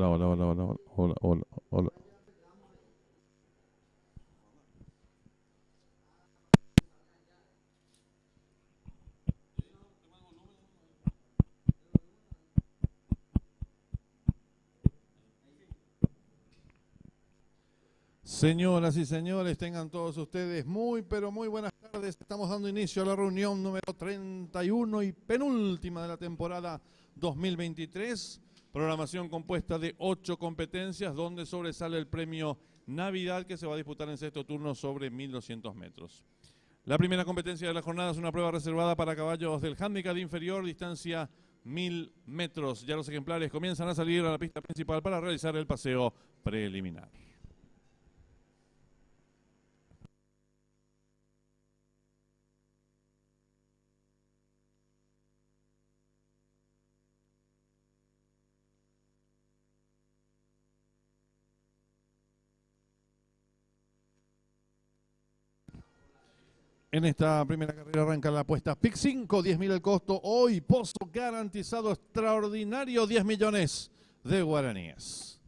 Hola, hola, hola, hola, hola, hola, hola. Señoras y señores, tengan todos ustedes muy, pero muy buenas tardes. Estamos dando inicio a la reunión número 31 y penúltima de la temporada 2023. Programación compuesta de 8 competencias, donde sobresale el premio Navidad, que se va a disputar en sexto turno sobre 1200 metros. La primera competencia de la jornada es una prueba reservada para caballos del handicap inferior, distancia 1000 metros. Ya los ejemplares comienzan a salir a la pista principal para realizar el paseo preliminar. En esta primera carrera arranca la apuesta PIC 5, 10.000 el costo. Hoy pozo garantizado extraordinario, 10 millones de guaraníes.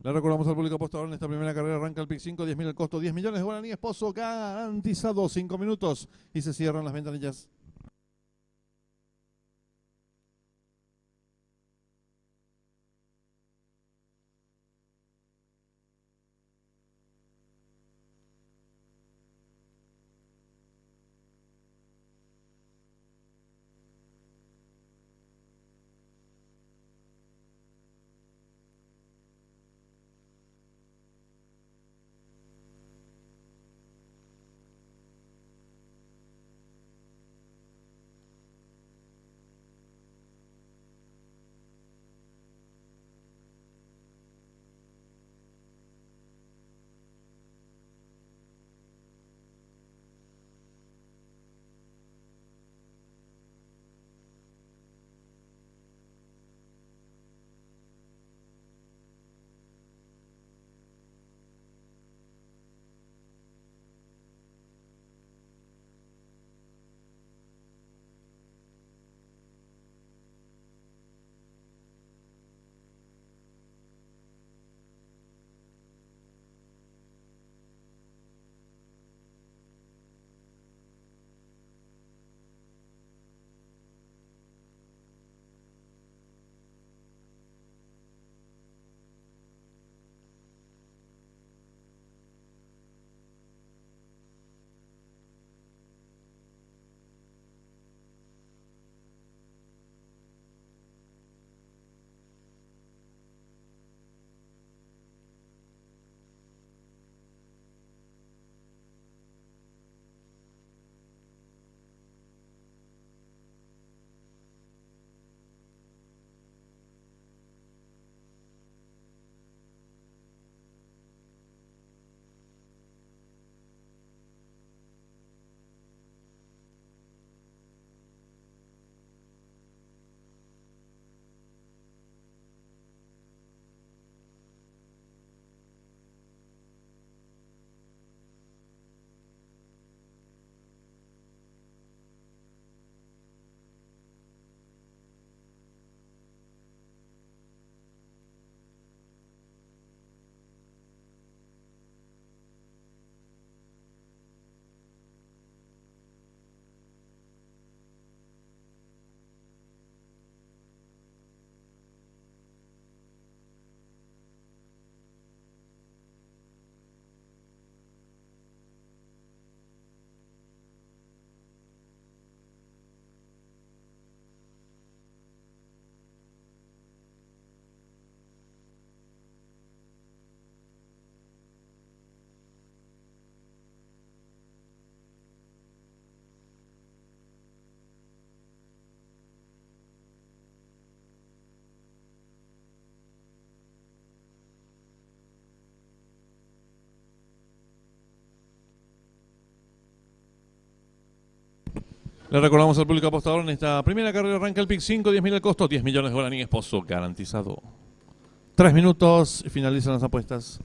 Le recordamos al público apostador en esta primera carrera arranca el pick 5, 10.000 el costo, 10 millones de guaraníes, pozo garantizado, 5 minutos y se cierran las ventanillas. Le recordamos al público apostador en esta primera carrera arranca el pick 5, 10.000 el costo, 10 millones de guaraníes, pozo garantizado. 3 minutos y finalizan las apuestas.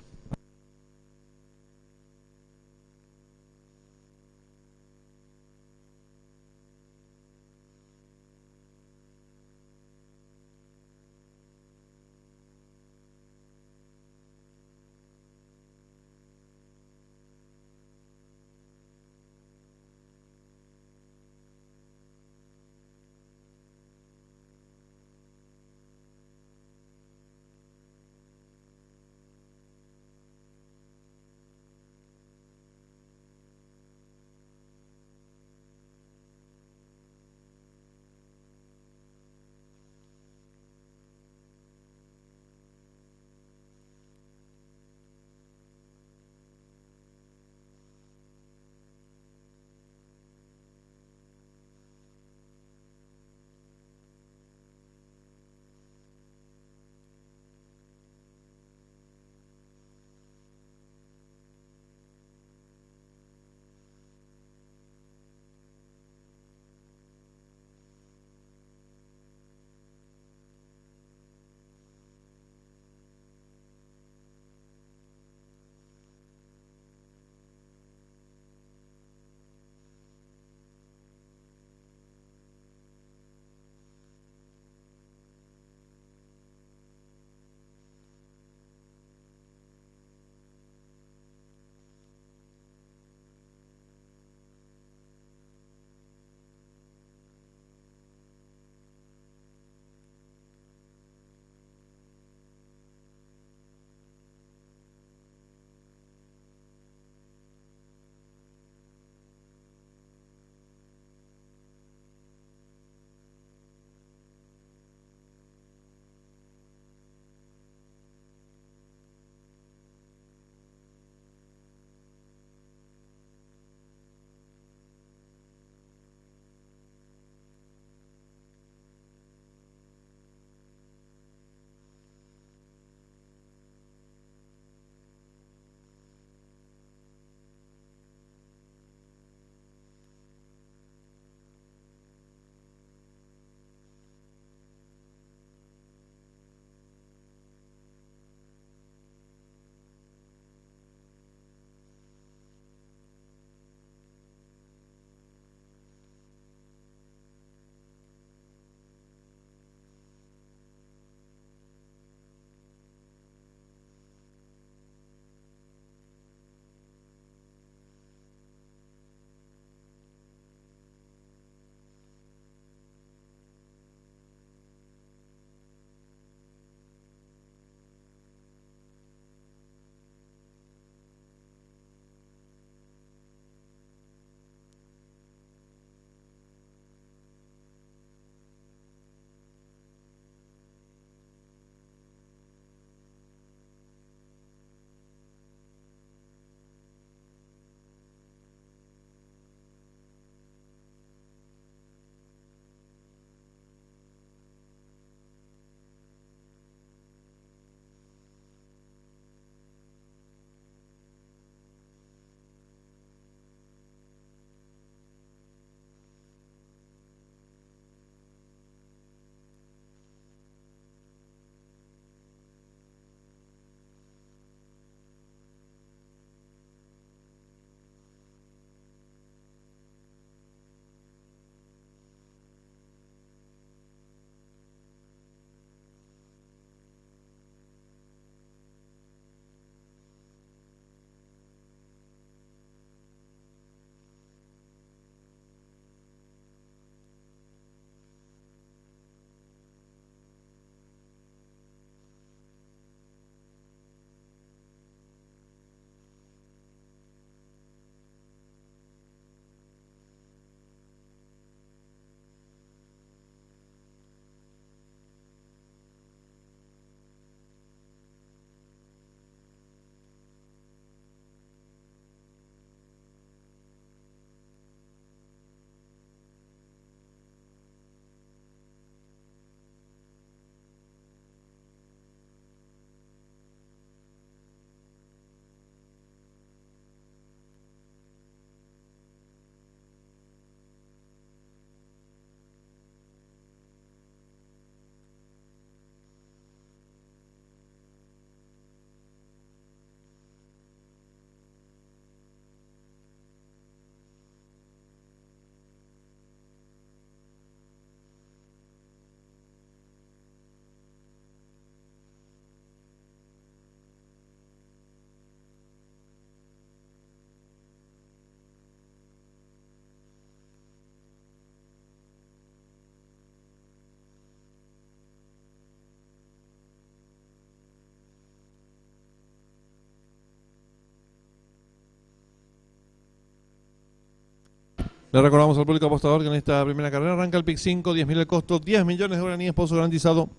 Le recordamos al público apostador que en esta primera carrera arranca el pick 5, 10.000 el costo, 10 millones de guaraníes, pozo garantizado.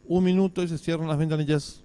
1 minuto y se cierran las ventanillas.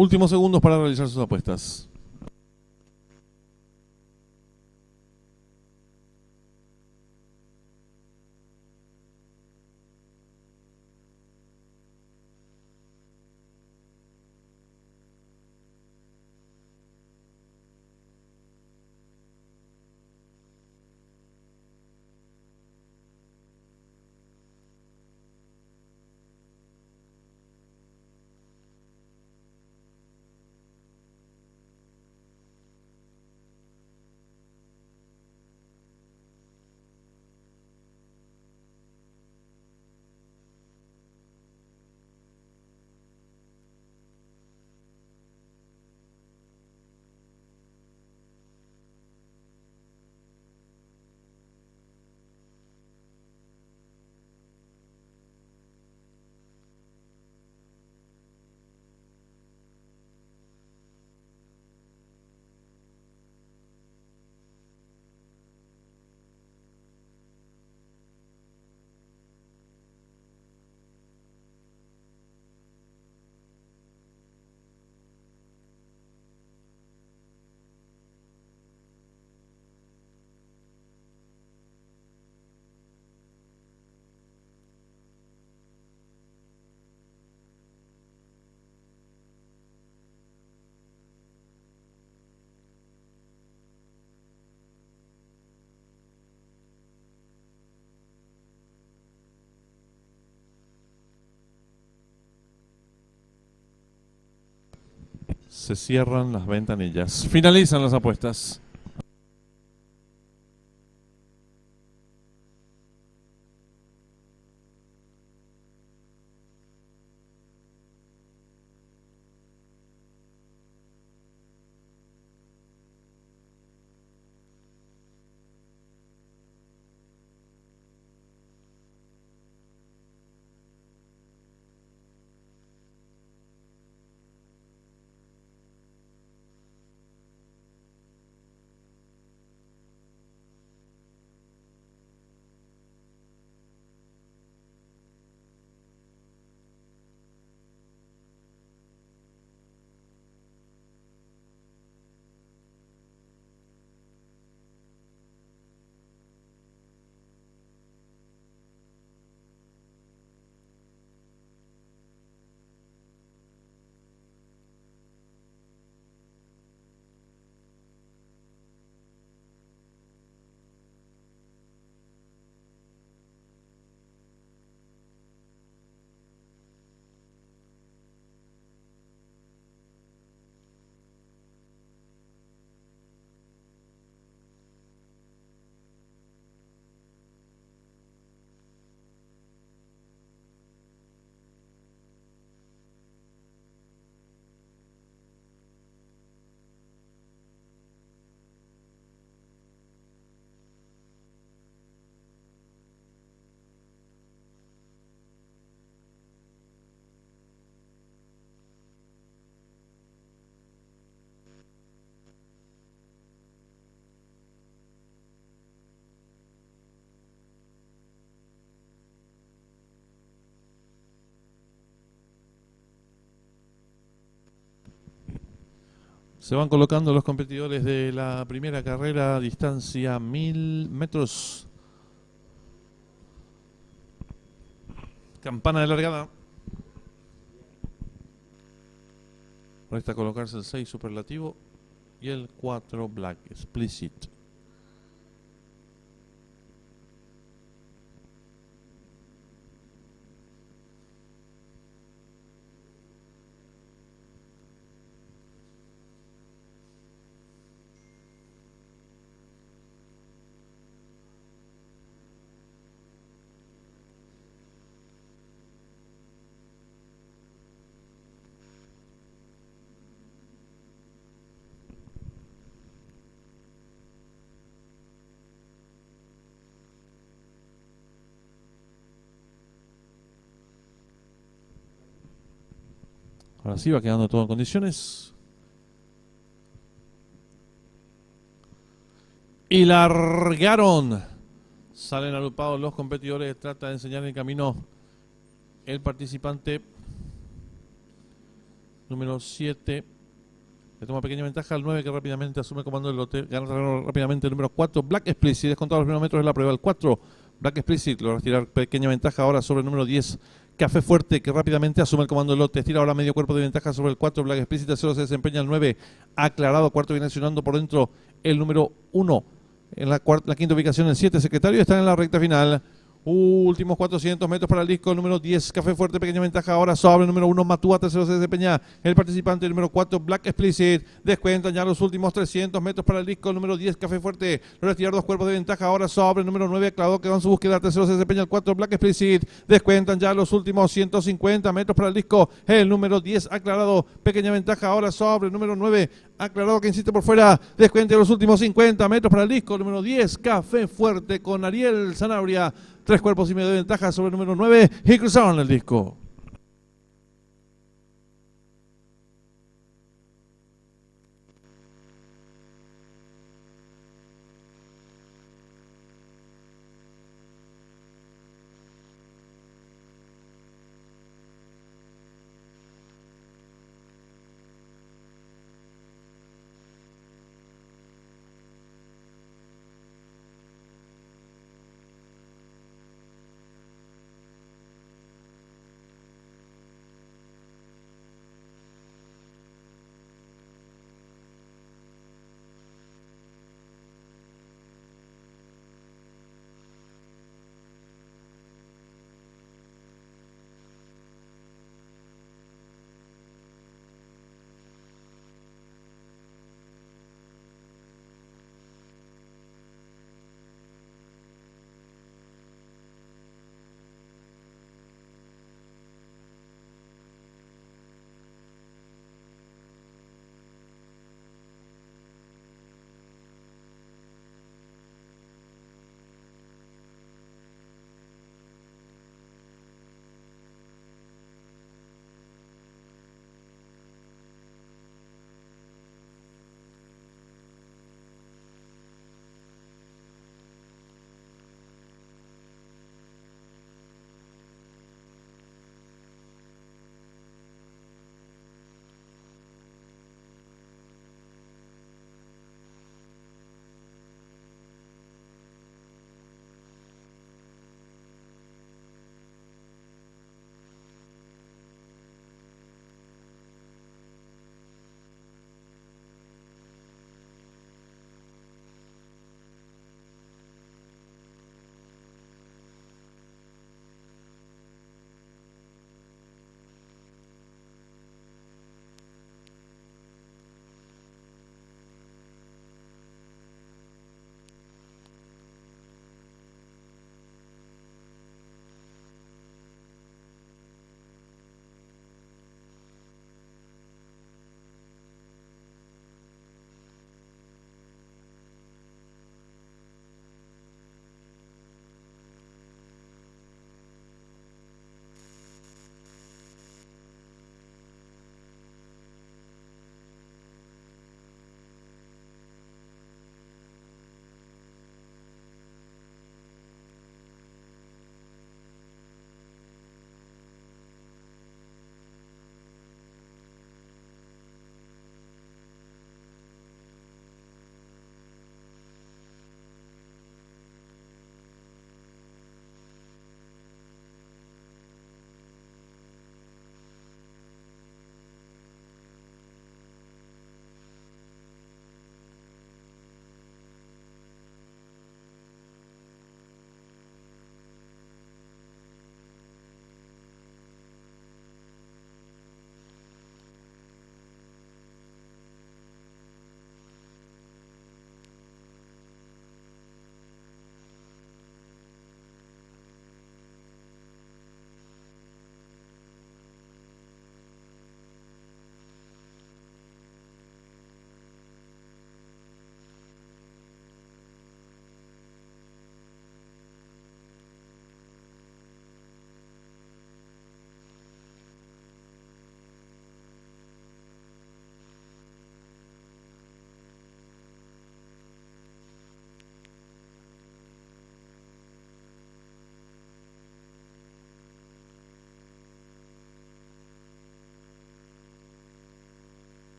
Últimos segundos para realizar sus apuestas. Se cierran las ventanillas. Finalizan las apuestas. Se van colocando los competidores de la primera carrera, distancia 1000 metros. Campana de largada. Resta colocarse el 6 superlativo y el 4 black explicit. Ahora sí va quedando todo en condiciones. Y largaron. Salen agrupados los competidores. Trata de enseñar el camino el participante número 7. Le toma pequeña ventaja al 9 que rápidamente asume el comando del lote. Gana rápidamente el número 4. Black Explicit. Descontado los primeros metros de la prueba. El 4. Black Explicit logra retirar pequeña ventaja ahora sobre el número 10. Café Fuerte, que rápidamente asume el comando del lote. Estira ahora medio cuerpo de ventaja sobre el 4. Black Explicit. Tercero se desempeña el 9. Aclarado. Cuarto viene accionando por dentro el número 1. En la quinta ubicación el 7. Secretario está en la recta final. Últimos 400 metros para el disco número 10, Café Fuerte, pequeña ventaja ahora sobre el número 1, Matúa, tercero se desempeña el participante número 4, Black Explicit, descuentan ya los últimos 300 metros para el disco número 10, Café Fuerte, logra tirar dos cuerpos de ventaja ahora sobre el número 9, Claudio, que va en su búsqueda, tercero se desempeña el 4, Black Explicit, descuentan ya los últimos 150 metros para el disco, el número 10, aclarado, pequeña ventaja ahora sobre el número 9, aclarado que insiste por fuera, descuenta los últimos 50 metros para el disco número 10, Café Fuerte con Ariel Zanabria. 3 cuerpos y medio de ventaja sobre el número 9 y cruzaron el disco.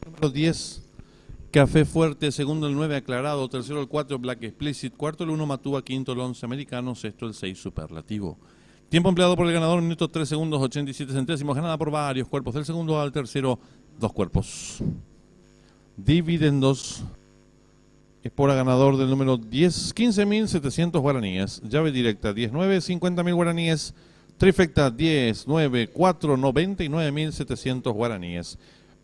Número 10, Café Fuerte. Segundo el 9, Aclarado. Tercero el 4, Black Explicit. Cuarto el 1, Matúa. Quinto el 11, Americano. Sexto el 6, Superlativo. Tiempo empleado por el ganador, minuto 3 segundos 87 centésimos. Ganada por varios cuerpos. Del segundo al tercero, 2 cuerpos. Dividendos. Es por ganador del número 10, 15.700 guaraníes. Llave directa, 19, 50.000 guaraníes. Trifecta, 10, 9, 4, 99.700 guaraníes.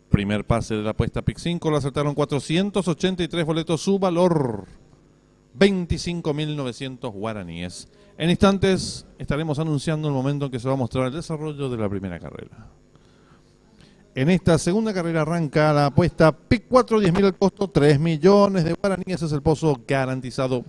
Primer pase de la apuesta PIC 5, lo acertaron 483 boletos, su valor 25.900 guaraníes. En instantes estaremos anunciando el momento en que se va a mostrar el desarrollo de la primera carrera. En esta segunda carrera arranca la apuesta PIC 4, 10.000 el costo, 3 millones de guaraníes es el pozo garantizado.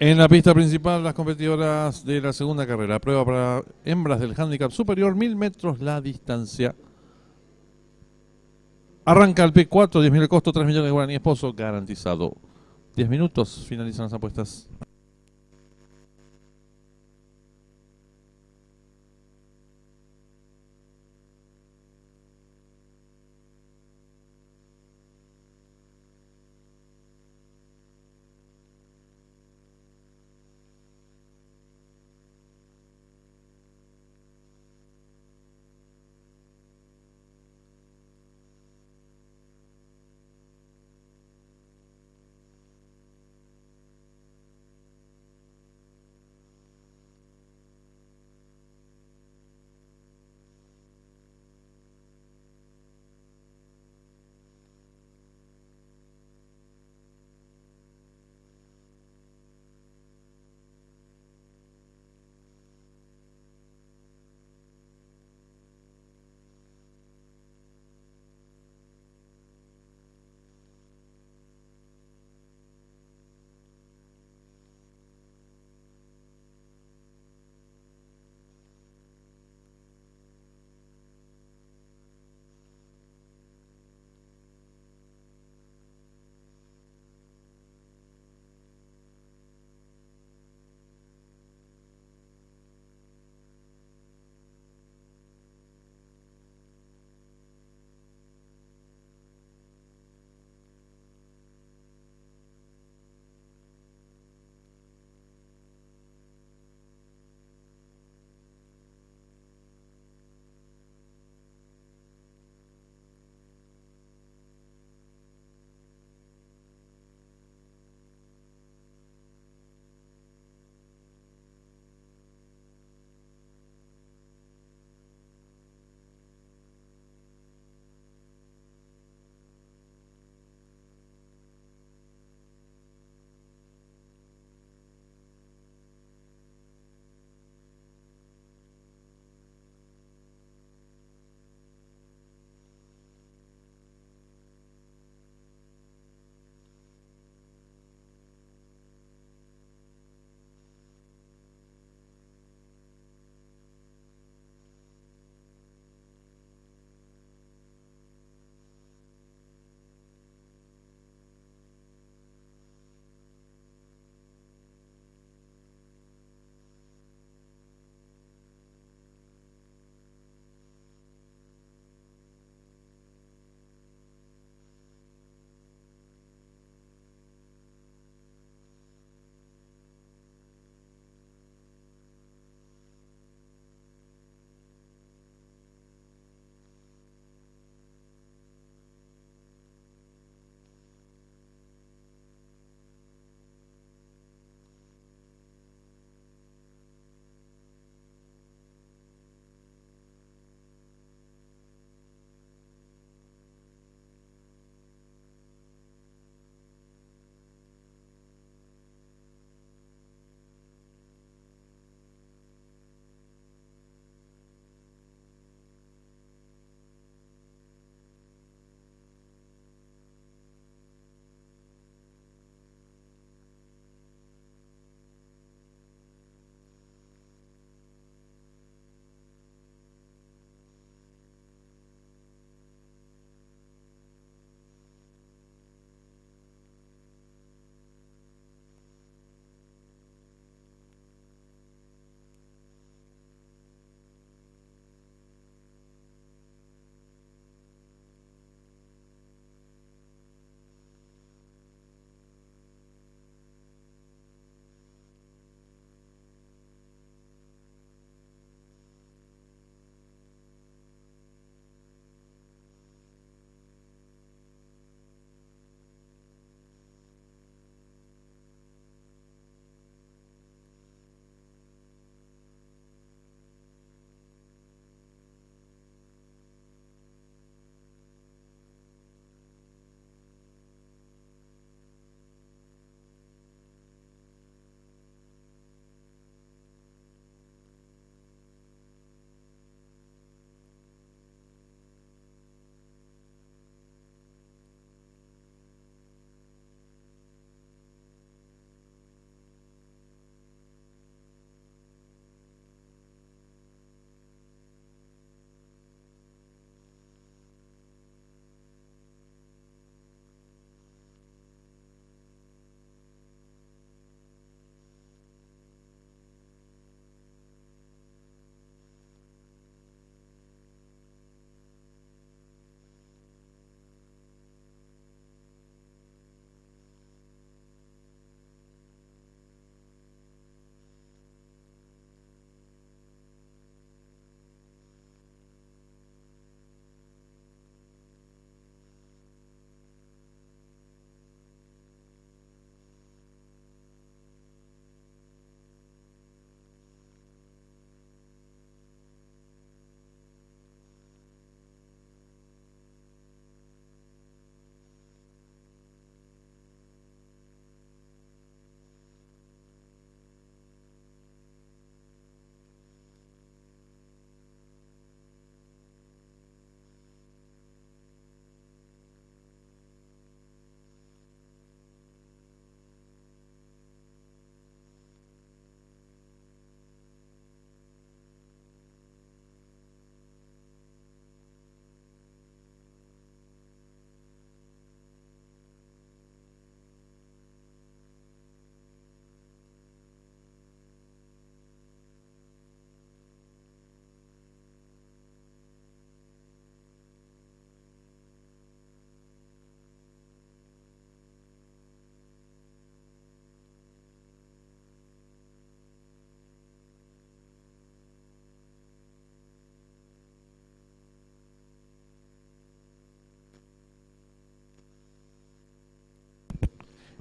En la pista principal, las competidoras de la segunda carrera. Prueba para hembras del handicap superior, 1000 metros la distancia. Arranca el P4, 10.000 el costo, 3 millones de guaraníes Pozo garantizado. 10 minutos, finalizan las apuestas.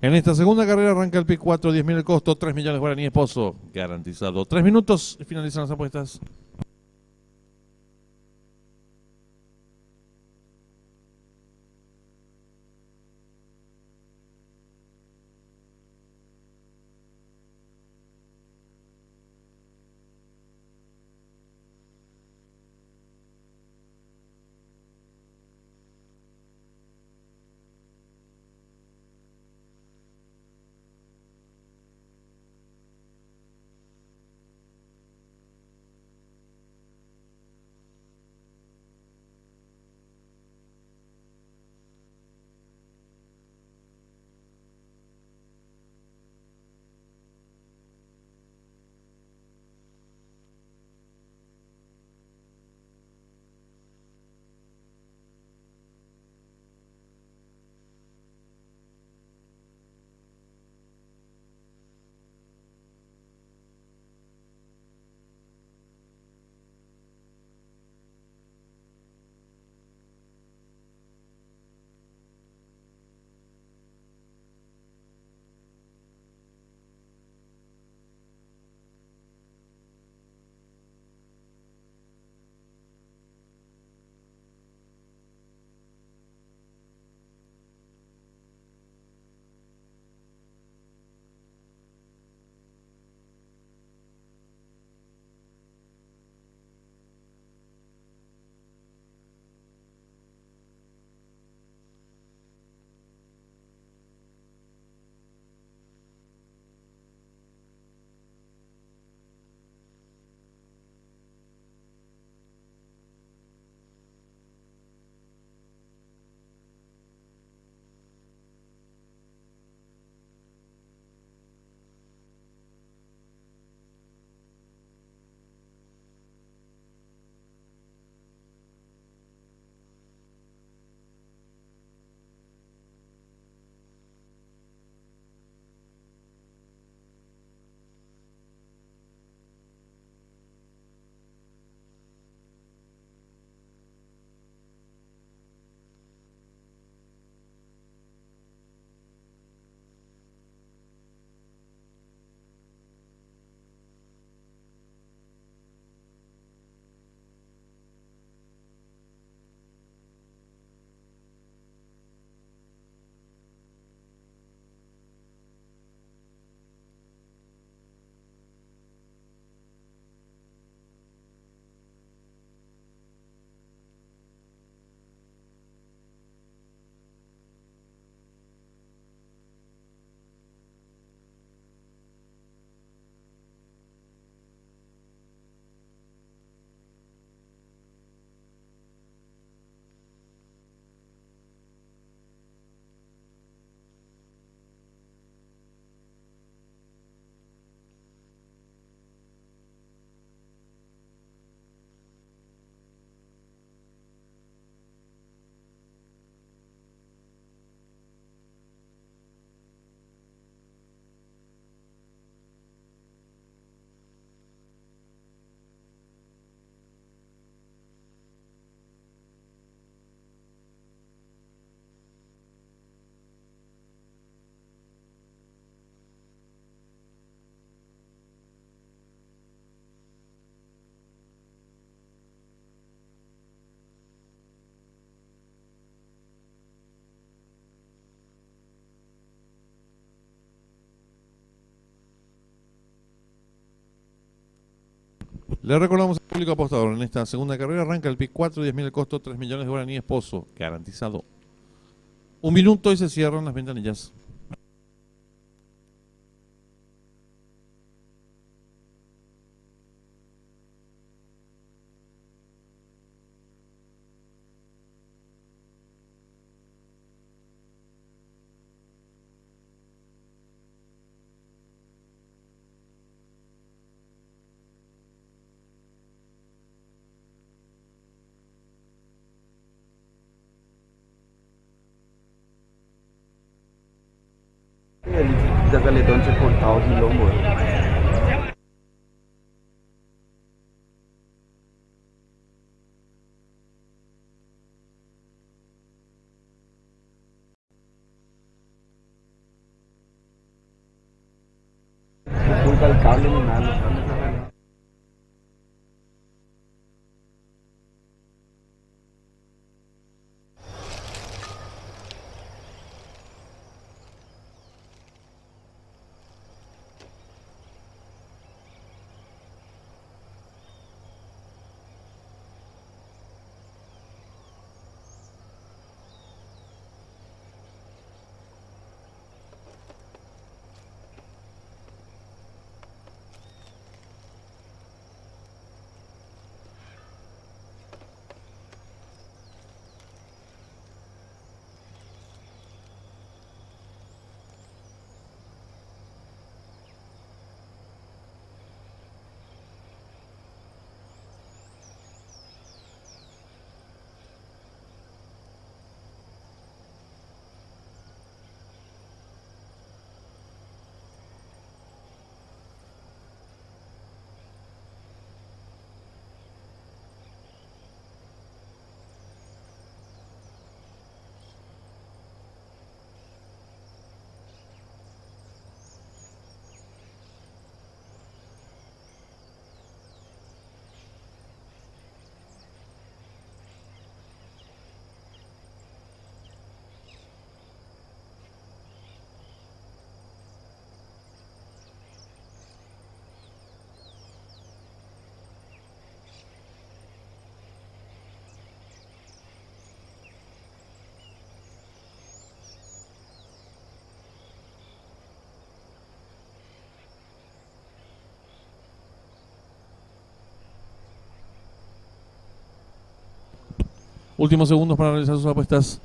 En esta segunda carrera arranca el pick 4, 10.000 el costo, 3 millones guaraníes pozo, garantizado. 3 minutos y finalizan las apuestas. Le recordamos al público apostador, en esta segunda carrera arranca el pick 4, 10.000 el costo, 3 millones de guaraníes pozo, garantizado. 1 minuto y se cierran las ventanillas. जगाले 240,000 लोग toca el cable ni nada, los cables se arreglan. Últimos segundos para realizar sus apuestas.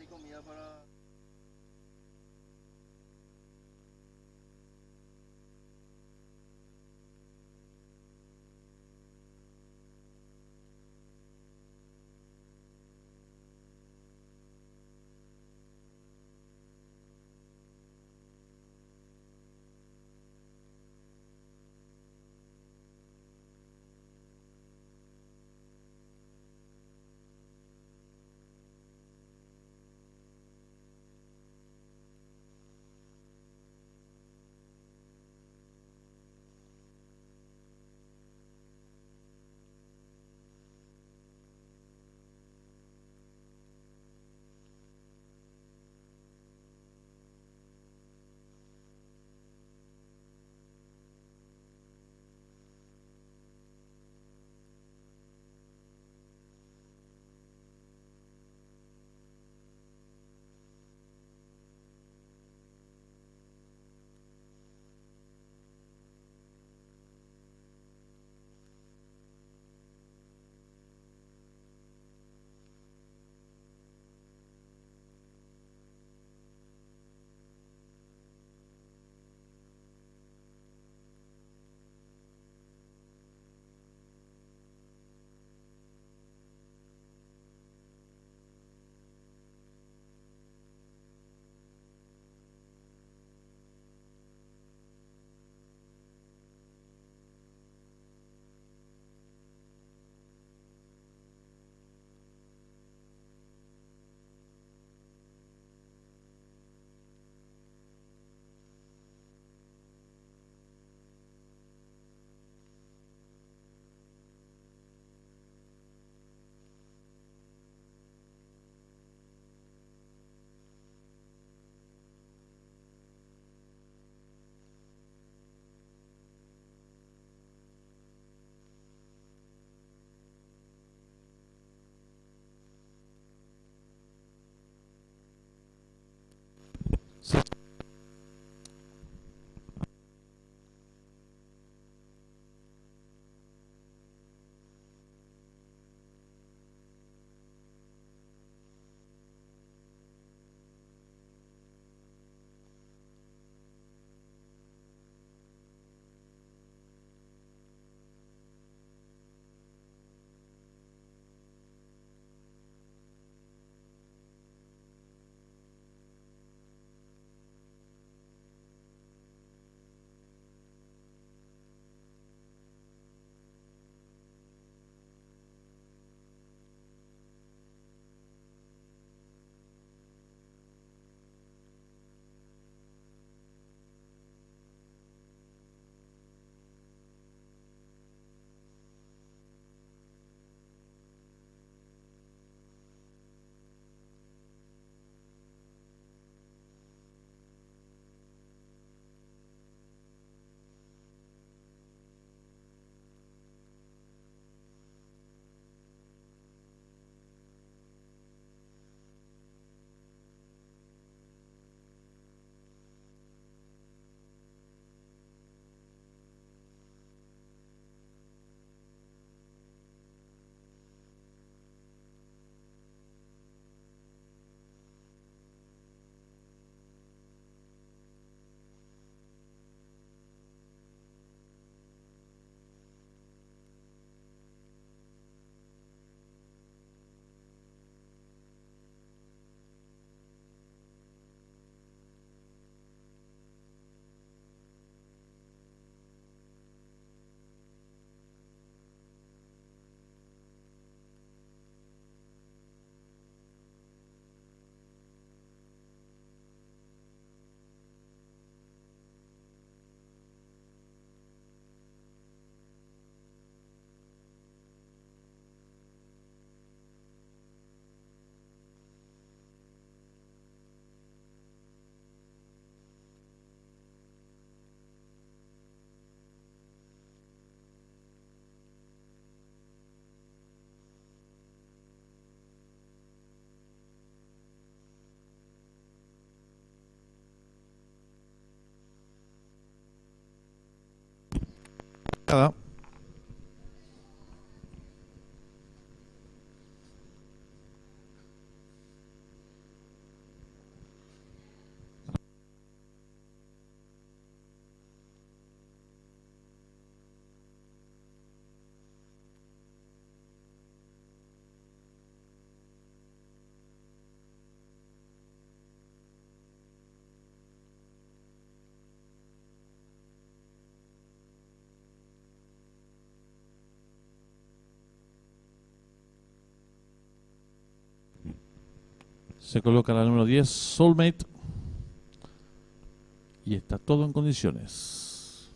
Comida para... marcada. Se coloca la número 10, Soulmate. Y está todo en condiciones.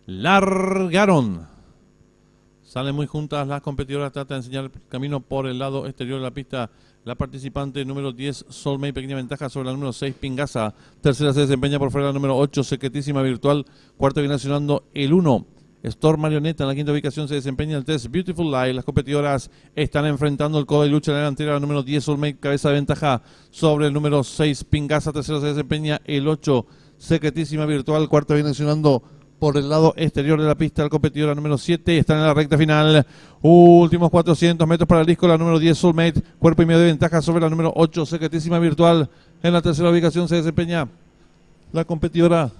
Largaron. Salen muy juntas las competidoras. Trata de enseñar el camino por el lado exterior de la pista. La participante número 10, Soulmate, pequeña ventaja sobre la número 6, Pingaza. Tercera se desempeña por fuera la número 8, Secretísima Virtual. Cuarto viene accionando el 1. Storm Marioneta en la quinta ubicación se desempeña el 3, Beautiful Light. Las competidoras están enfrentando el codo y lucha en la delantera. La número 10, Soulmate, cabeza de ventaja sobre el número 6, Pingaza. Tercero se desempeña el 8, Secretísima Virtual. Cuarto viene accionando por el lado exterior de la pista la competidora número 7. Están en la recta final. Últimos 400 metros para el disco. La número 10, Soulmate, cuerpo y medio de ventaja sobre la número 8, Secretísima Virtual. En la tercera ubicación se desempeña la competidora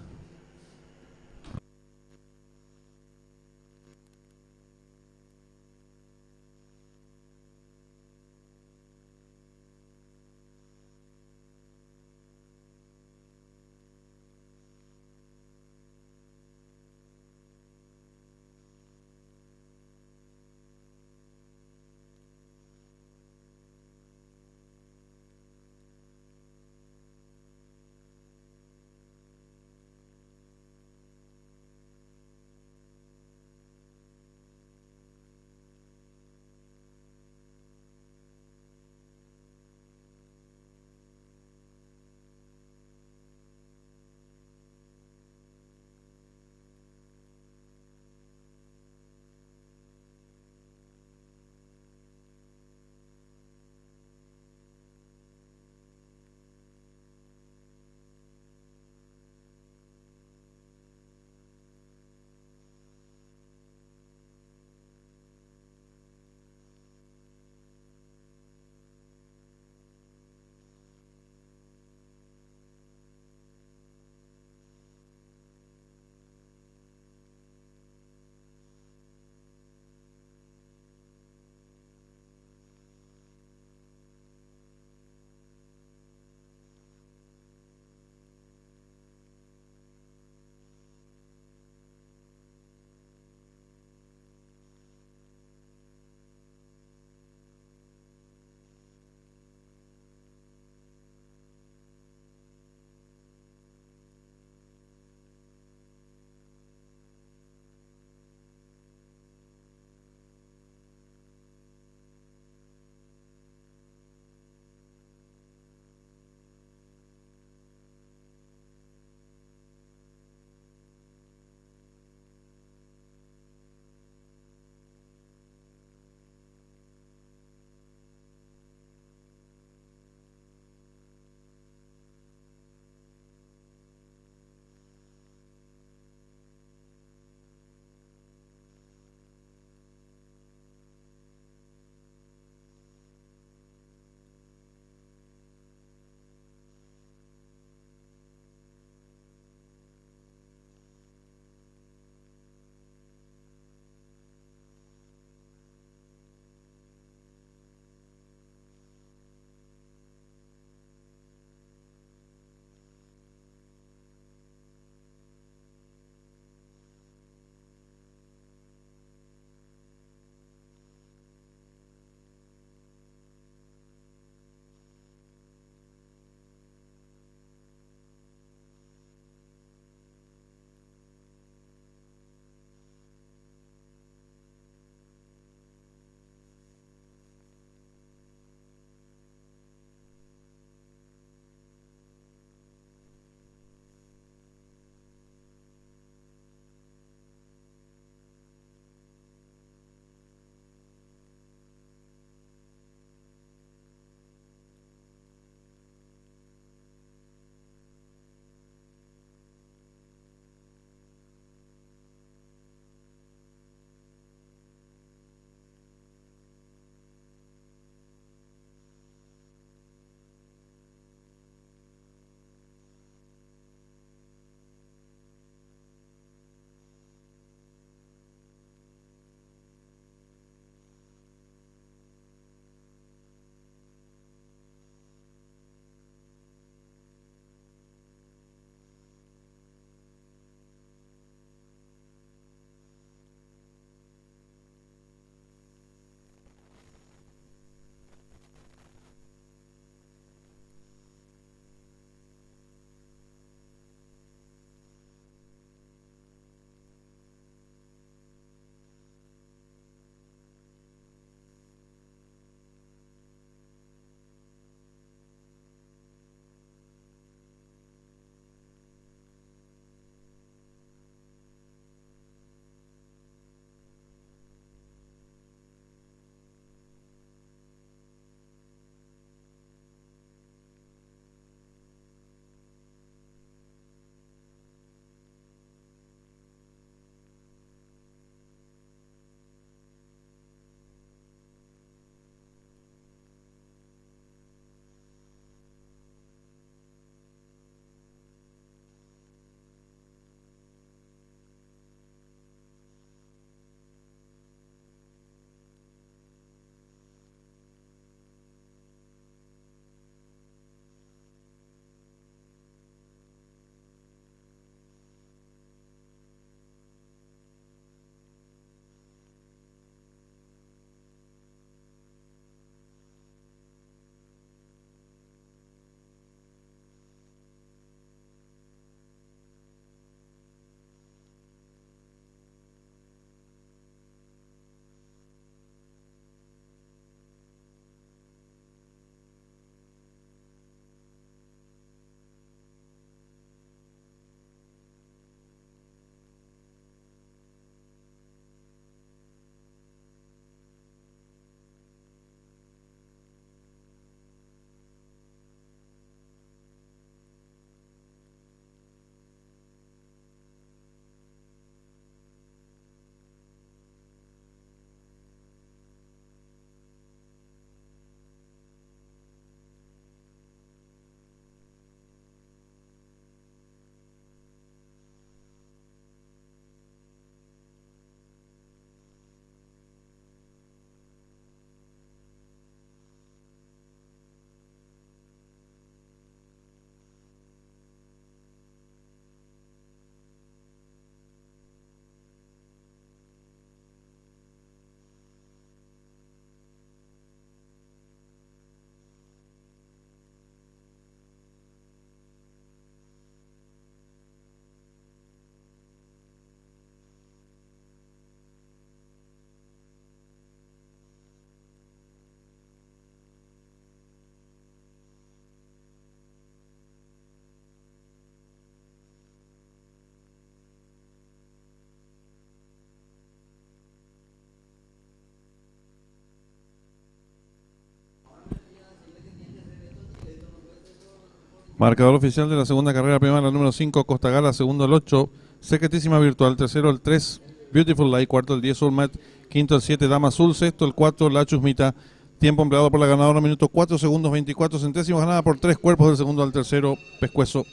Marcador oficial de la segunda carrera, primera la número 5, Costa Gala, segundo el 8, Secretísima Virtual, tercero el 3, Beautiful Light, cuarto el 10, Ulmet, quinto el 7, Dama Azul, sexto el 4, La Chusmita. Tiempo empleado por la ganadora, minuto 4 segundos 24 centésimos, ganada por 3 cuerpos del segundo al tercero, Pescuezo.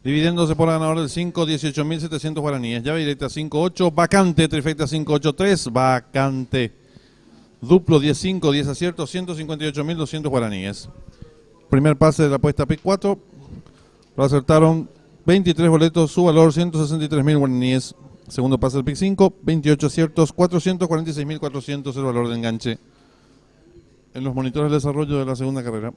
Dividiéndose por la ganadora del 5, 18.700 guaraníes. Llave directa 5-8, vacante, trifecta 5-8-3, vacante. Duplo 10-5, 10 aciertos, 158.200 guaraníes. Primer pase de la apuesta PIC 4. Lo acertaron 23 boletos, su valor 163.000 guaraníes. Segundo pase del PIC 5, 28 aciertos, 446.400 el valor de enganche. En los monitores de desarrollo de la segunda carrera.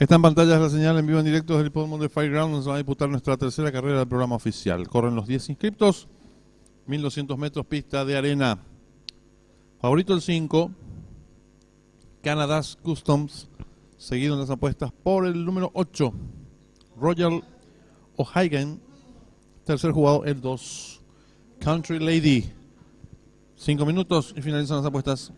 Está en pantalla la señal en vivo en directo desde el hipódromo de Fairground, donde se va a disputar nuestra tercera carrera del programa oficial. Corren los 10 inscriptos, 1200 metros pista de arena. Favorito el 5, Canada's Customs, seguido en las apuestas por el número 8, Royal O'Hagan. Tercer jugado el 2, Country Lady. 5 minutos y finalizan las apuestas.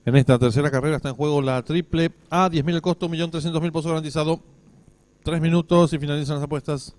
En esta tercera carrera está en juego la triple A, 10.000 el costo, 1.300.000 pozo garantizado. 3 minutos y finalizan las apuestas.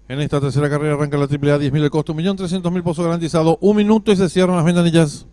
En esta tercera carrera arranca la AAA, 10.000 el costo, 1.300.000 pozo garantizado, 1 minuto y se cierran las ventanillas.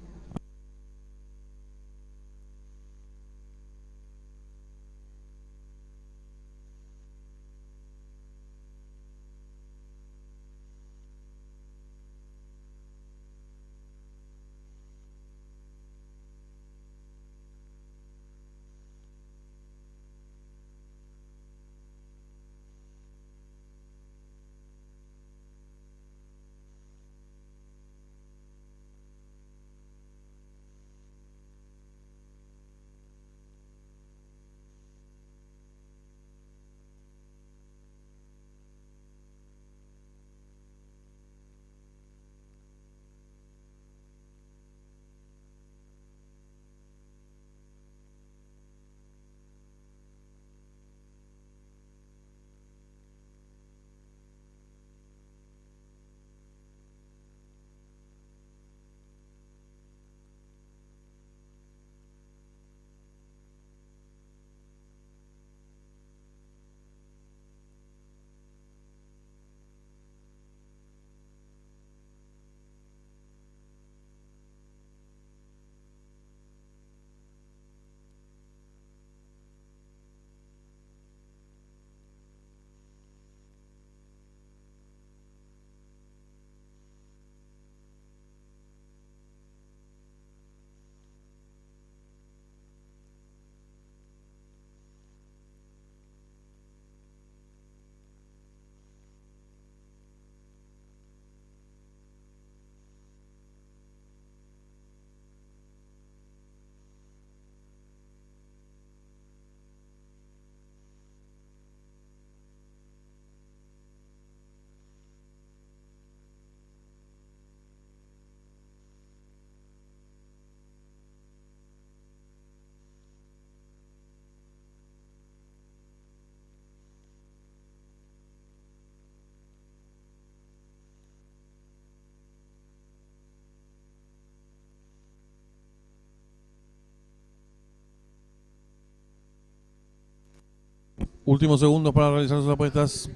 Últimos segundos para realizar sus apuestas.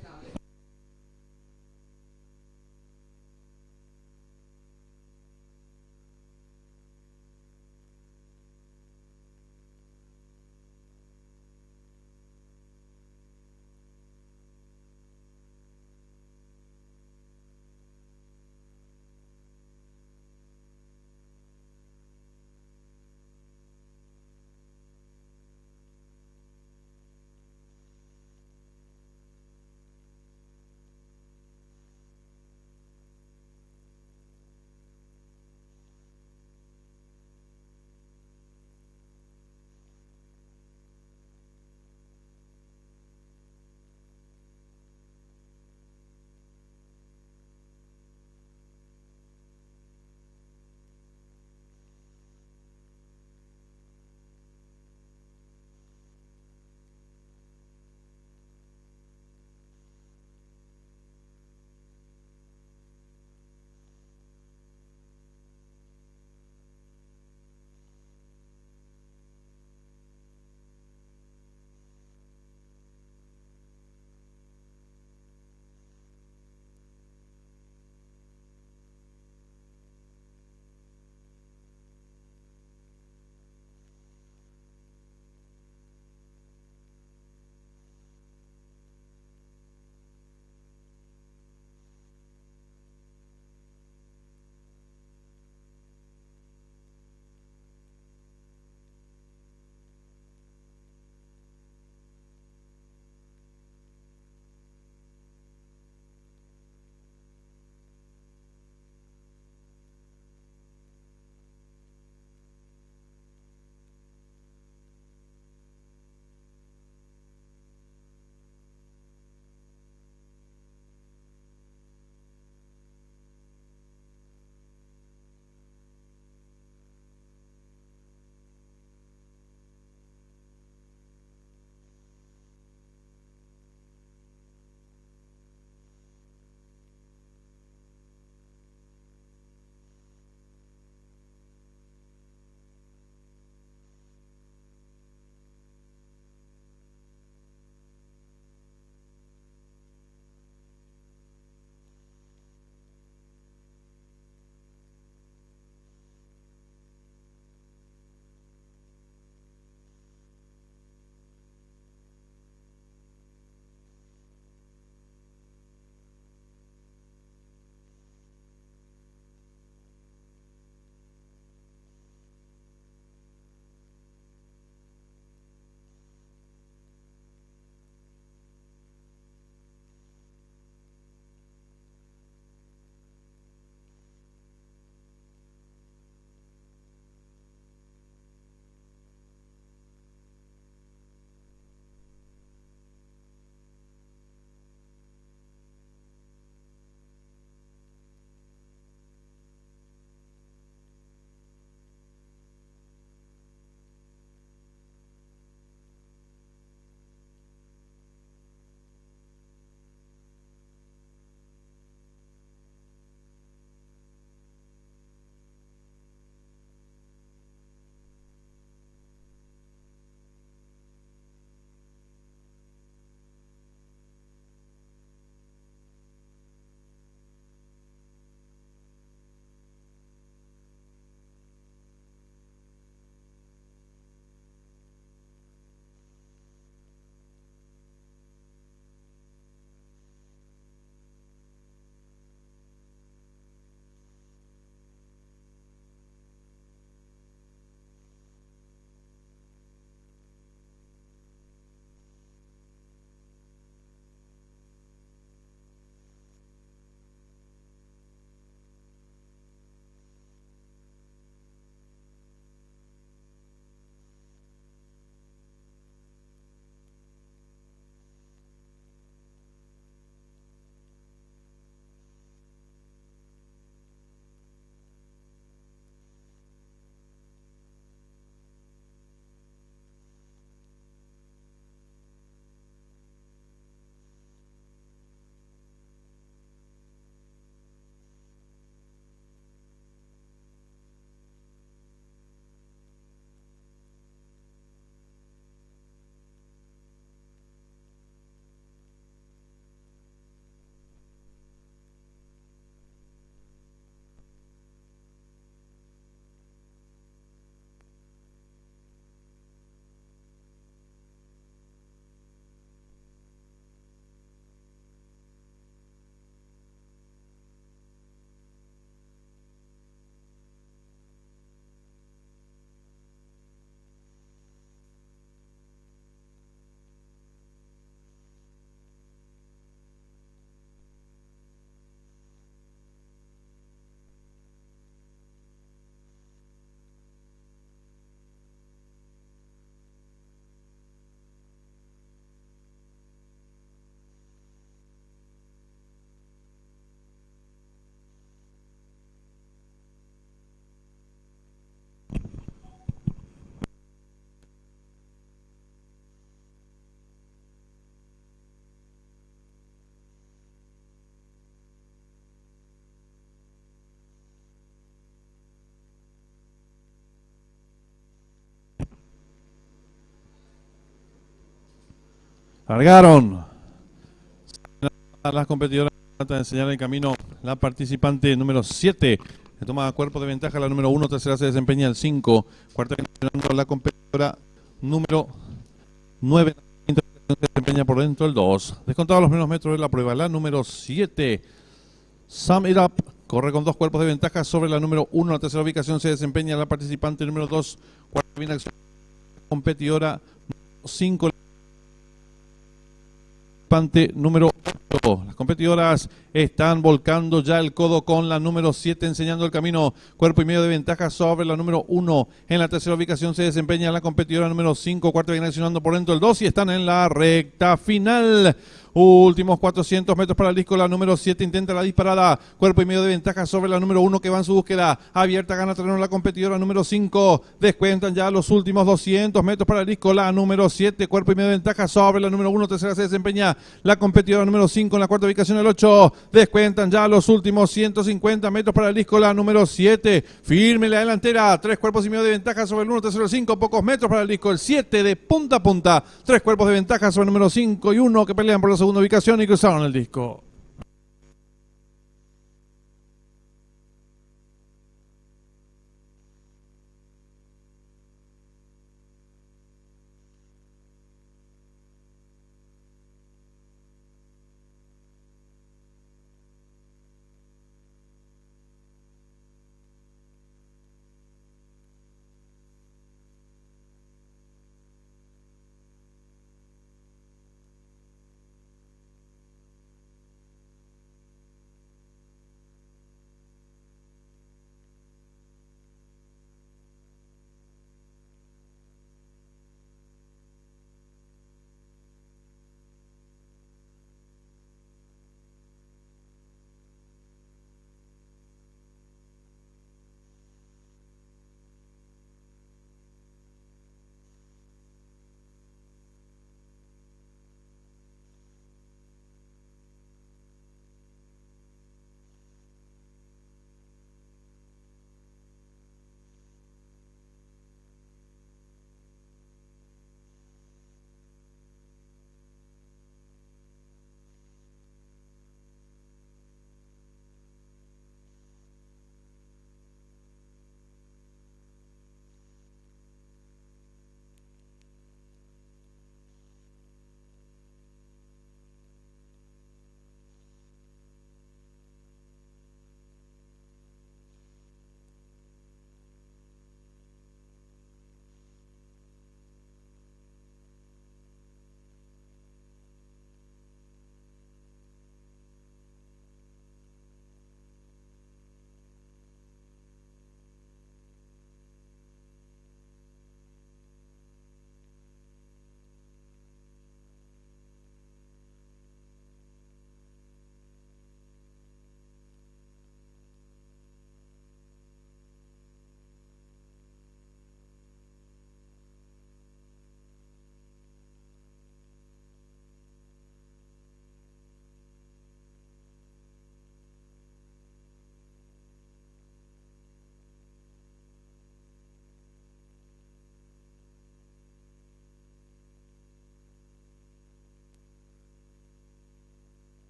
Largaron. Las competidoras tratan de enseñar el camino. La participante número 7 que toma cuerpo de ventaja. La número 1, tercera se desempeña el 5. Cuarta la competidora número 9 se desempeña por dentro el 2. Descontados los menos metros de la prueba. La número 7, Sum It Up, corre con 2 cuerpos de ventaja sobre la número 1. La tercera ubicación se desempeña la participante número 2. Cuarta viene acción competidora 5. Participante número 8. Las competidoras están volcando ya el codo con la número 7, enseñando el camino. Cuerpo y medio de ventaja sobre la número 1. En la tercera ubicación se desempeña la competidora número 5. Cuarta viene accionando por dentro el 2 y están en la recta final. Últimos 400 metros para el disco. La número 7 intenta la disparada. Cuerpo y medio de ventaja sobre la número 1 que va en su búsqueda. Abierta, gana terreno la competidora número 5. Descuentan ya los últimos 200 metros para el disco. La número 7. Cuerpo y medio de ventaja sobre la número 1. Tercera se desempeña la competidora número 5. En la cuarta ubicación el 8. Descuentan ya los últimos 150 metros para el disco. La número 7. Firme la delantera. 3 cuerpos y medio de ventaja sobre el 1. Tercero el 5. Pocos metros para el disco. El 7 de punta a punta. 3 cuerpos de ventaja sobre el número 5 y 1 que pelean por la segunda ubicación y cruzaron el disco.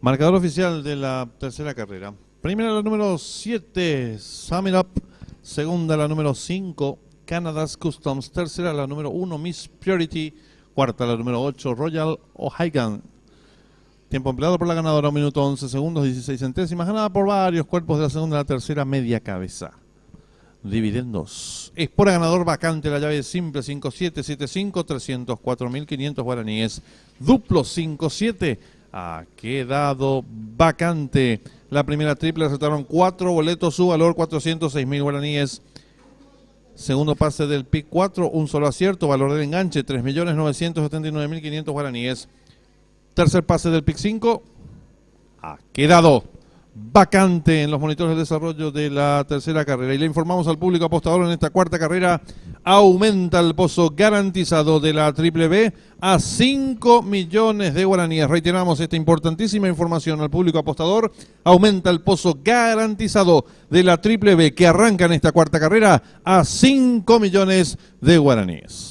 Marcador oficial de la tercera carrera. Primera la número 7, Sum It Up. Segunda la número 5, Canada's Customs. Tercera la número 1, Miss Priority. Cuarta la número 8, Royal O'Hagan. Tiempo empleado por la ganadora, 1 minuto 11 segundos, 16 centésimas. Ganada por varios cuerpos de la segunda a la tercera, media cabeza. Dividendos. Espora ganador vacante, la llave simple 5775, 304.500 guaraníes. Duplo 57. Ha quedado vacante. La primera triple aceptaron 4 boletos, su valor 406.000 guaraníes. Segundo pase del pick 4, un solo acierto, valor del enganche 3.979.500 guaraníes. Tercer pase del pick 5, ha quedado vacante en los monitores de desarrollo de la tercera carrera. Y le informamos al público apostador: en esta cuarta carrera aumenta el pozo garantizado de la Triple B a 5 millones de guaraníes. Reiteramos esta importantísima información al público apostador: aumenta el pozo garantizado de la Triple B, que arranca en esta cuarta carrera, a 5 millones de guaraníes.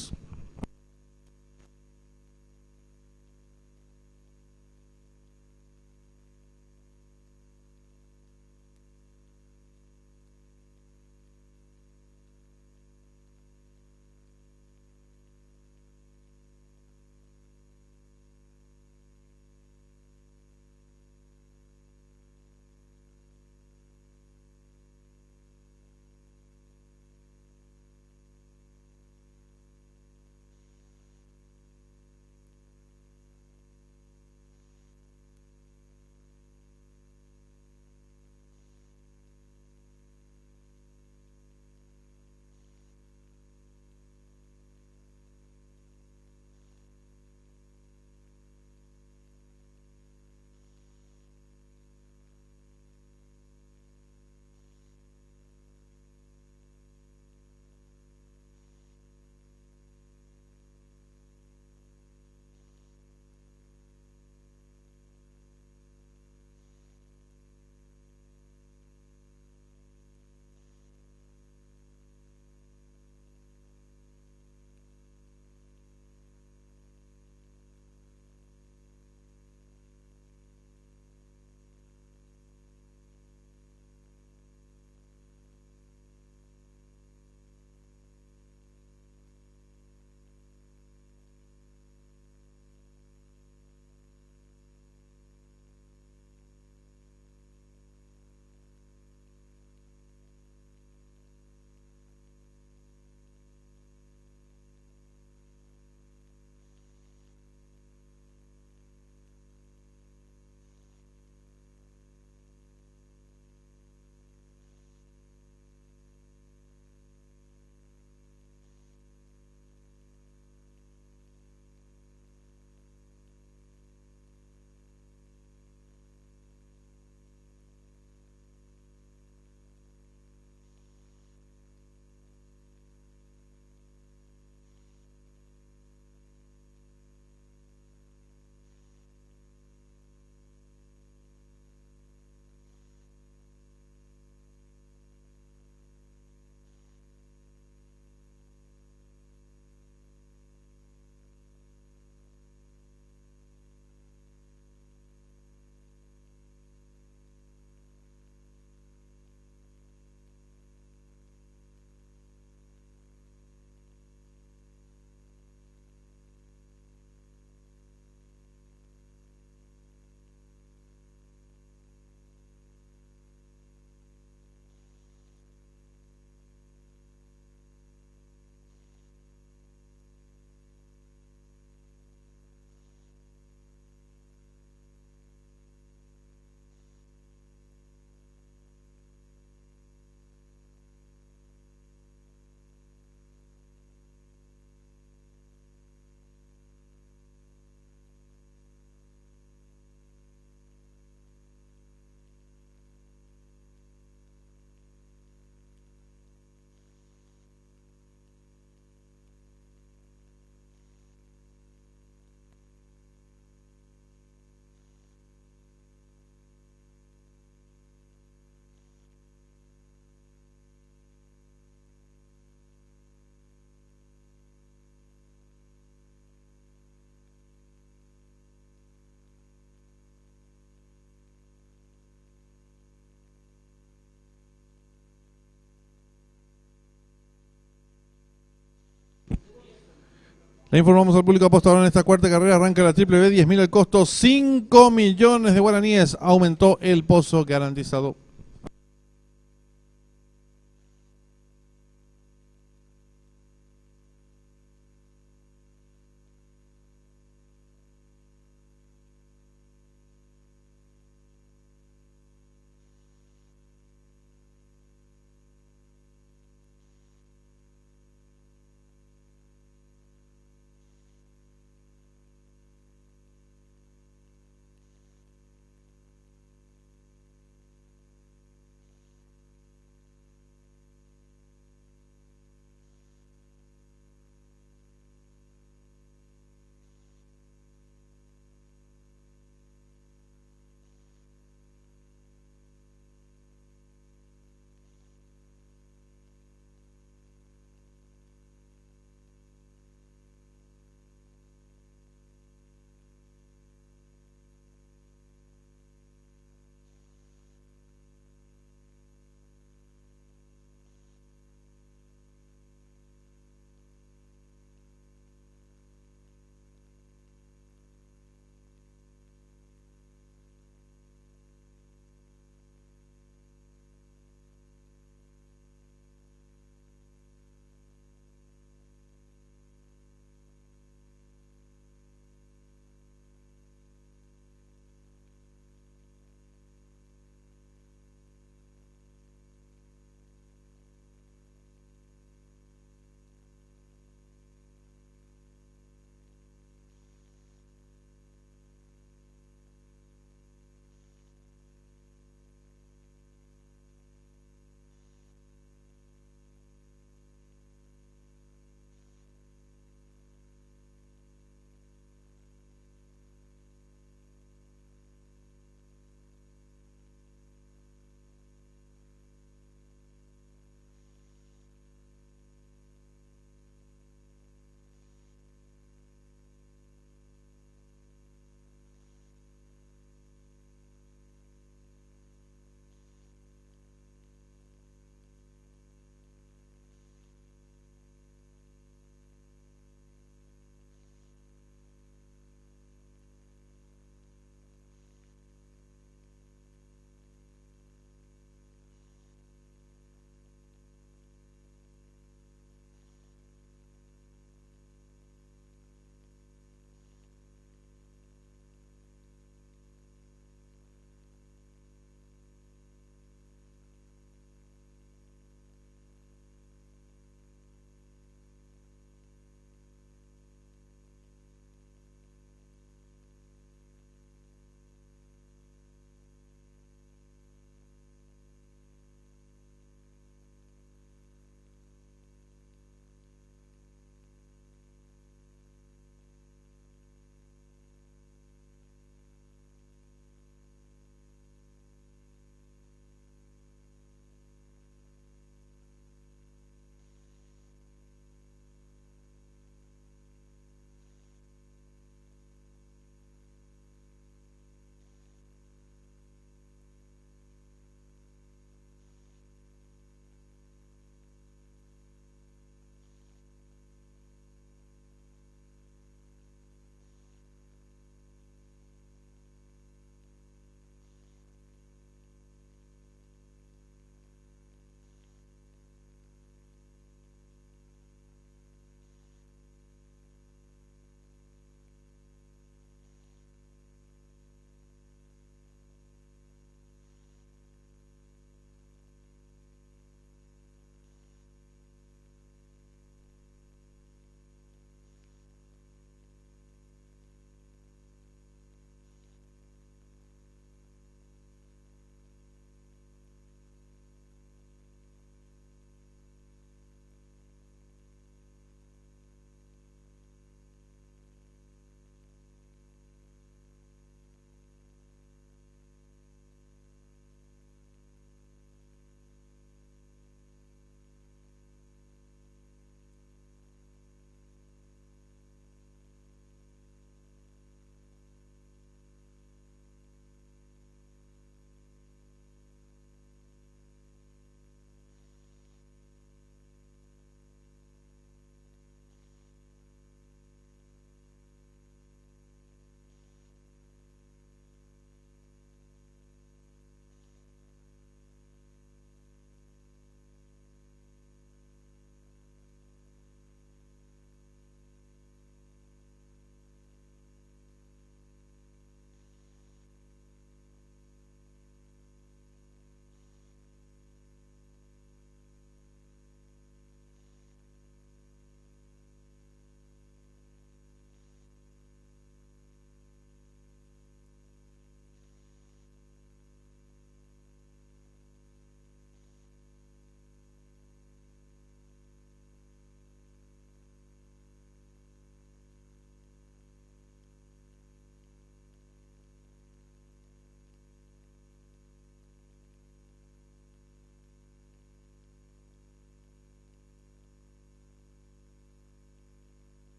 Le informamos al público apostador en esta cuarta carrera. Arranca la triple B, 10.000 el costo, 5 millones de guaraníes. Aumentó el pozo garantizado.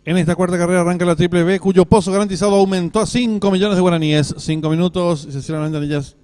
En esta cuarta carrera arranca la Triple B, cuyo pozo garantizado aumentó a 5 millones de guaraníes. 5 minutos y se cierran las ventanillas.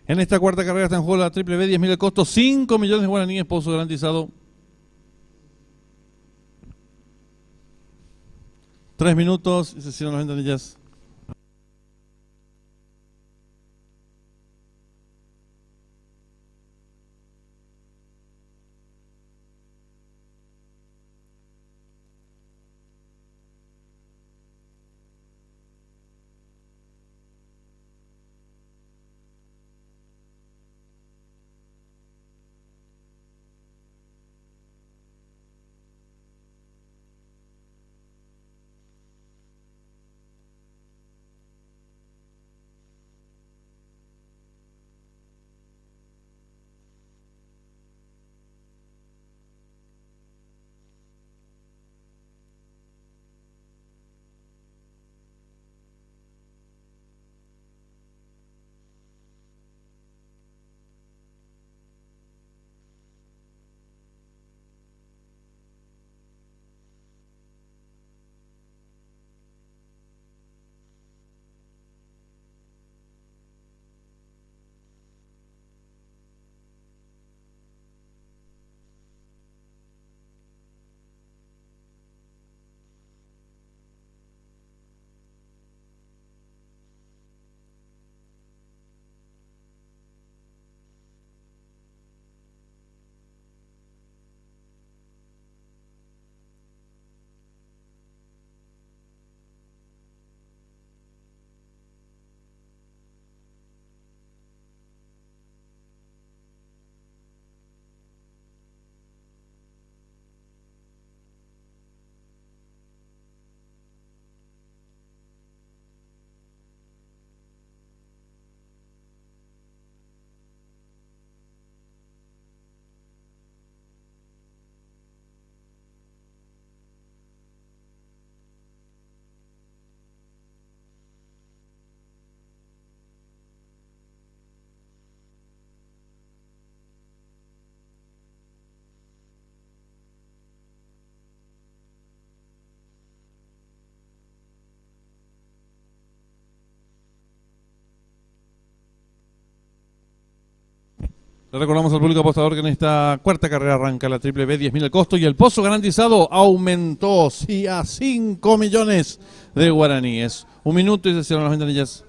En esta cuarta carrera está en juego la triple B, 10.000 el costo, 5 millones de guaraníes, pozo garantizado. 3 minutos y se cierran las ventanillas. Le recordamos al público apostador que en esta cuarta carrera arranca la triple B, 10.000 el costo y el pozo garantizado aumentó, sí, a 5 millones de guaraníes. 1 minuto y se cierran las ventanillas.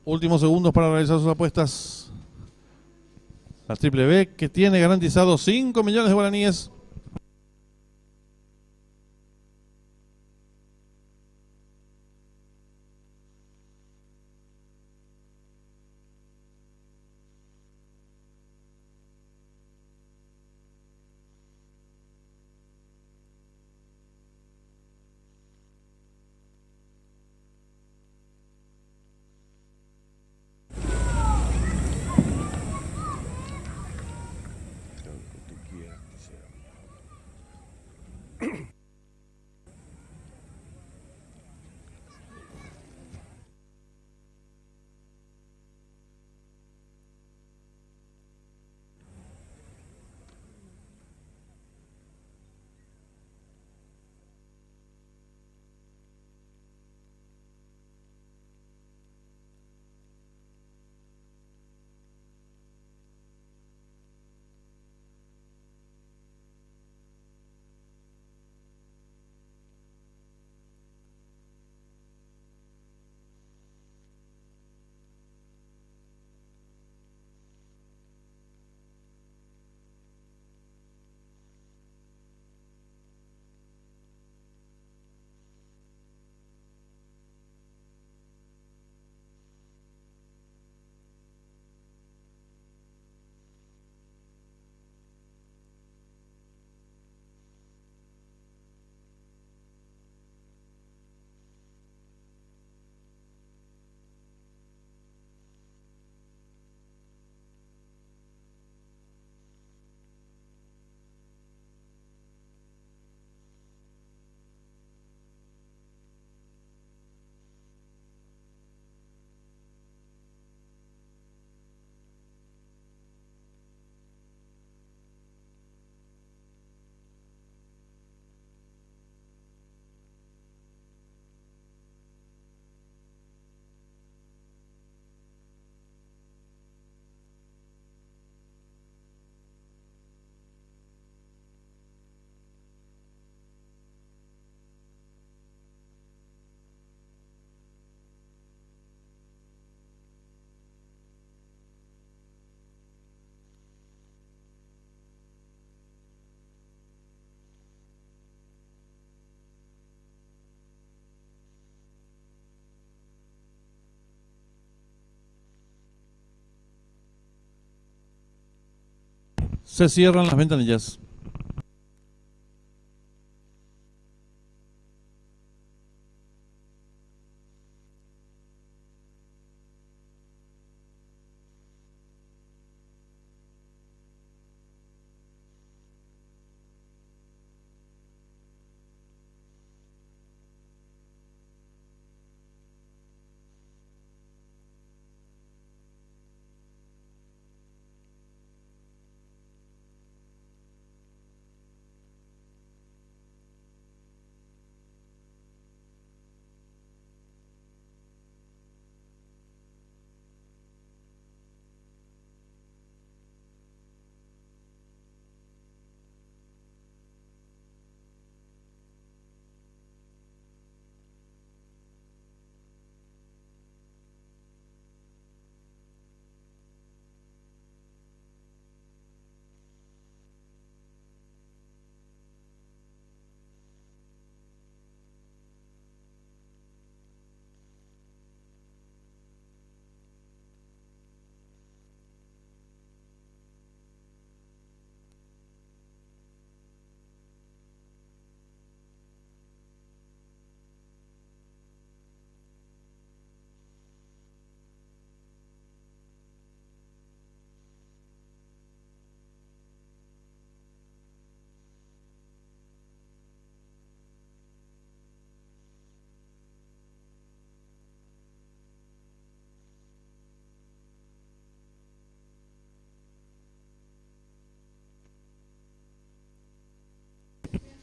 Últimos segundos para realizar sus apuestas. La Triple B, que tiene garantizado 5 millones de guaraníes. Se cierran las ventanillas.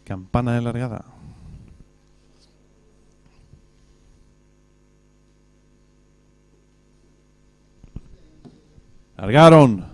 Campana de largada. Largaron.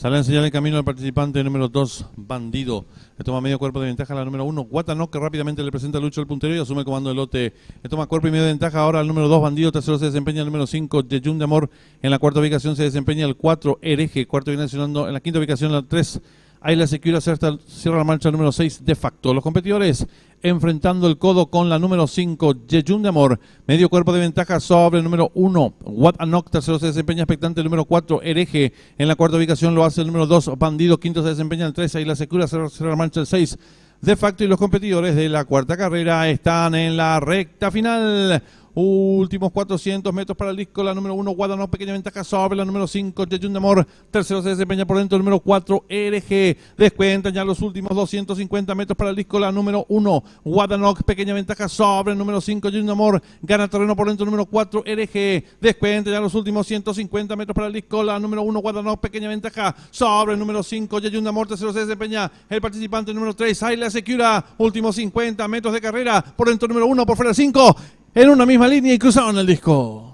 Sale a enseñar el camino al participante número 2, Bandido. Le toma medio cuerpo de ventaja a la número 1, Guatanok, que rápidamente le presenta a Lucho el puntero y asume el comando del lote. Le toma cuerpo y medio de ventaja ahora al número 2, Bandido. Tercero se desempeña el número 5, Jejun de Amor. En la cuarta ubicación se desempeña el 4, Hereje. Cuarto viene accionando en la quinta ubicación la 3, Ayla Secura. Cierra la marcha el número 6, De Facto. Los competidores enfrentando el codo con la número 5, Jejun de Amor. Medio cuerpo de ventaja sobre el número 1, What a Knock. Tercero se desempeña expectante el número 4, Hereje. En la cuarta ubicación lo hace el número 2, Bandido. Quinto se desempeña el 3, Ayla Secura. Cierra la marcha el 6, De Facto. Y los competidores de la cuarta carrera están en la recta final. Últimos 400 metros para el disco, la número 1, Guadalajara, pequeña ventaja sobre la número 5, Jejun de Amor. Tercero se desempeña por dentro el número 4, RG. Descuentan ya los últimos 250 metros para el disco, la número 1, Guadalajara, pequeña ventaja sobre el número 5, Jejun de Amor. Gana terreno por dentro el número 4, RG. Descuentan ya los últimos 150 metros para el disco, la número 1, Guadalajara, pequeña ventaja sobre el número 5, Jejun de Amor. Tercero se desempeña el participante número 3, Ayla Secura. Últimos 50 metros de carrera, por dentro el número 1, por fuera el 5. En una misma línea y cruzaron el disco.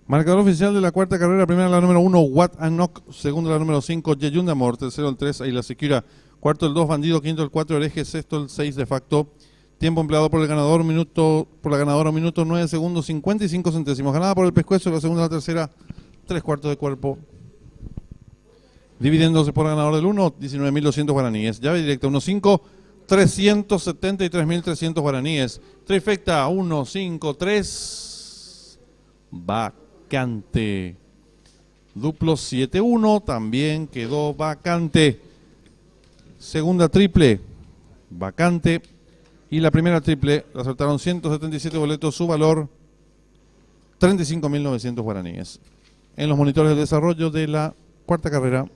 Marcador oficial de la cuarta carrera, primera la número 1, Wat Anok, segunda la número 5, Yeyun Amor, tercero el 3, Ayla Secura, cuarto el 2, Bandido, quinto el 4, Hereje, sexto el 6, de facto. Tiempo empleado por el ganador, por la ganadora, minuto 9 segundos 55 centésimos. Ganada por el Pescuezo, la segunda, la tercera, 3/4 de cuerpo. Dividiéndose por ganador del 1, 19.200 guaraníes. Llave directa 1-5, 373.300 guaraníes. Trifecta 1-5-3. Vacante. Duplo 7-1 también quedó vacante. Segunda triple, vacante. Y la primera triple, la soltaron 177 boletos, su valor 35.900 guaraníes. En los monitores de desarrollo de la cuarta carrera.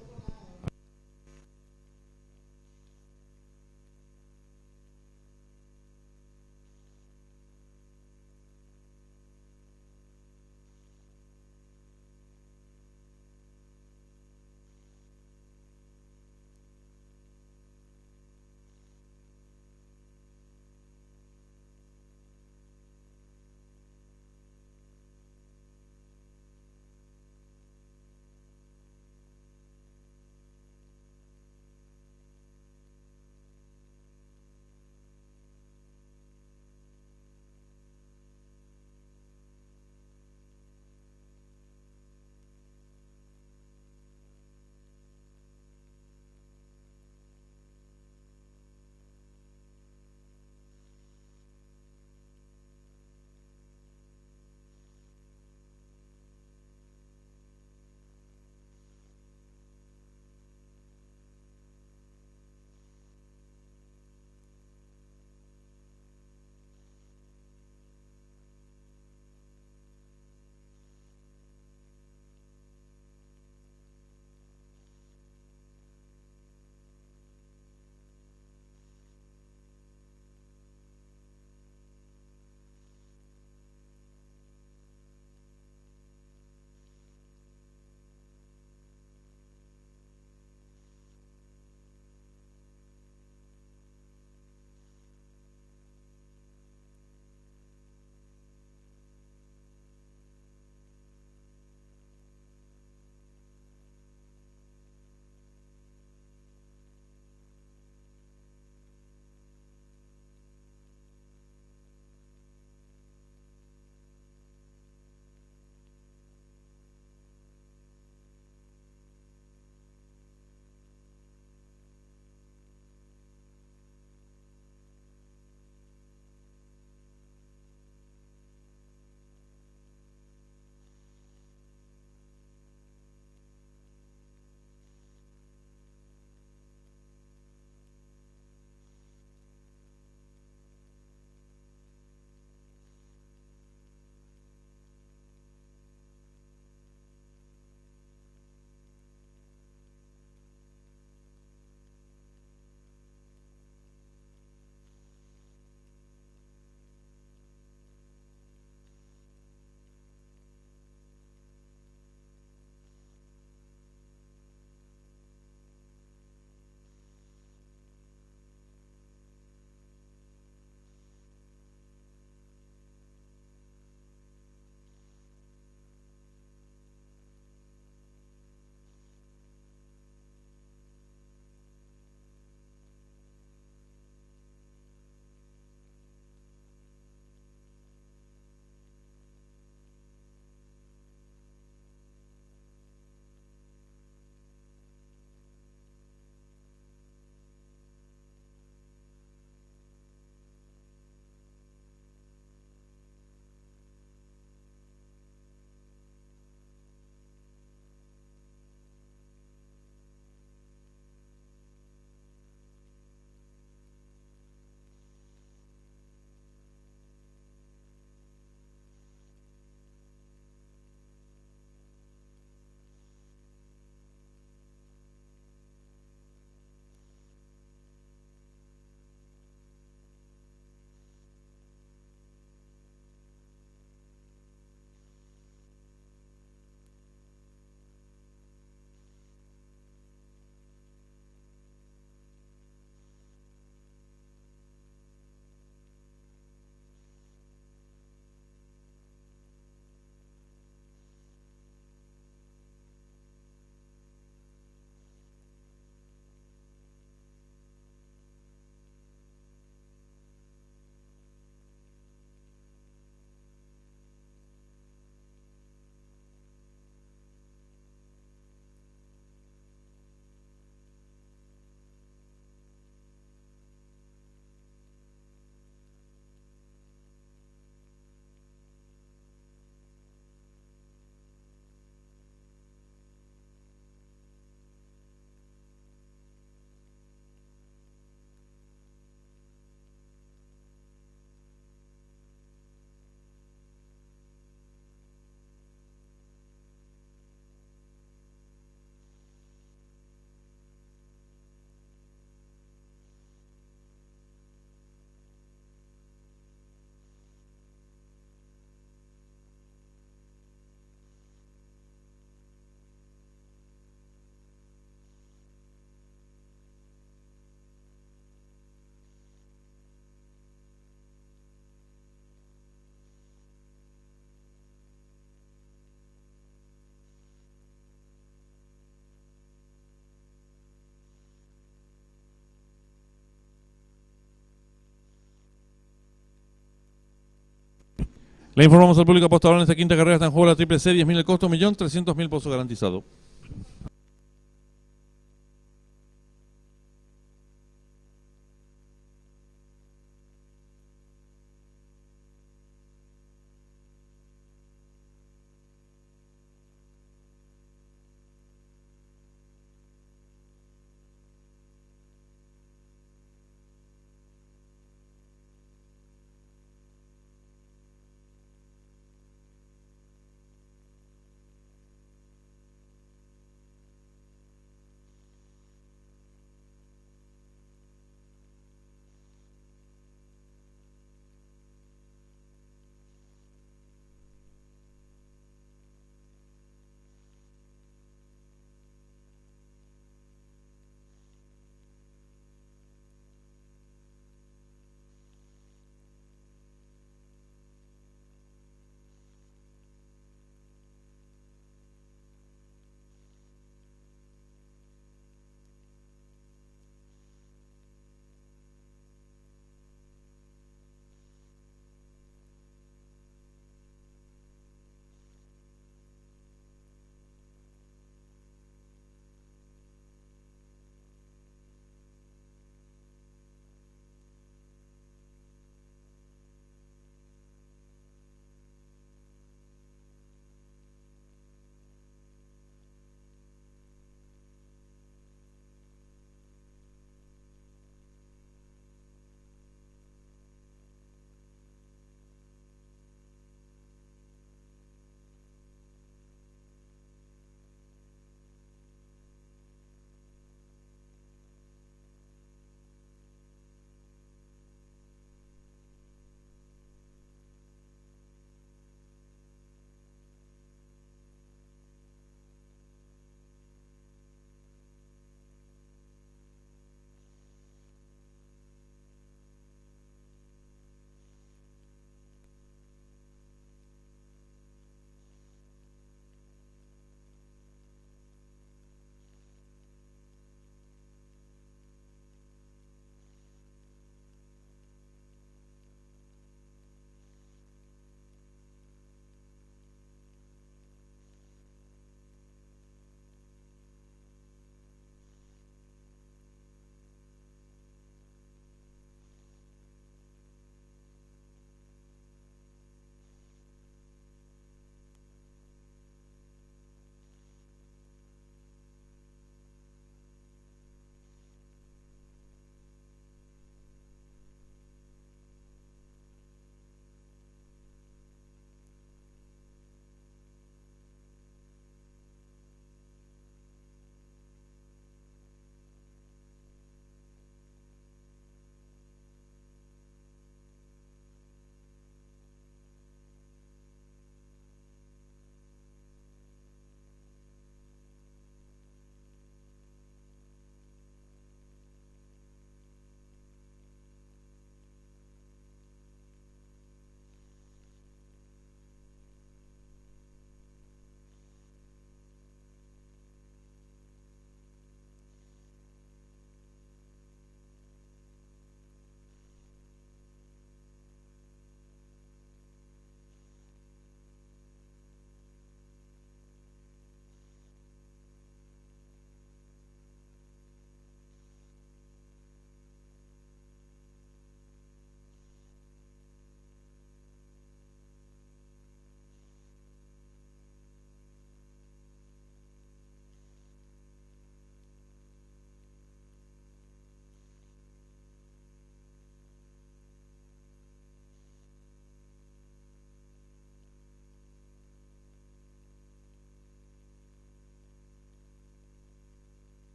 Le informamos al público apostador en esta quinta carrera está en juego la triple C, 10.000 el costo, 1.300.000 por su garantizado.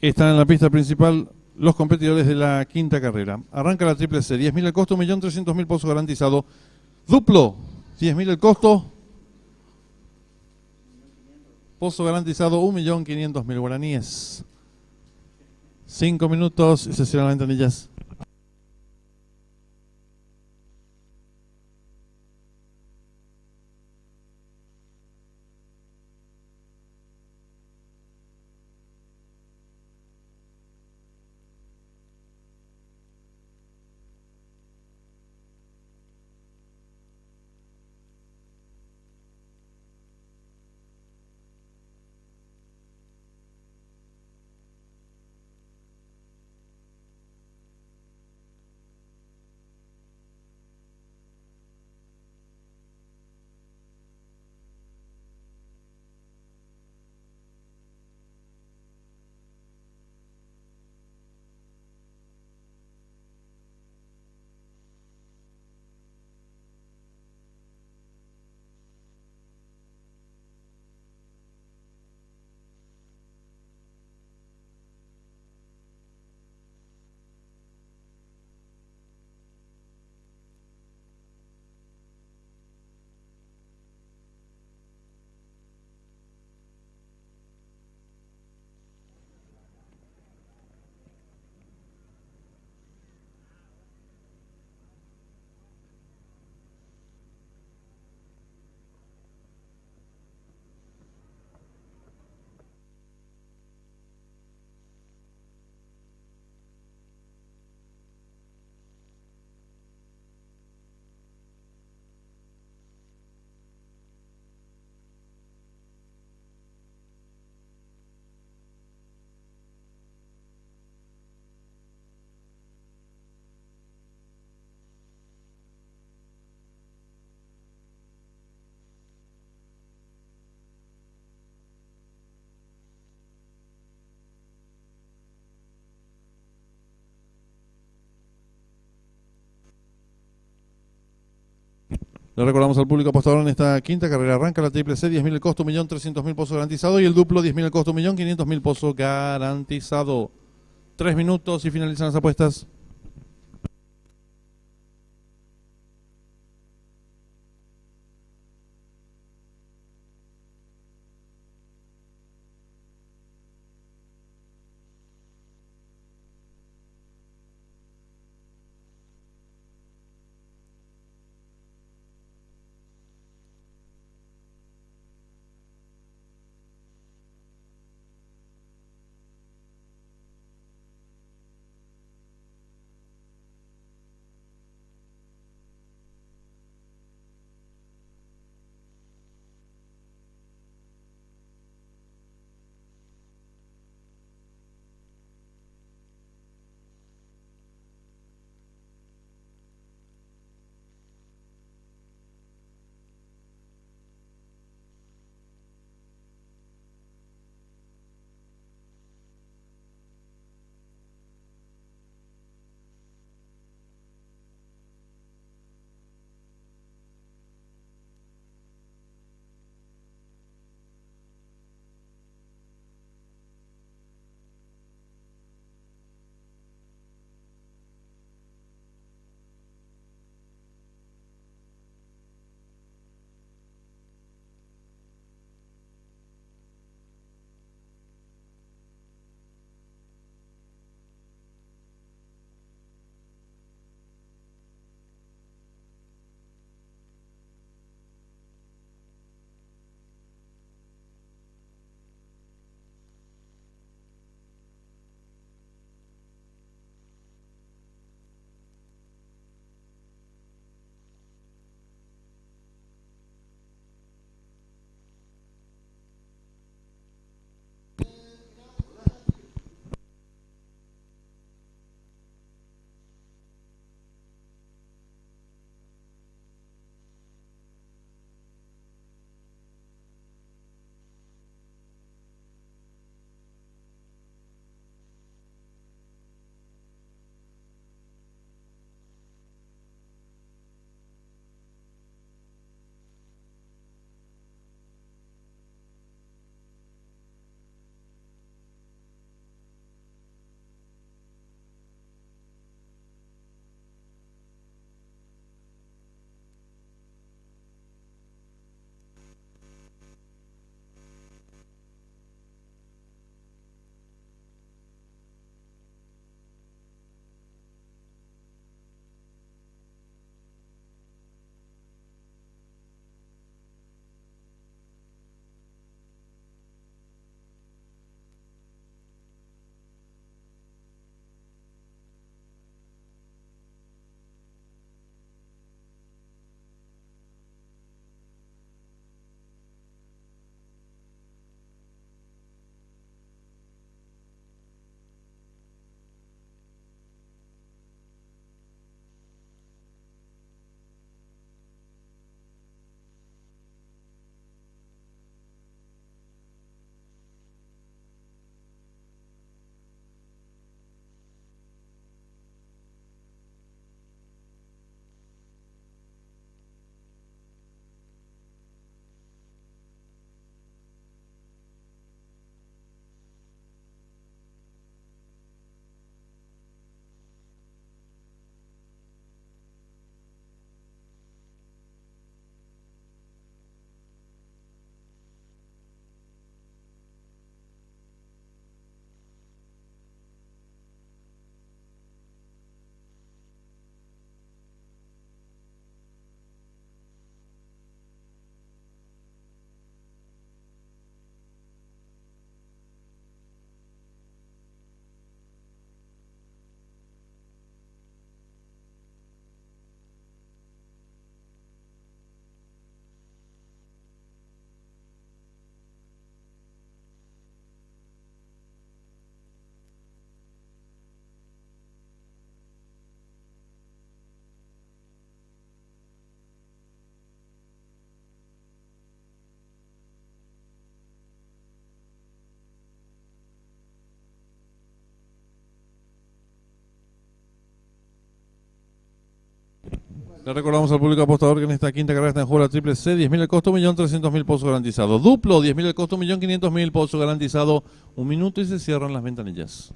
Están en la pista principal los competidores de la quinta carrera. Arranca la triple C, 10.000 el costo, 1.300.000 pozo garantizado. Duplo, 10.000 el costo. Pozo garantizado, 1.500.000 guaraníes. 5 minutos y se cierran las ventanillas. Le recordamos al público apostador en esta quinta carrera. Arranca la triple C, 10.000 el costo, 1.300.000 pozo garantizado. Y el duplo, 10.000 el costo, 1.500.000 pozo garantizado. 3 minutos y finalizan las apuestas. Le recordamos al público apostador que en esta quinta carrera está en juego la triple C, 10.000 el costo, 1.300.000 pozos garantizado. Duplo, 10.000 el costo, 1.500.000 pozos garantizado. 1 minuto y se cierran las ventanillas.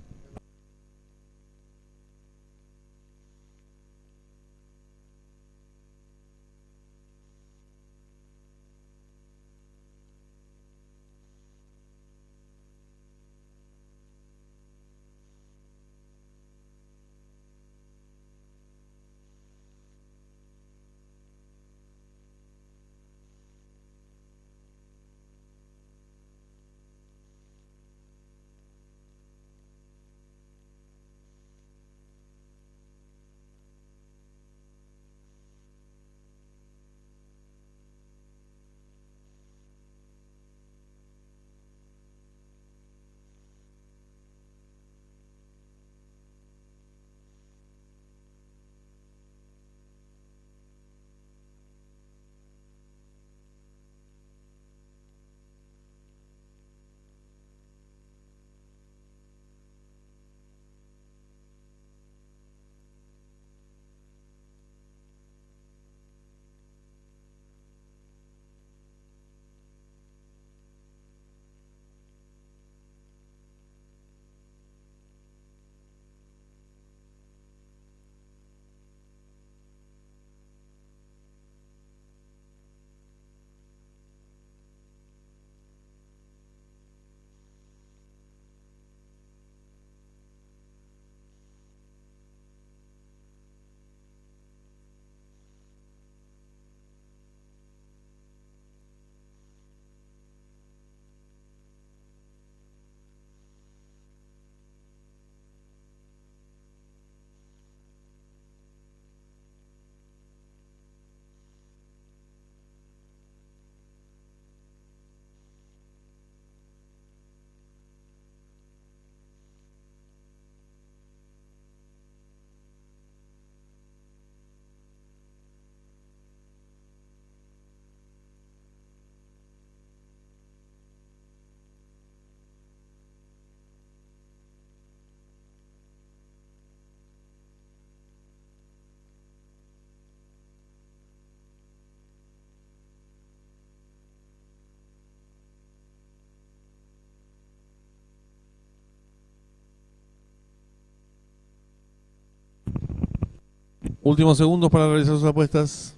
Últimos segundos para realizar sus apuestas.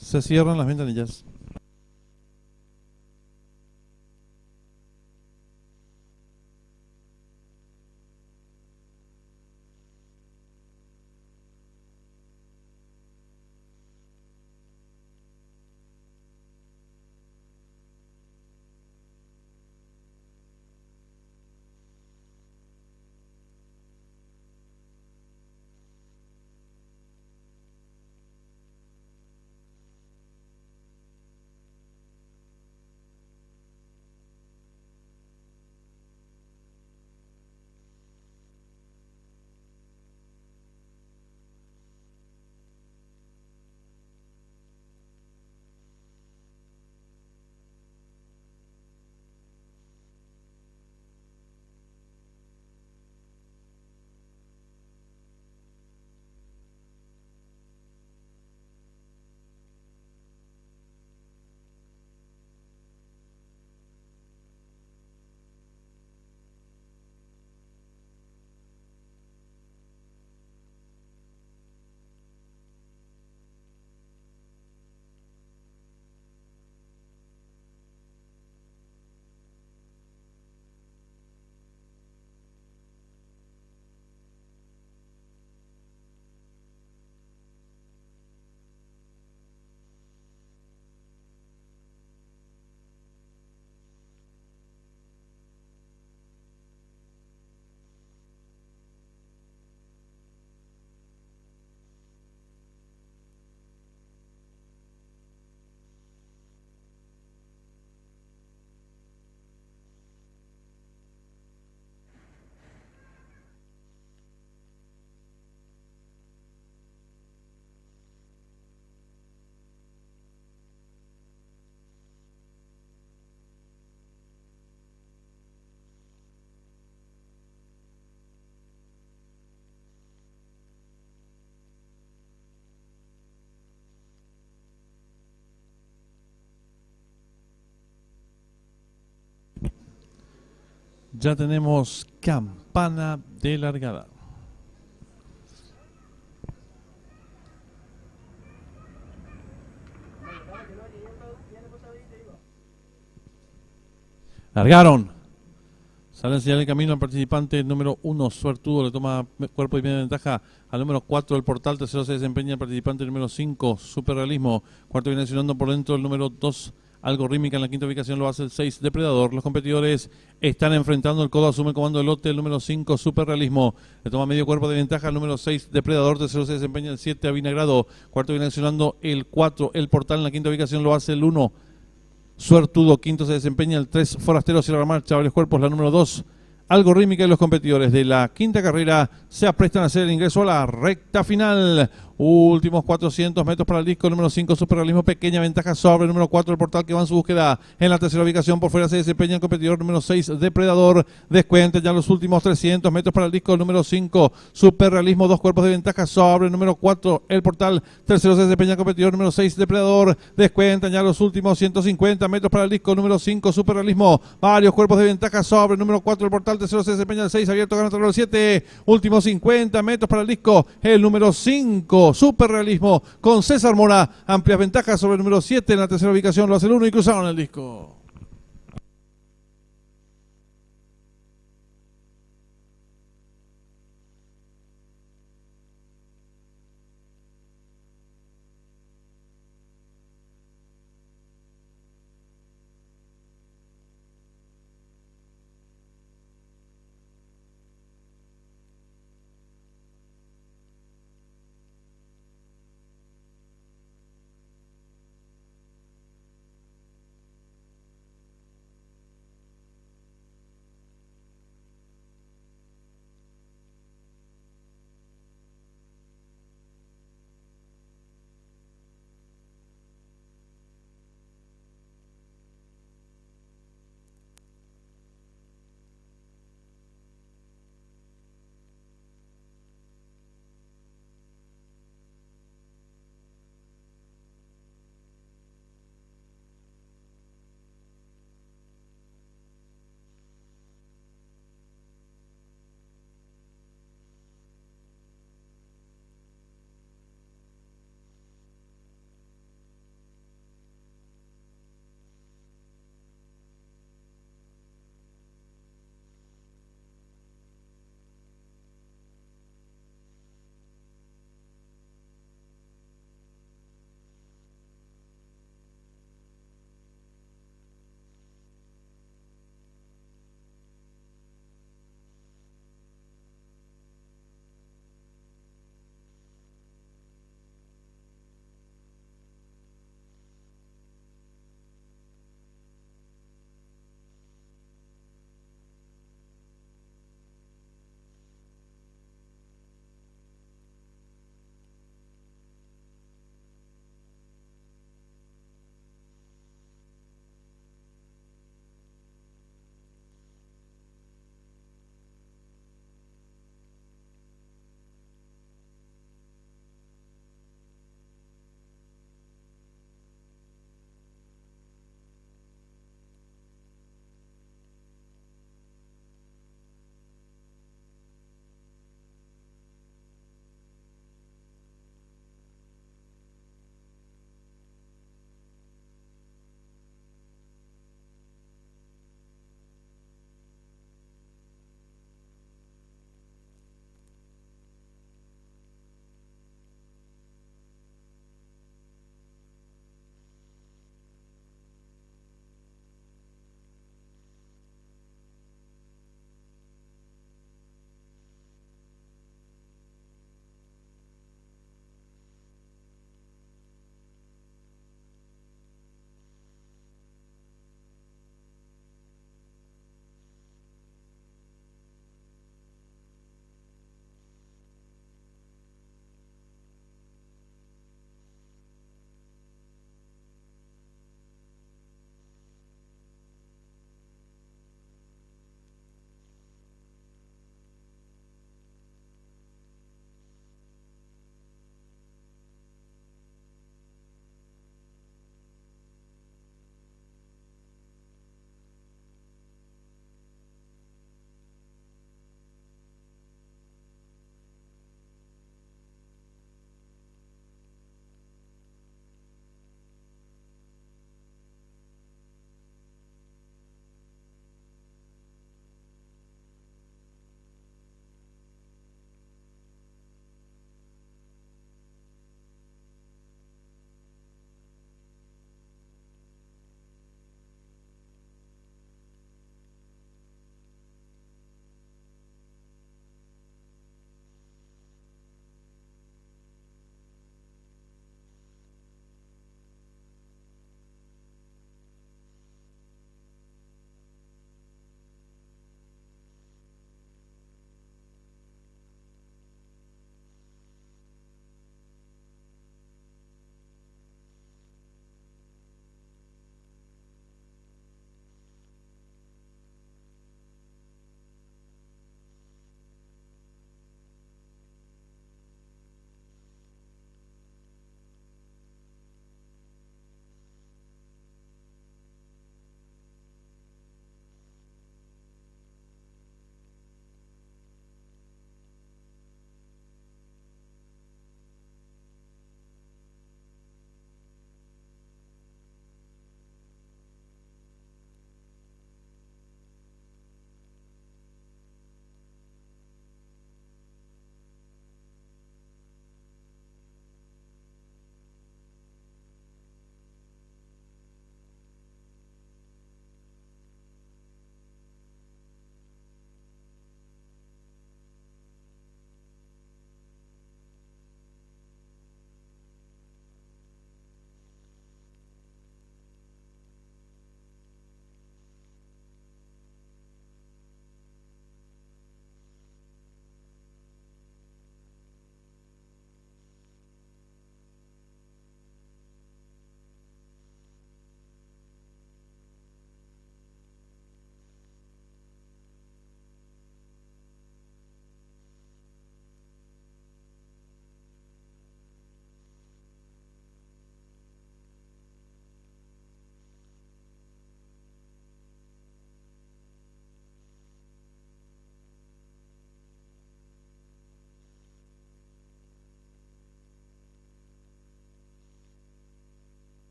Se cierran las ventanillas. Ya tenemos campana de largada. Largaron. Sale a señalar el camino al participante número 1, Suertudo, le toma cuerpo y media ventaja al número 4 del portal. Tercero se desempeña el participante número 5, Superrealismo. Cuarto viene accionando por dentro el número 2, Algo Rítmica. En la quinta ubicación lo hace el 6, Depredador. Los competidores están enfrentando el codo, asume el comando del lote el número 5, Superrealismo. Le toma medio cuerpo de ventaja al número 6, Depredador. Tercero se desempeña el 7, Avinagrado. Cuarto viene accionando el 4, el portal. En la quinta ubicación lo hace el 1, Suertudo. Quinto se desempeña el 3, Forastero. Cierra la marcha, varios cuerpos, la número 2, Algo Rítmica. Y los competidores de la quinta carrera se aprestan a hacer el ingreso a la recta final. Últimos 400 metros para el disco número 5, Superrealismo. Pequeña ventaja sobre el número 4, el portal, que va en su búsqueda. En la tercera ubicación por fuera se desempeña el competidor número 6, Depredador. Descuenta ya los últimos 300 metros para el disco número 5, Superrealismo. Dos cuerpos de ventaja sobre el número 4, el portal. Tercero se desempeña el competidor número 6, Depredador. Descuenta ya los últimos 150 metros para el disco número 5, Superrealismo. Varios cuerpos de ventaja sobre el número 4, el portal. Tercero se desempeña el 6, abierto, gana el 7. Últimos 50 metros para el disco, el número 5, Superrealismo, con César Mora. Amplias ventajas sobre el número 7. En la tercera ubicación lo hace el 1 y cruzaron el disco.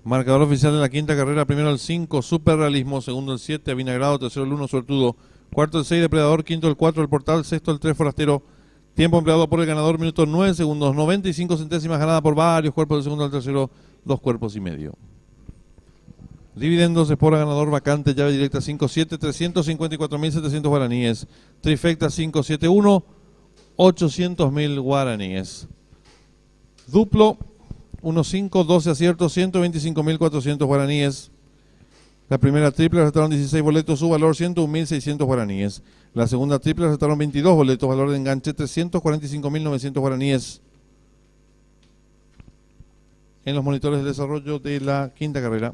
Marcador oficial de la quinta carrera, primero el 5, Super Realismo, segundo el 7, Avinagrado, tercero el 1, Suertudo, cuarto el 6, Depredador, quinto el 4, el Portal, sexto el 3, Forastero. Tiempo empleado por el ganador, minutos 9 segundos, 95 centésimas, ganada por varios cuerpos del segundo al tercero, 2 cuerpos y medio. Dividendos, Espora ganador, vacante, llave directa 5-7, 354.700 guaraníes. Trifecta 5-7-1, 800.000 guaraníes. Duplo 1-5, 12 aciertos, 125.400 guaraníes. La primera triple acertaron 16 boletos, su valor 101.600 guaraníes. La segunda triple acertaron 22 boletos, valor de enganche 345.900 guaraníes. En los monitores de desarrollo de la quinta carrera.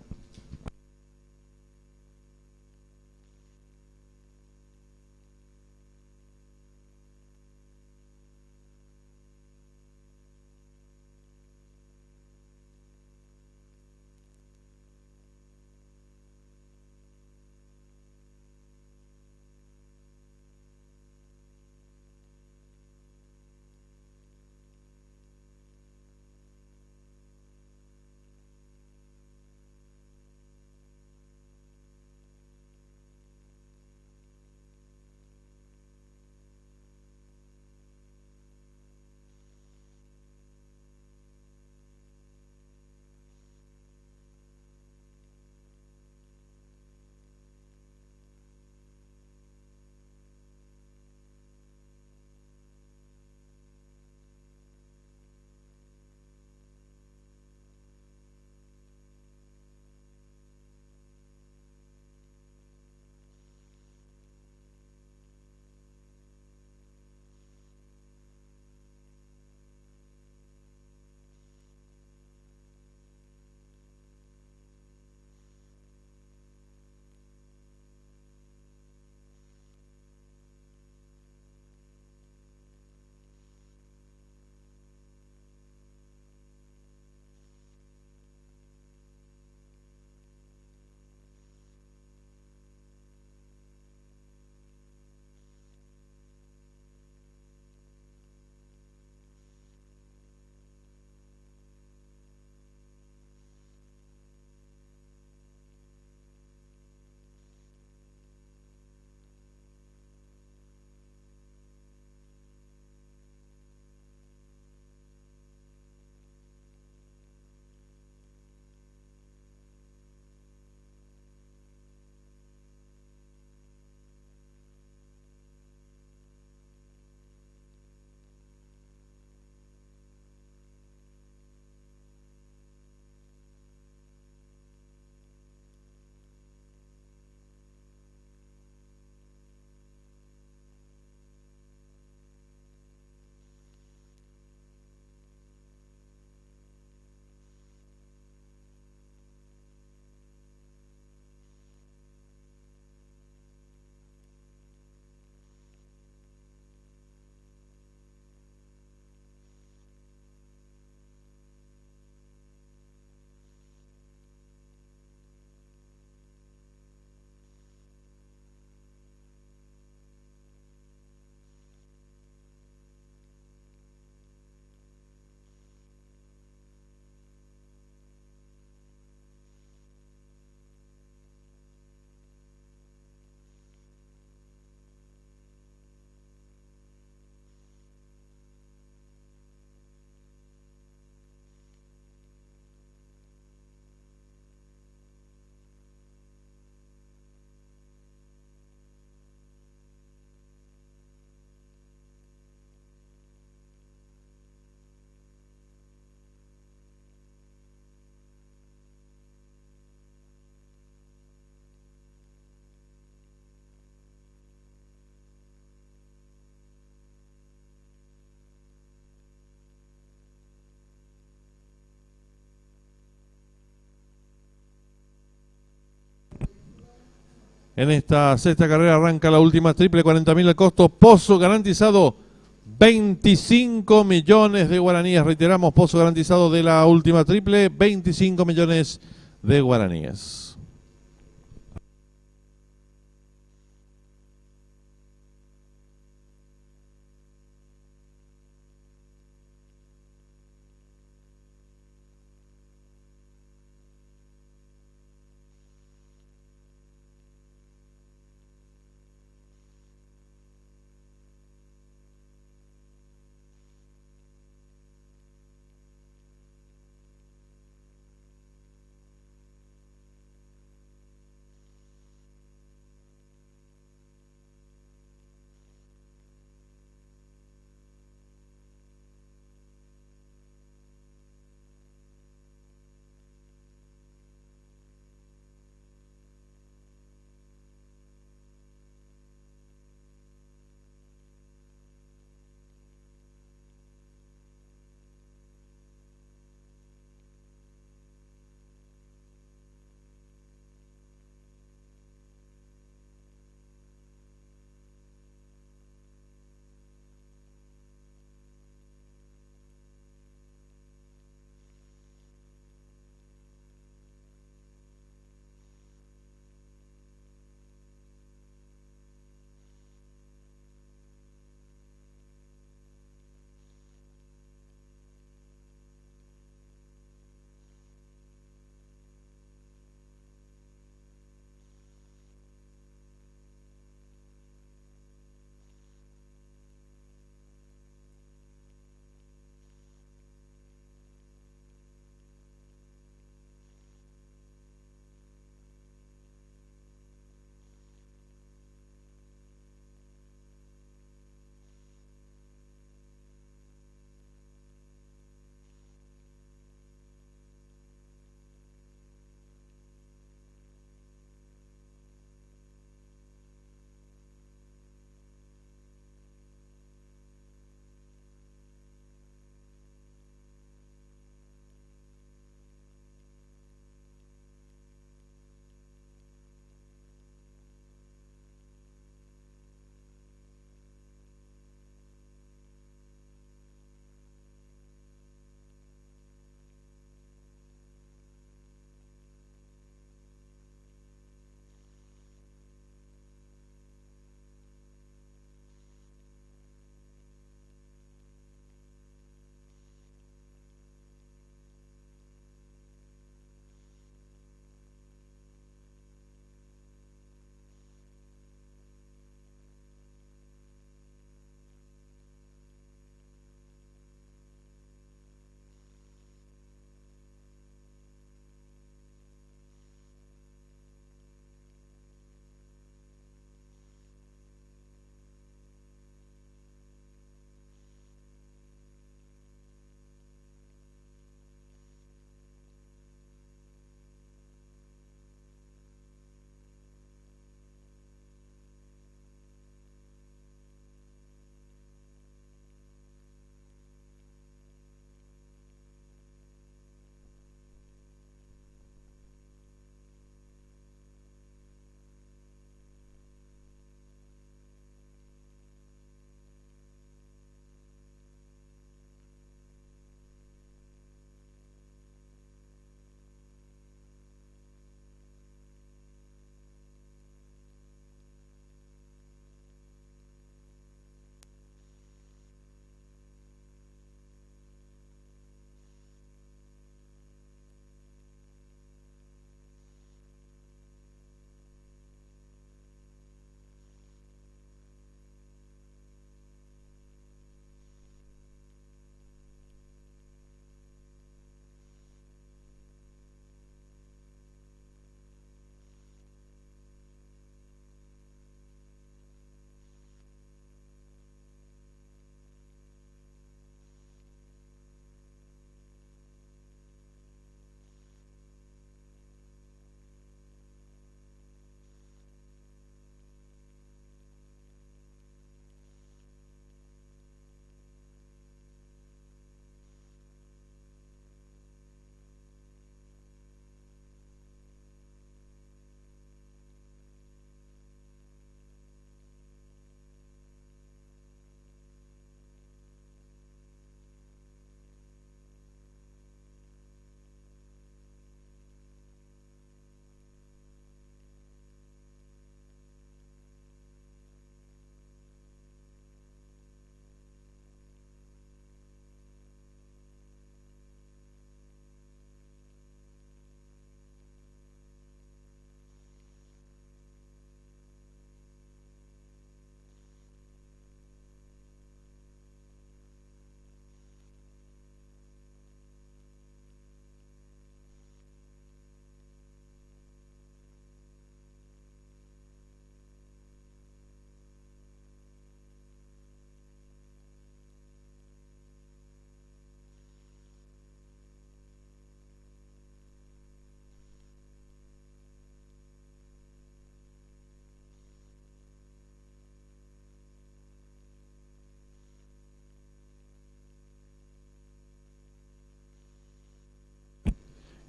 En esta sexta carrera arranca la última triple, 40.000 al costo, pozo garantizado, 25 millones de guaraníes. Reiteramos, pozo garantizado de la última triple, 25 millones de guaraníes.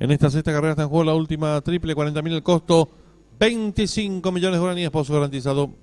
En esta sexta carrera está en juego la última triple, 40.000 el costo, 25 millones de guaraníes, pozo garantizado.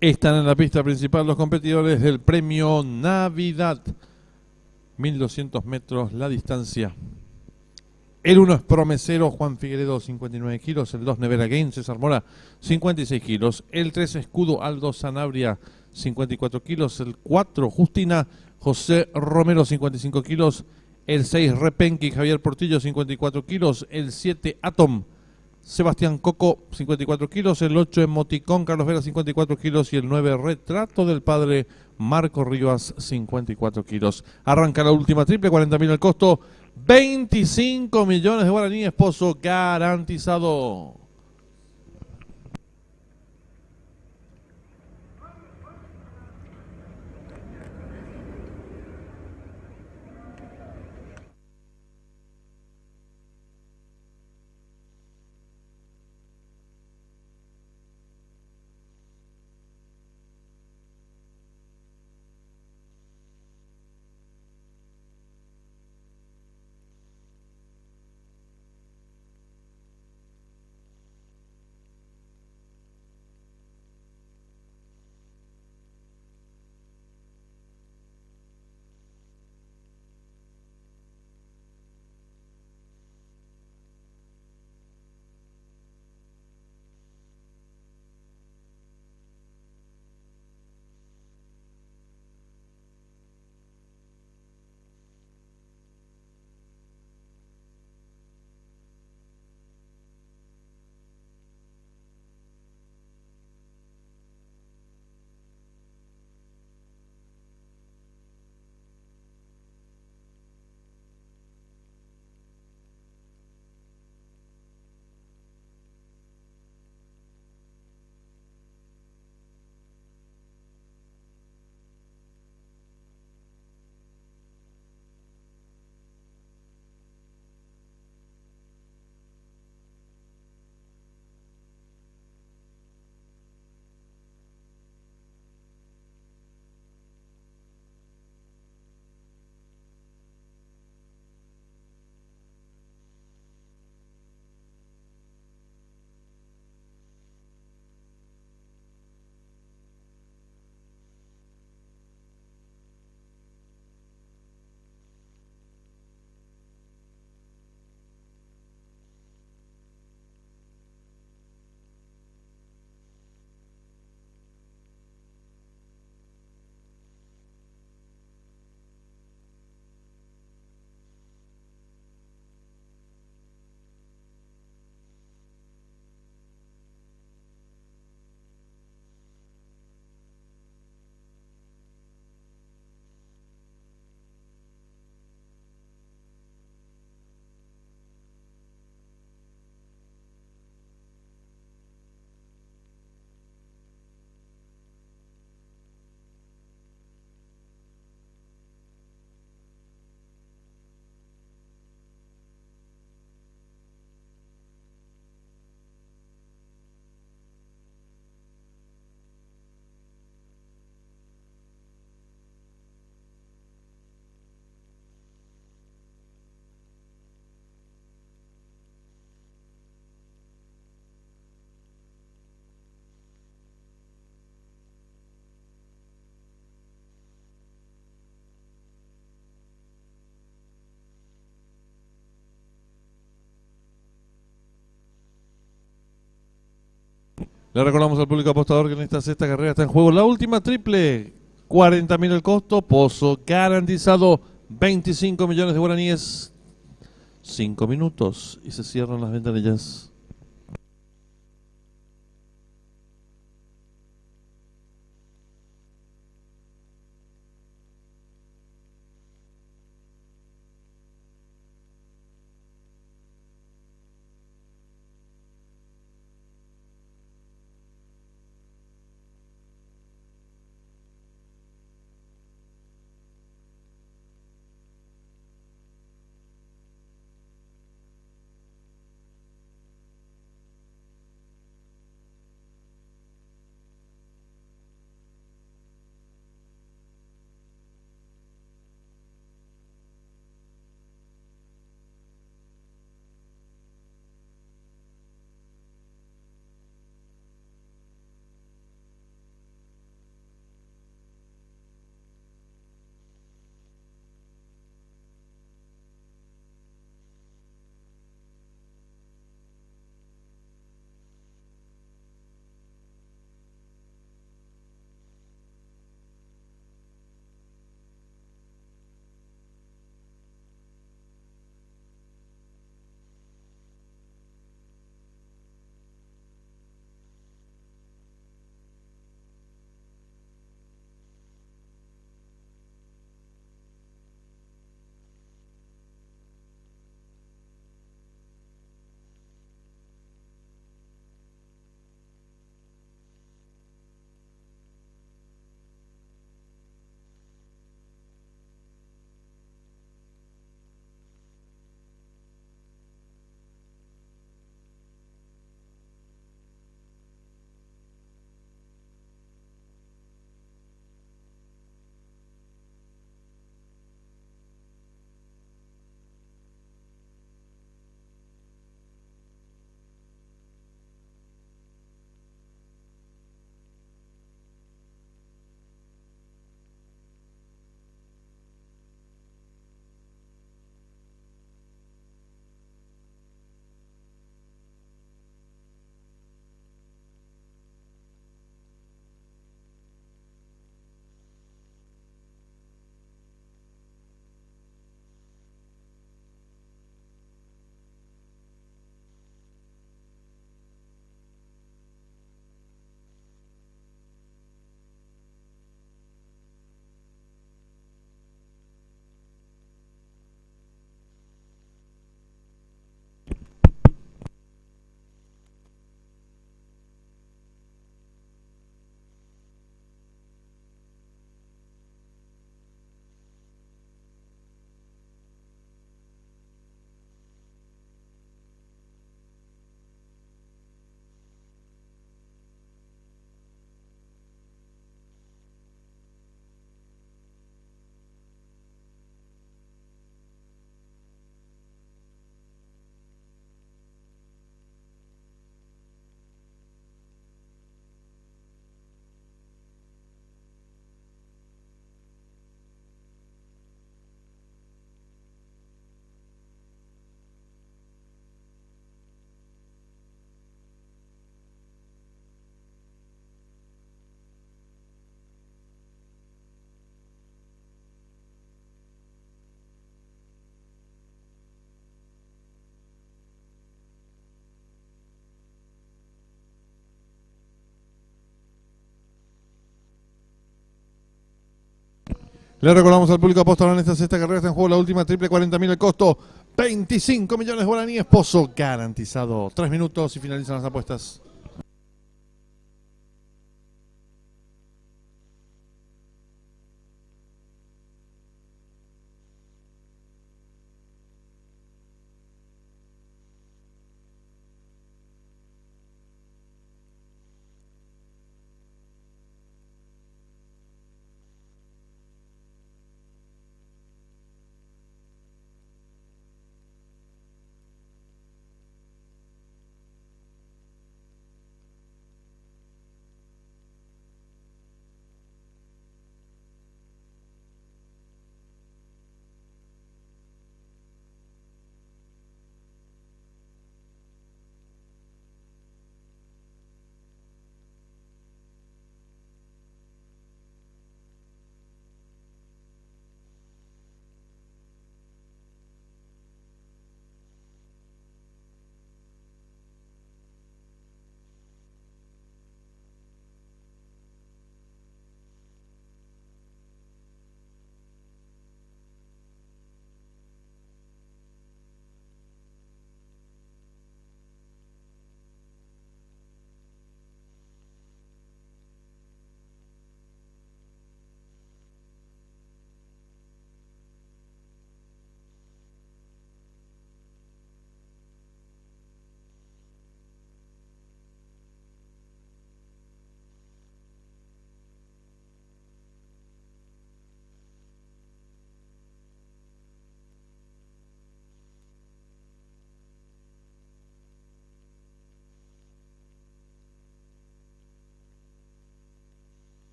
Están en la pista principal los competidores del premio Navidad. 1200 metros la distancia. El 1 es Promesero, Juan Figueredo, 59 kilos. El 2 Nevera Games, César Mora, 56 kilos. El 3 Escudo, Aldo Sanabria, 54 kilos. El 4 Justina, José Romero, 55 kilos. El 6 Repenqui, Javier Portillo, 54 kilos. El 7 Atom, Sebastián Coco, 54 kilos. El 8 Emoticón, Carlos Vera, 54 kilos. Y el 9 Retrato del Padre, Marco Rivas, 54 kilos. Arranca la última triple, 40.000 el costo. 25 millones de guaraníes, Pozo garantizado. Le recordamos al público apostador que en esta sexta carrera está en juego la última triple. 40.000 el costo, Pozo garantizado, 25 millones de guaraníes. 5 minutos y se cierran las ventanillas. Le recordamos al público apostador en esta sexta carrera está en juego la última triple, 40.000 el costo, 25 millones de guaraníes, pozo garantizado. 3 minutos y finalizan las apuestas.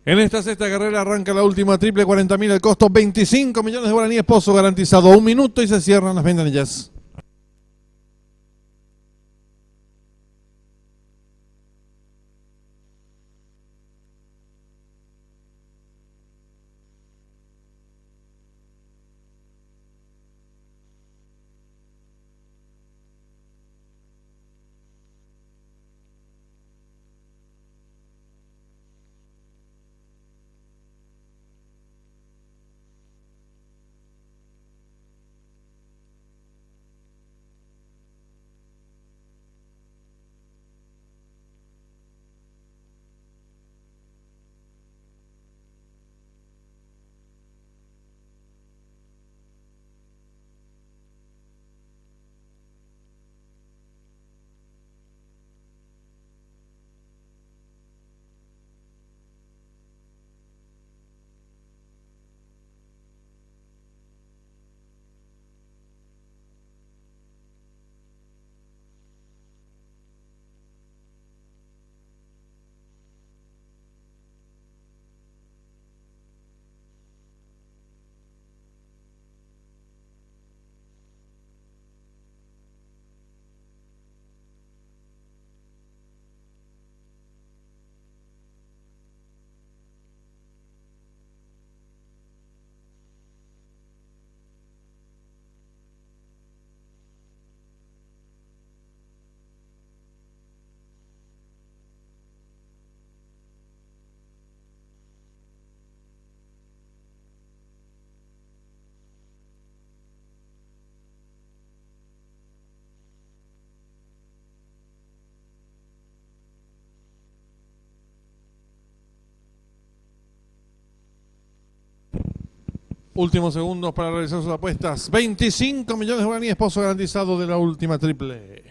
En esta sexta carrera arranca la última triple, 40.000 el costo, 25 millones de guaraníes, pozo garantizado. 1 minuto y se cierran las ventanillas. Últimos segundos para realizar sus apuestas. 25 millones de guaraníes, pozo garantizado de la última triple.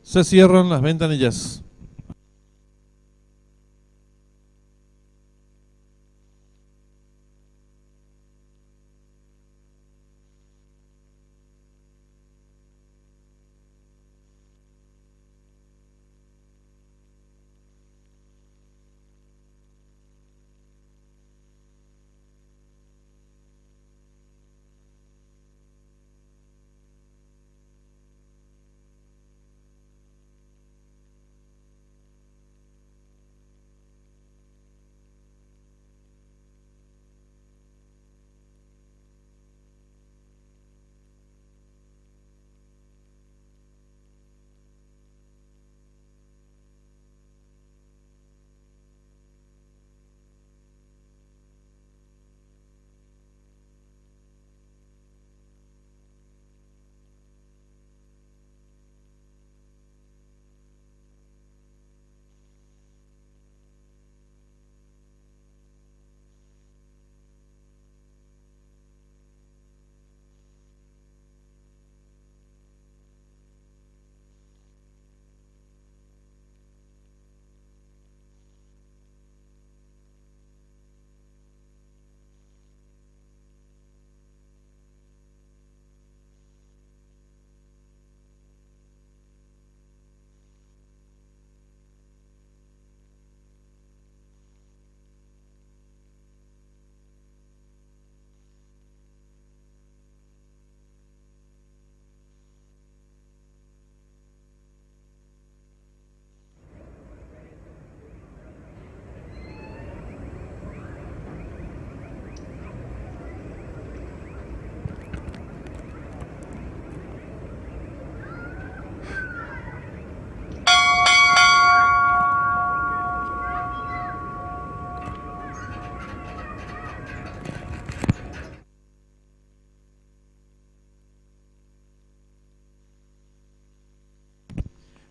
Se cierran las ventanillas.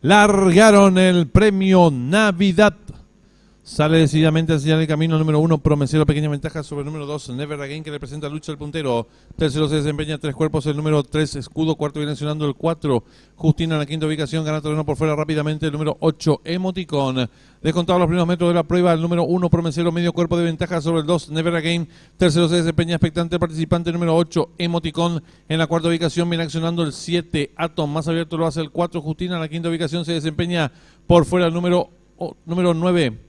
Largaron el premio Navidad. Sale decididamente a enseñar el camino número 1, Promesero, pequeña ventaja sobre el número 2, Never Again, que representa lucha al puntero. Tercero se desempeña 3 cuerpos el número 3, Escudo. Cuarto viene accionando el 4, Justina en la quinta ubicación, gana terreno por fuera rápidamente el número 8, Emoticon. Descontado los primeros metros de la prueba, el número 1, Promesero, medio cuerpo de ventaja sobre el 2, Never Again. Tercero se desempeña expectante el participante número 8, Emoticon. En la cuarta ubicación viene accionando el 7, Atom. Más abierto lo hace el 4, Justina. En la quinta ubicación se desempeña por fuera el número 9.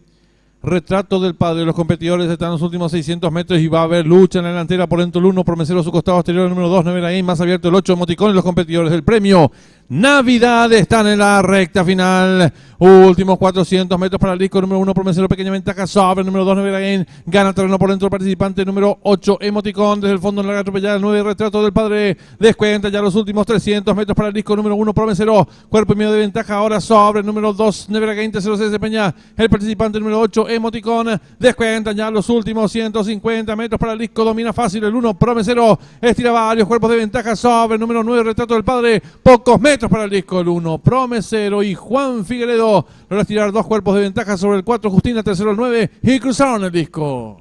Retrato del padre. Los competidores están en los últimos 600 metros y va a haber lucha en la delantera. Por dentro el 1, Promesero a su costado exterior, el número 2, Never Again. Más abierto el 8, Emoticon. Y los competidores del premio Navidad están en la recta final. Últimos 400 metros para el disco. Número 1, Promesero, pequeña ventaja sobre el número 2, Never Again. Gana terreno por dentro el participante número 8, Emoticon. Desde el fondo en la atropellada el 9, Retrato del padre. Descuenta ya los últimos 300 metros para el disco. Número 1, Promesero. Cuerpo y medio de ventaja ahora sobre el número 2, Never Again. Tercero se desempeña el participante número 8, Emoticon. Descuentan ya los últimos 150 metros para el disco. Domina fácil el 1, Promesero. Estira varios cuerpos de ventaja sobre el número 9, Retrato del padre. Pocos metros para el disco. El 1, Promesero y Juan Figueredo logra estirar 2 cuerpos de ventaja sobre el 4, Justina. Tercero el 9 y cruzaron el disco.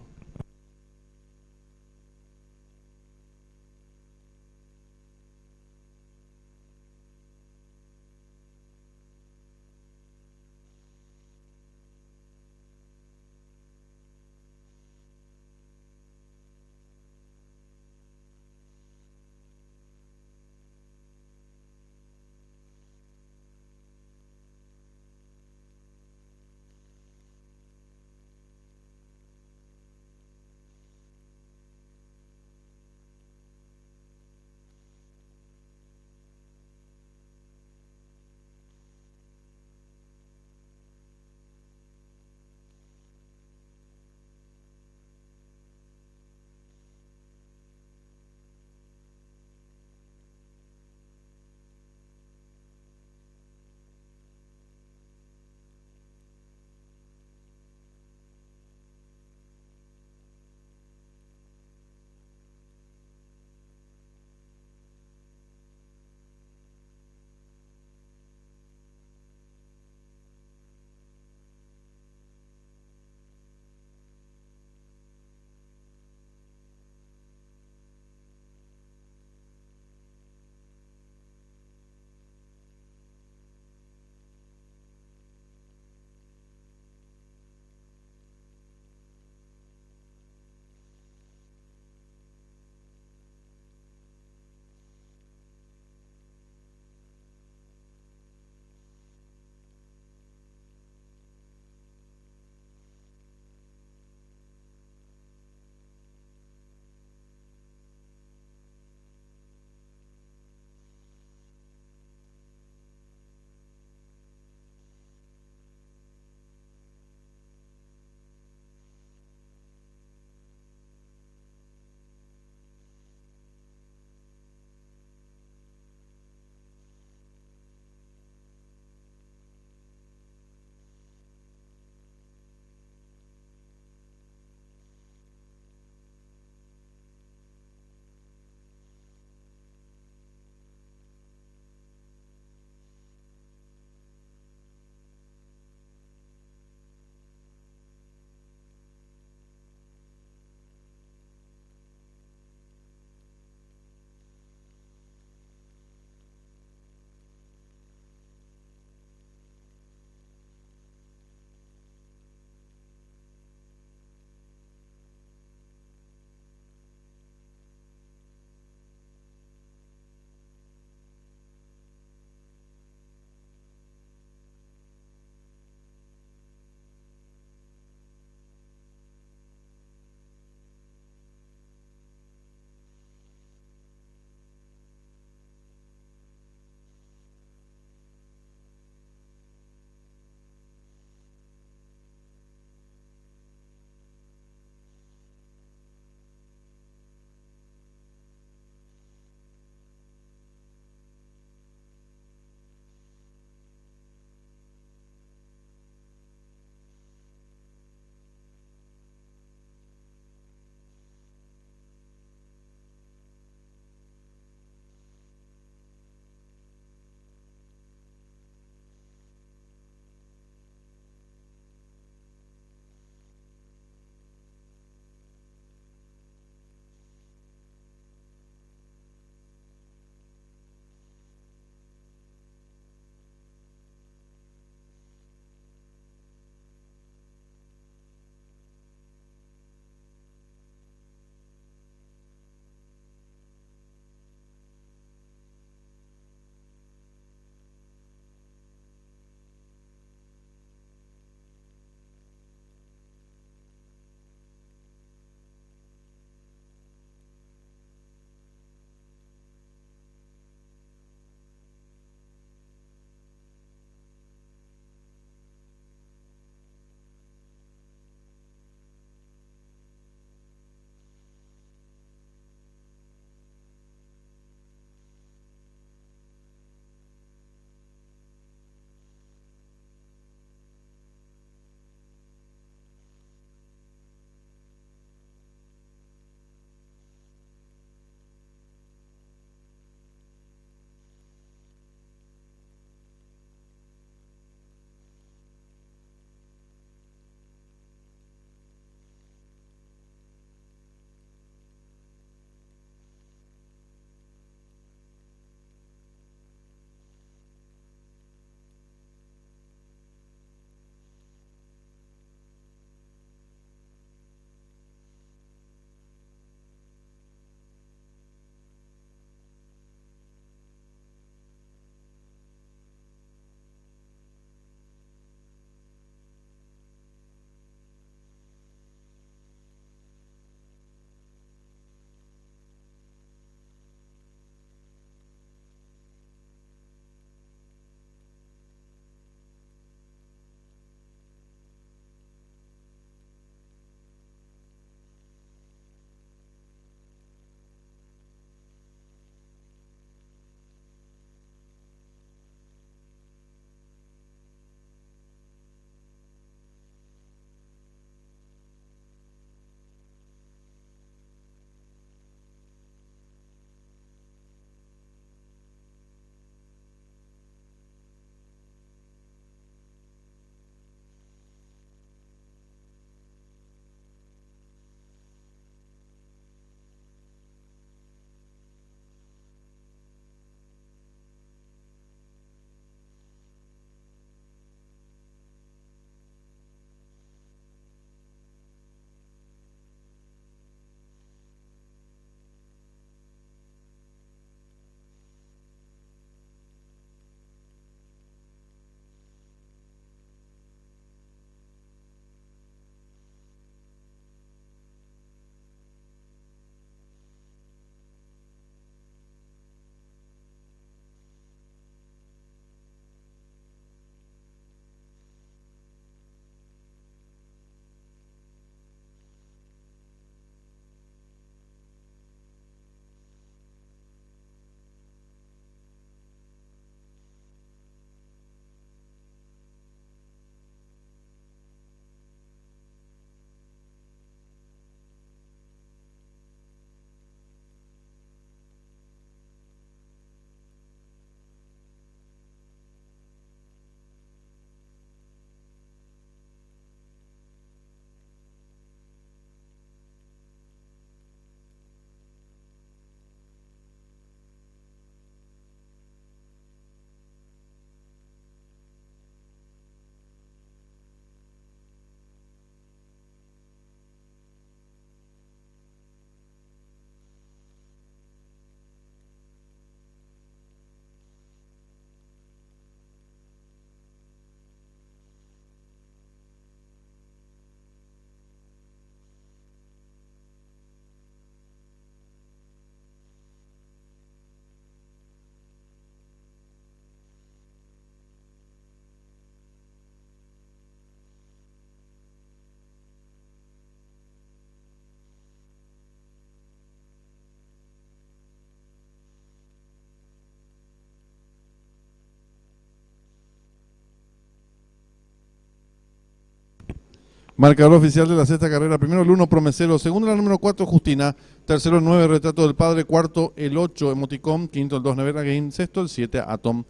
Marcador oficial de la sexta carrera. Primero el 1, Promesero. Segundo la número 4, Justina. Tercero el 9, Retrato del Padre. Cuarto el 8, Emoticón. Quinto el 2, Nevera Game. Sexto el 7, Atom.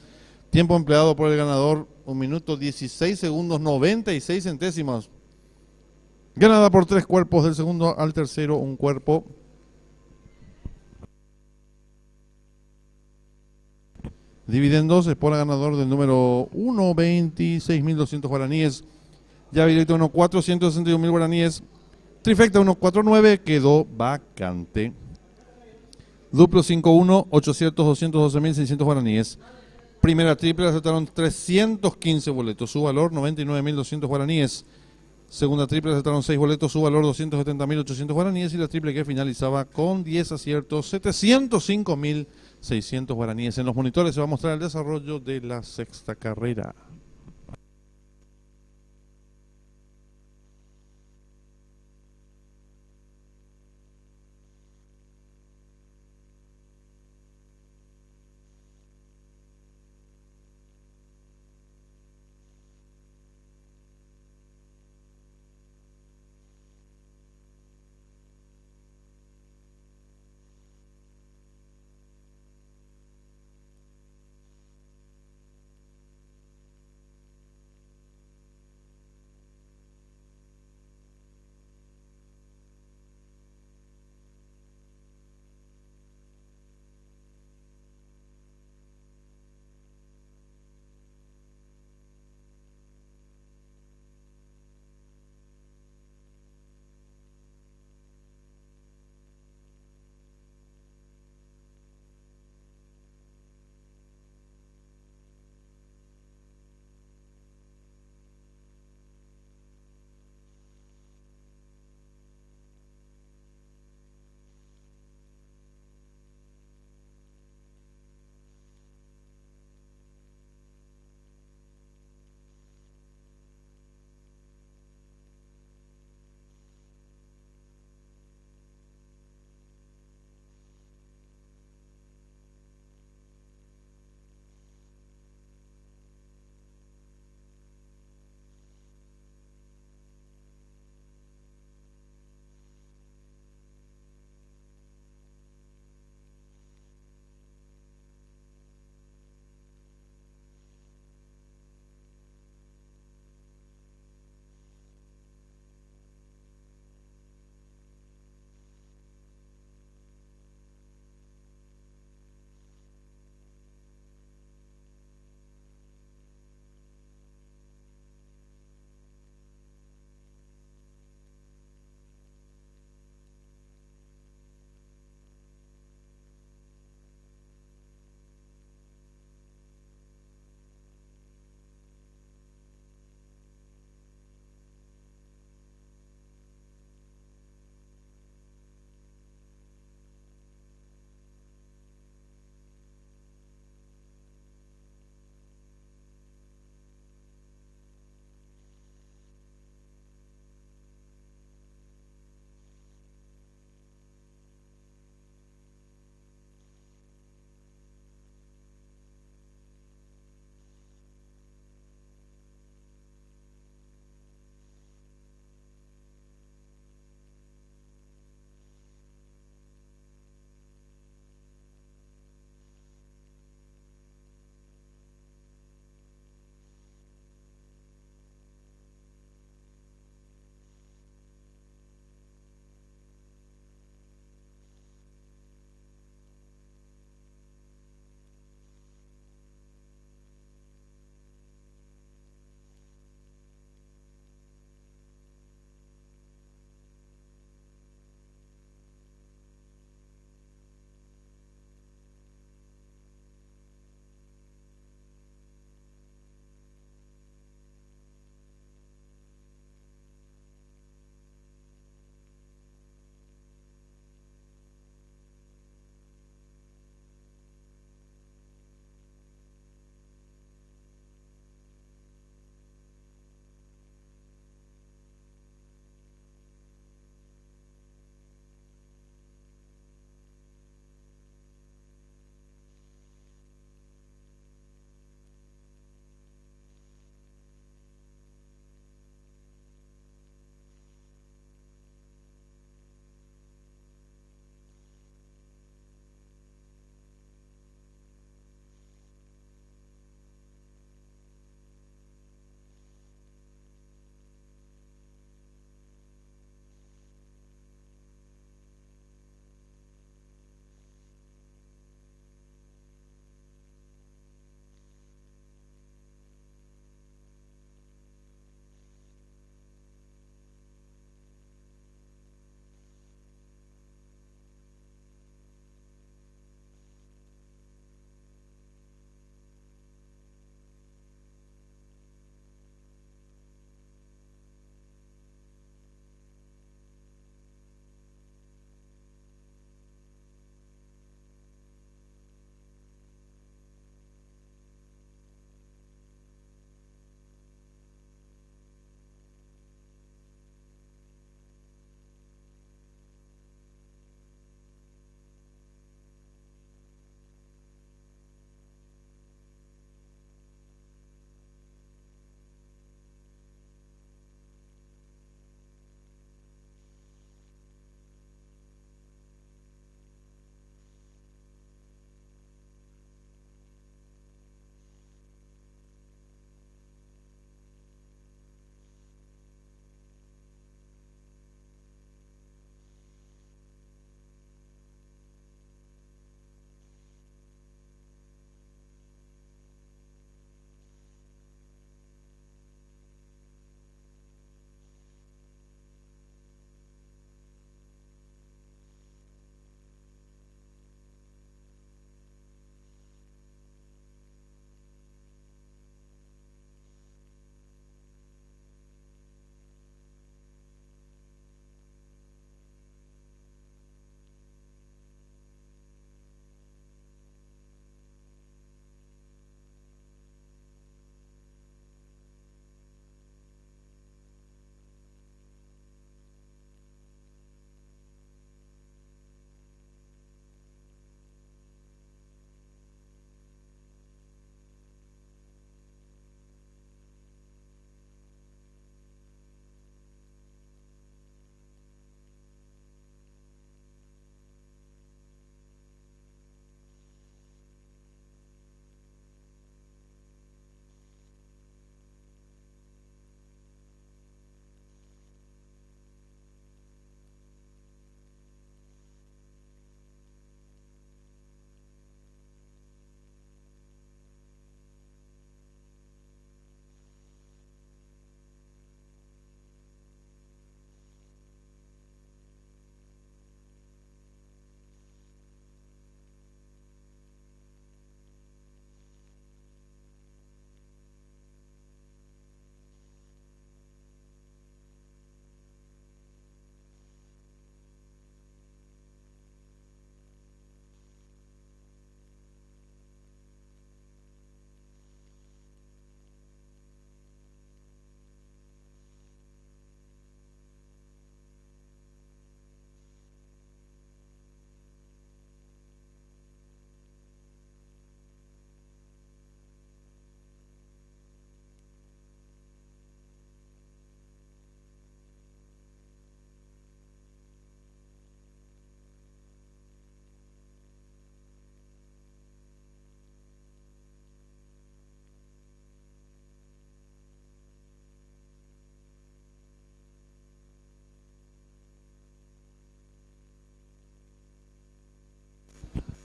Tiempo empleado por el ganador, 1 minuto 16 segundos 96 centésimos. Ganada por 3 cuerpos, del segundo al tercero 1 cuerpo. Dividendos, Espora ganador del número 1, 26.200 guaraníes. Llave directa 1, 461.000 guaraníes. Trifecta 1, 4, quedó vacante. Duplo 5-1, 800.212.600 guaraníes. Primera triple, aceptaron 315 boletos, su valor 99.200 guaraníes. Segunda triple, aceptaron 6 boletos, su valor 270.800 guaraníes. Y la triple que finalizaba con 10 aciertos, 705.600 guaraníes. En los monitores se va a mostrar el desarrollo de la sexta carrera.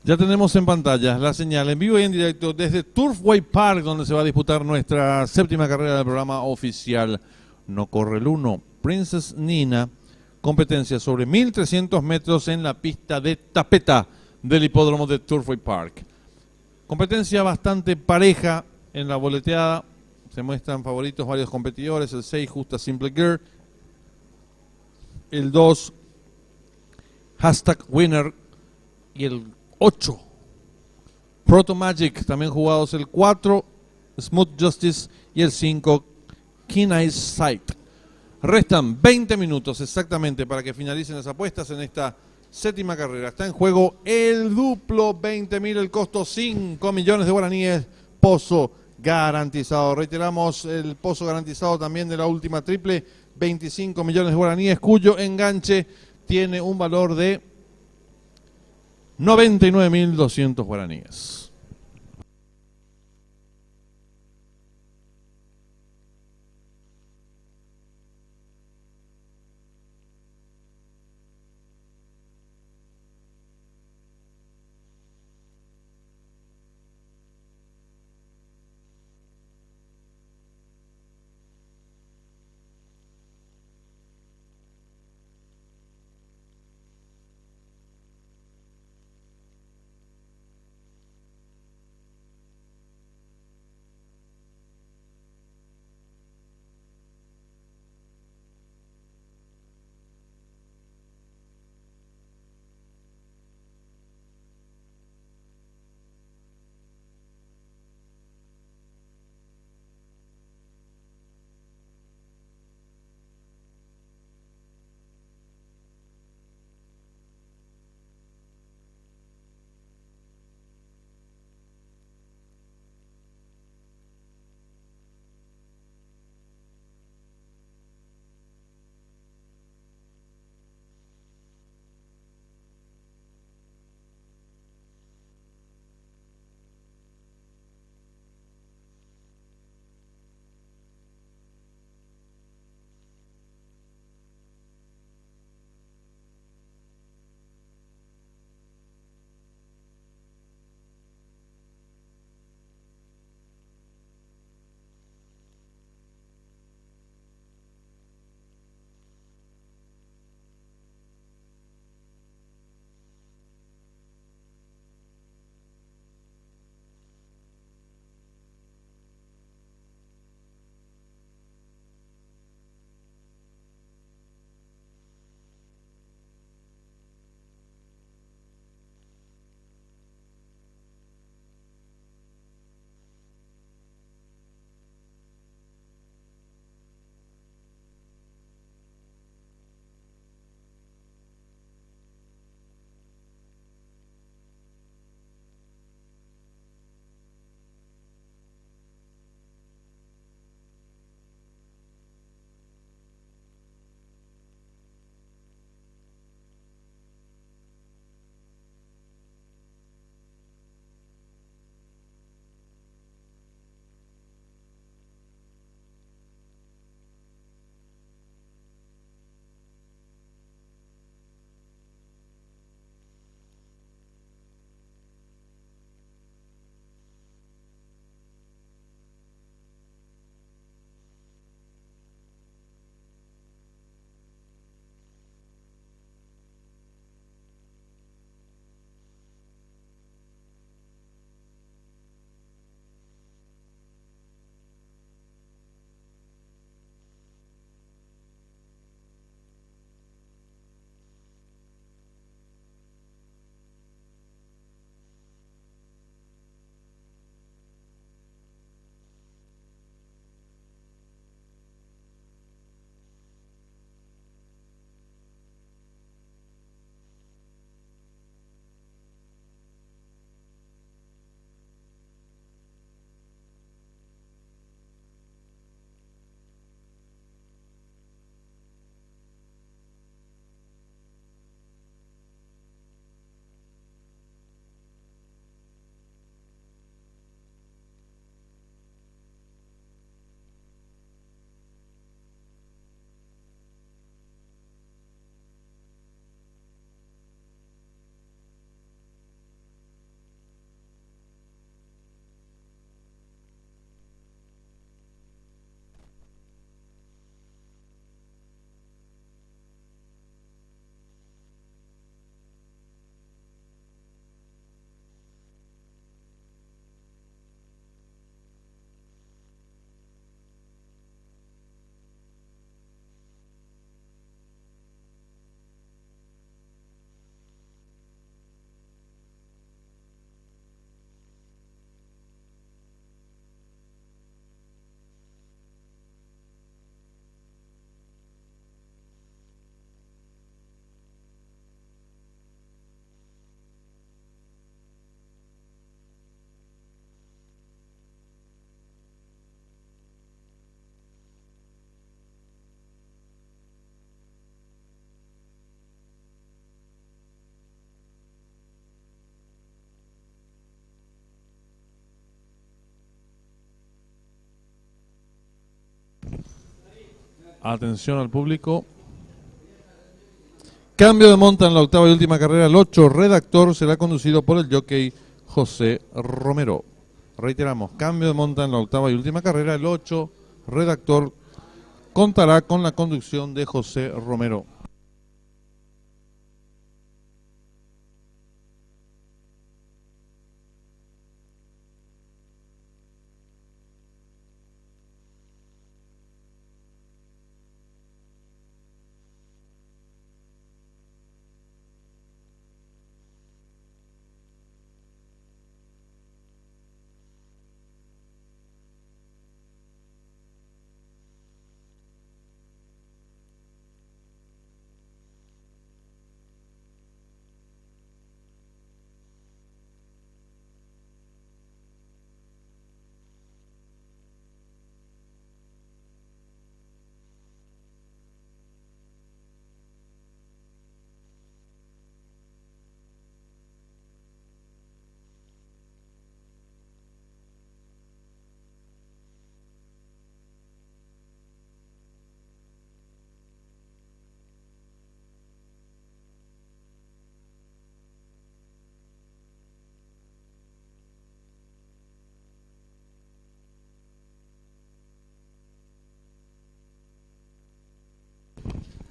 Ya tenemos en pantalla la señal en vivo y en directo desde Turfway Park, donde se va a disputar nuestra séptima carrera del programa oficial. No corre el 1, Princess Nina, competencia sobre 1300 metros en la pista de tapeta del hipódromo de Turfway Park. Competencia bastante pareja en la boleteada. Se muestran favoritos varios competidores. El 6, Justa Simple Girl. El 2, Hashtag Winner. Y el 8, Proto Magic. También jugados el 4, Smooth Justice. Y el 5, Keen Eyes Sight. Restan 20 minutos exactamente para que finalicen las apuestas en esta séptima carrera. Está en juego el duplo, 20.000 el costo, 5 millones de guaraníes, pozo garantizado. Reiteramos el pozo garantizado también de la última triple, 25 millones de guaraníes, cuyo enganche tiene un valor de 99.200 guaraníes. Atención al público. Cambio de monta en la octava y última carrera. El 8, Redactor, será conducido por el jockey José Romero. Reiteramos, cambio de monta en la octava y última carrera. El 8, Redactor, contará con la conducción de José Romero.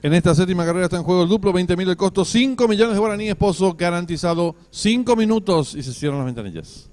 En esta séptima carrera está en juego el duplo, 20.000 el costo, 5 millones de guaraníes, Pozo garantizado, 5 minutos y se cierran las ventanillas.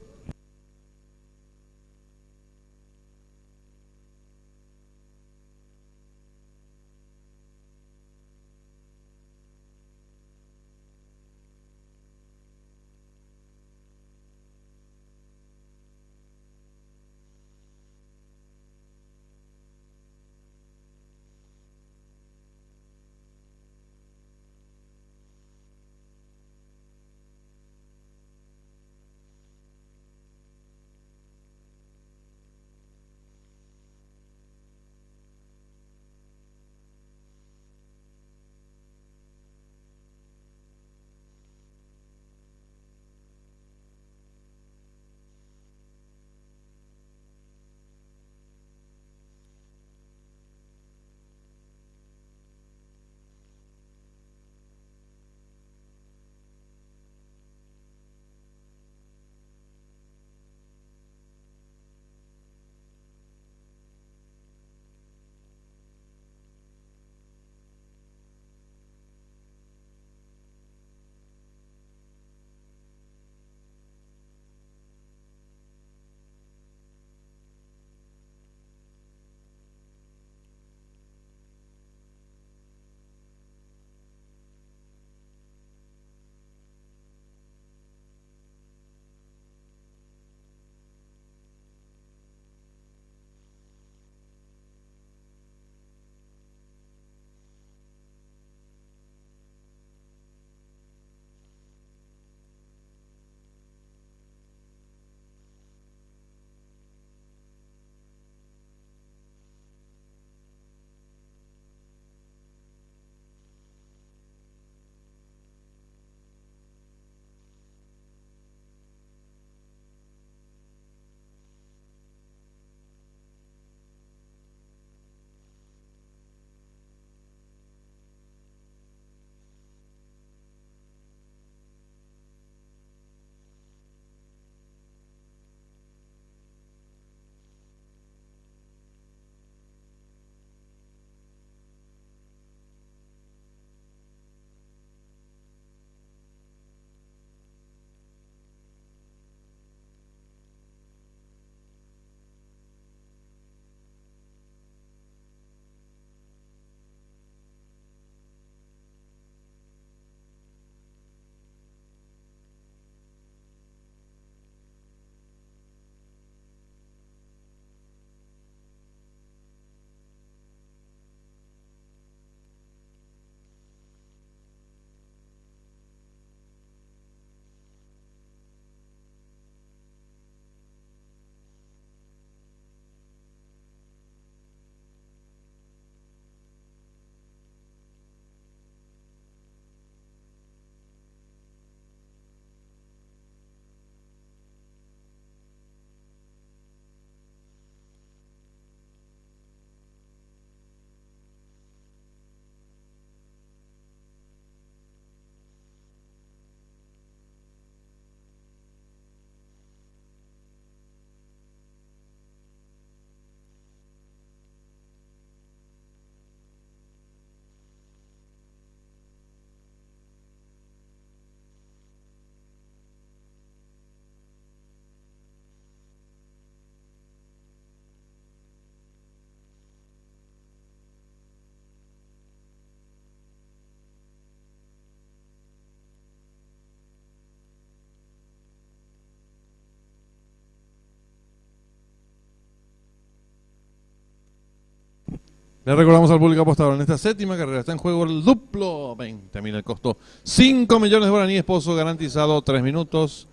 Le recordamos al público apostador, en esta séptima carrera está en juego el duplo, 20.000 el costo, 5 millones de guaraníes, pozo garantizado, 3 minutos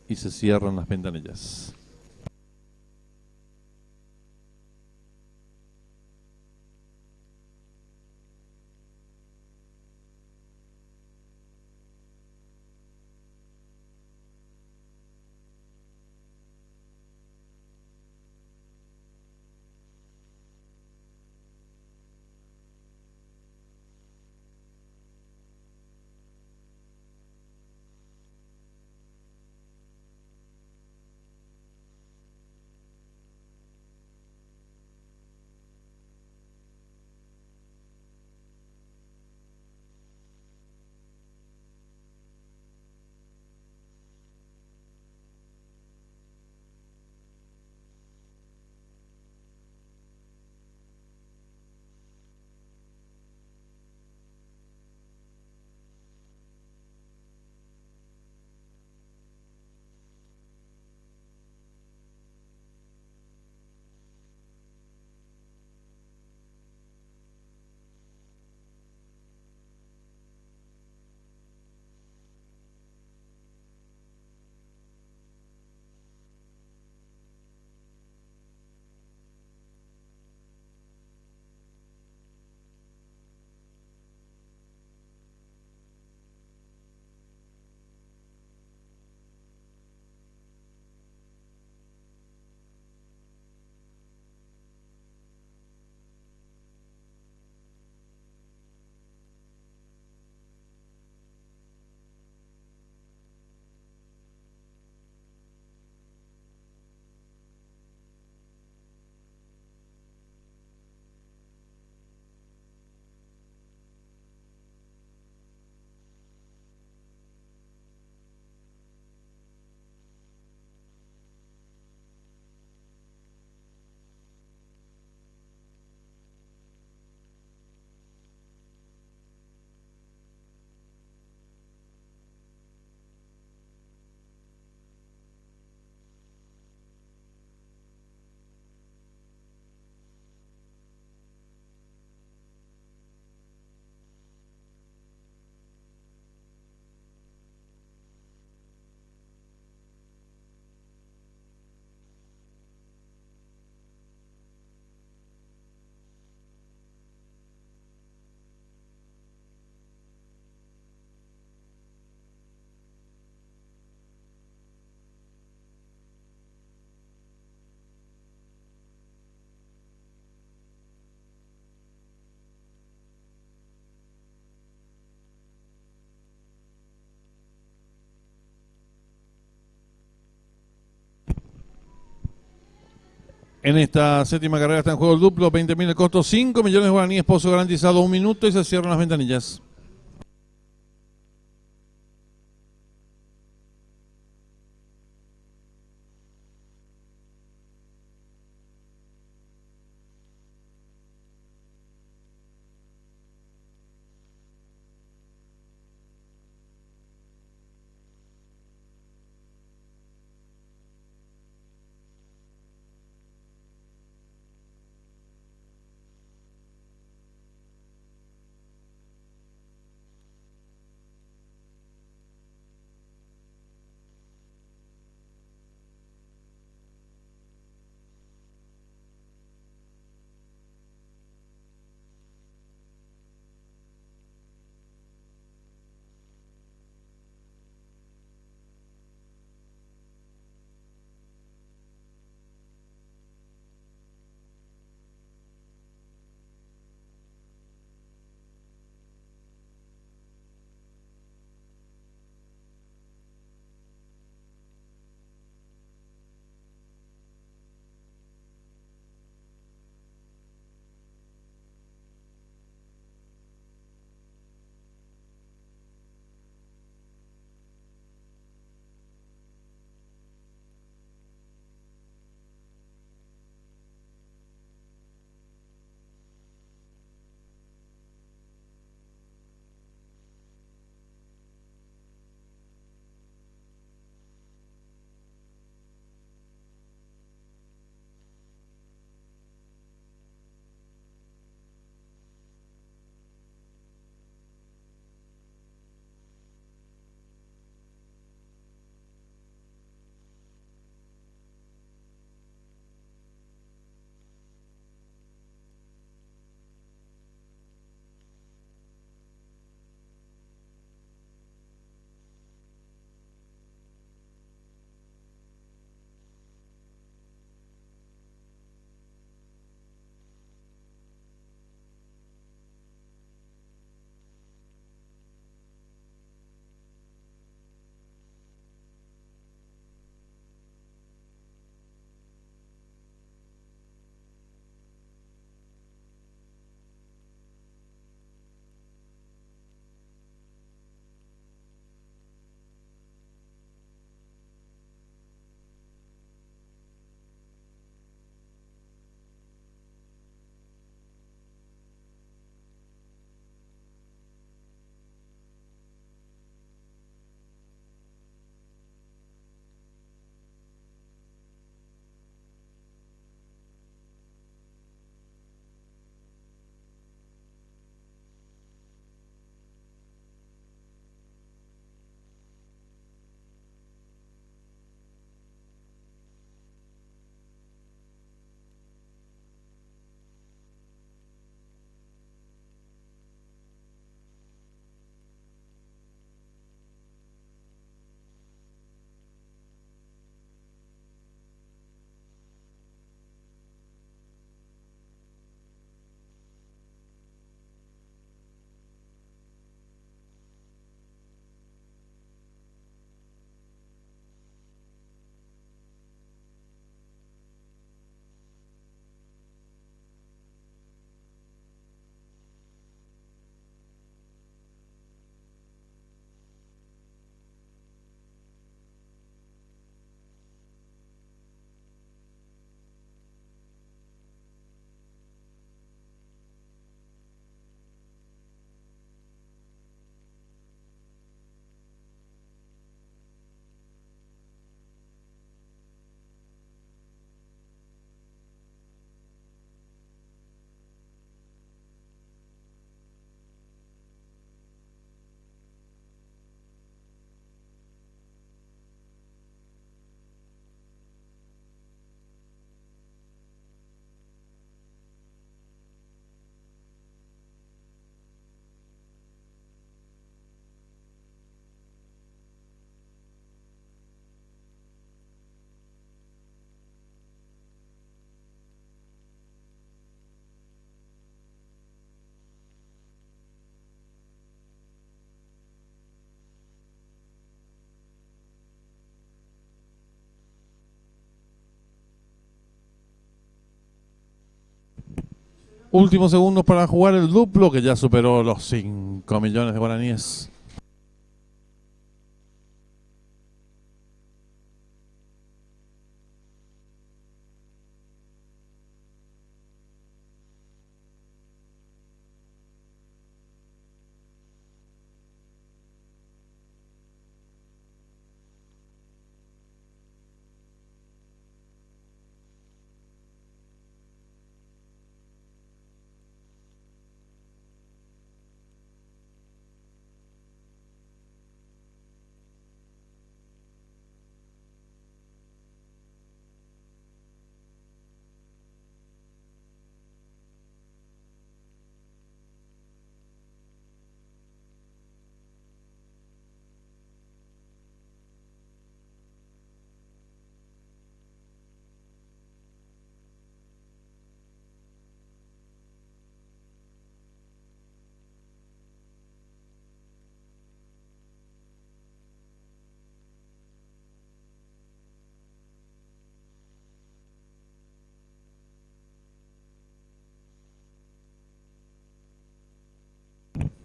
y se cierran las ventanillas. En esta séptima carrera está en juego el duplo, 20.000 el costo, 5 millones de guaraníes, pozo garantizado, 1 minuto y se cierran las ventanillas. Últimos segundos para jugar el duplo, que ya superó los 5 millones de guaraníes.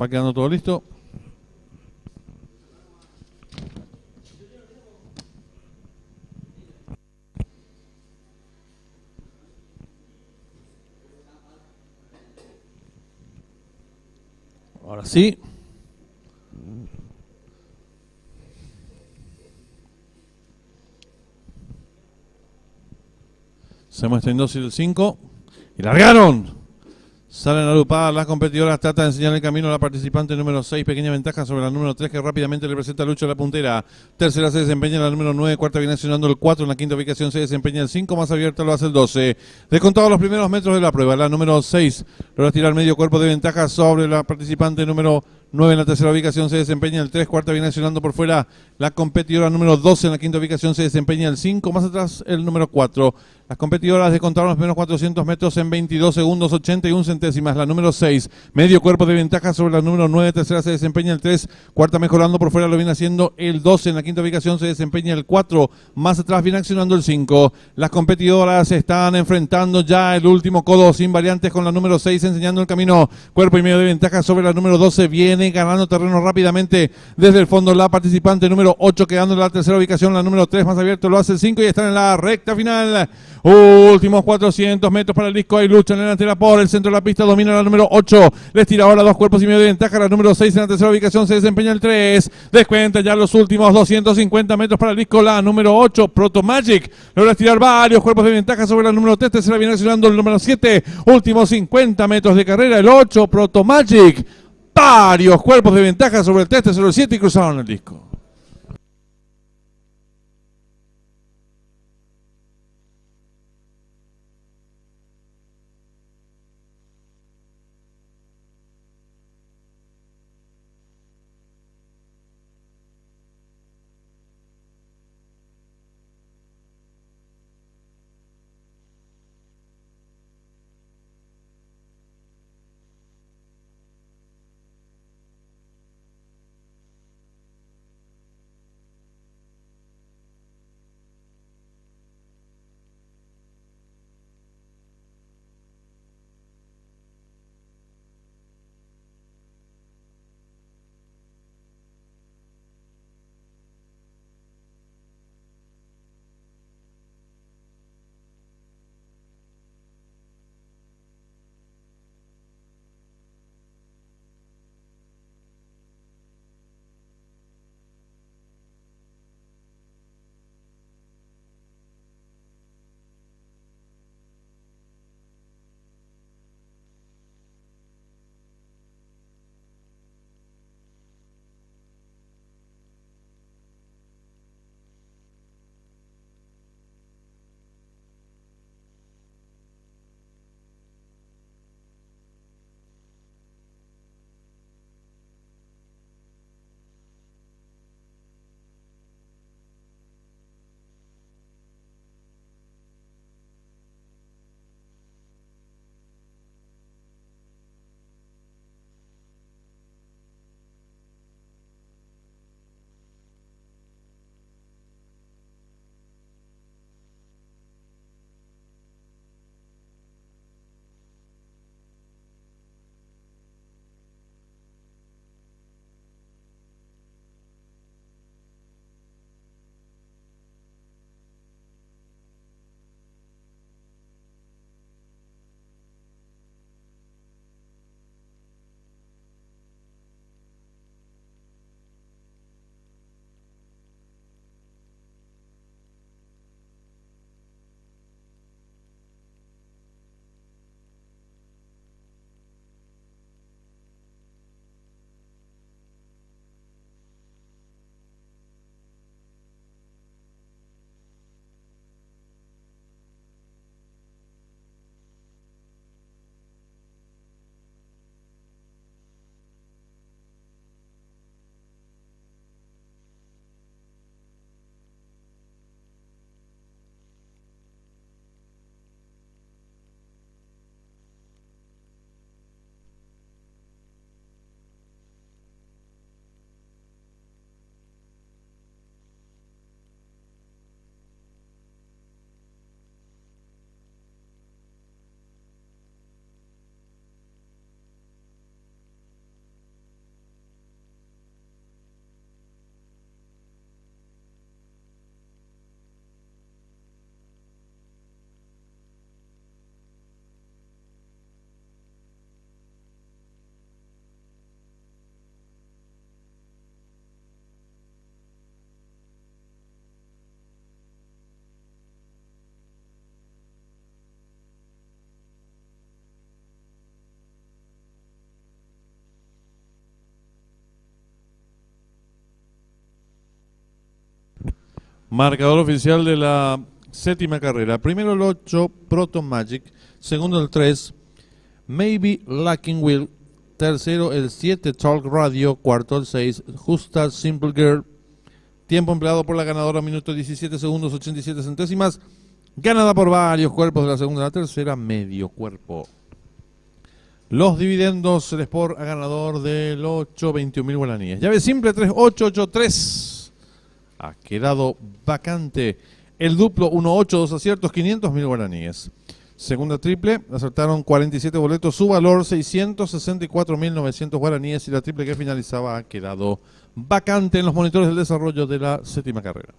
Va quedando todo listo. Ahora sí. Se muestra indócil el 5. Y largaron. Salen agrupadas las competidoras, trata de enseñar el camino a la participante número 6, pequeña ventaja sobre la número 3 que rápidamente le presenta a Lucho a la puntera. Tercera se desempeña la número 9, cuarta viene accionando el 4, en la quinta ubicación se desempeña el 5, más abierta lo hace el 12. Descontado los primeros metros de la prueba, la número 6 logra tirar medio cuerpo de ventaja sobre la participante número 9, en la tercera ubicación se desempeña el 3, cuarta viene accionando por fuera la competidora número 12, en la quinta ubicación se desempeña el 5, más atrás el número 4. Las competidoras descontaron los primeros 400 metros en 22 segundos 81 centésimas. La número 6, medio cuerpo de ventaja sobre la número 9, tercera se desempeña el 3, cuarta mejorando por fuera lo viene haciendo el 12, en la quinta ubicación se desempeña el 4, más atrás viene accionando el 5. Las competidoras están enfrentando ya el último codo sin variantes con la número 6 enseñando el camino, cuerpo y medio de ventaja sobre la número 12, viene ganando terreno rápidamente desde el fondo la participante número 8 quedando en la tercera ubicación, la número 3 más abierto lo hace el 5 y están en la recta final. Últimos 400 metros para el disco. Hay lucha en la delantera por el centro de la pista. Domina la número 8. Les tira ahora 2 cuerpos y medio de ventaja. La número 6 en la tercera ubicación se desempeña el 3. Descuenta ya los últimos 250 metros para el disco. La número 8, Proto Magic. Logra tirar varios cuerpos de ventaja sobre la número 3. Tercera viene accionando el número 7. Últimos 50 metros de carrera. El 8, Proto Magic. Varios cuerpos de ventaja sobre el 3, tercero el 7 y cruzaron el disco. Marcador oficial de la séptima carrera. Primero el 8, Proton Magic. Segundo el 3, Maybe Lacking Will. Tercero el 7, Talk Radio. Cuarto el 6, Justa Simple Girl. Tiempo empleado por la ganadora, minuto 17 segundos 87 centésimas. Ganada por varios cuerpos de la segunda a la tercera, medio cuerpo. Los dividendos, el Sport a ganador del 8, 21.000 guaraníes. Llave simple 3883. Ha quedado vacante. El duplo 1-8, 2 aciertos, 500.000 guaraníes. Segunda triple, acertaron 47 boletos, su valor 664.900 guaraníes y la triple que finalizaba ha quedado vacante en los monitores del desarrollo de la séptima carrera.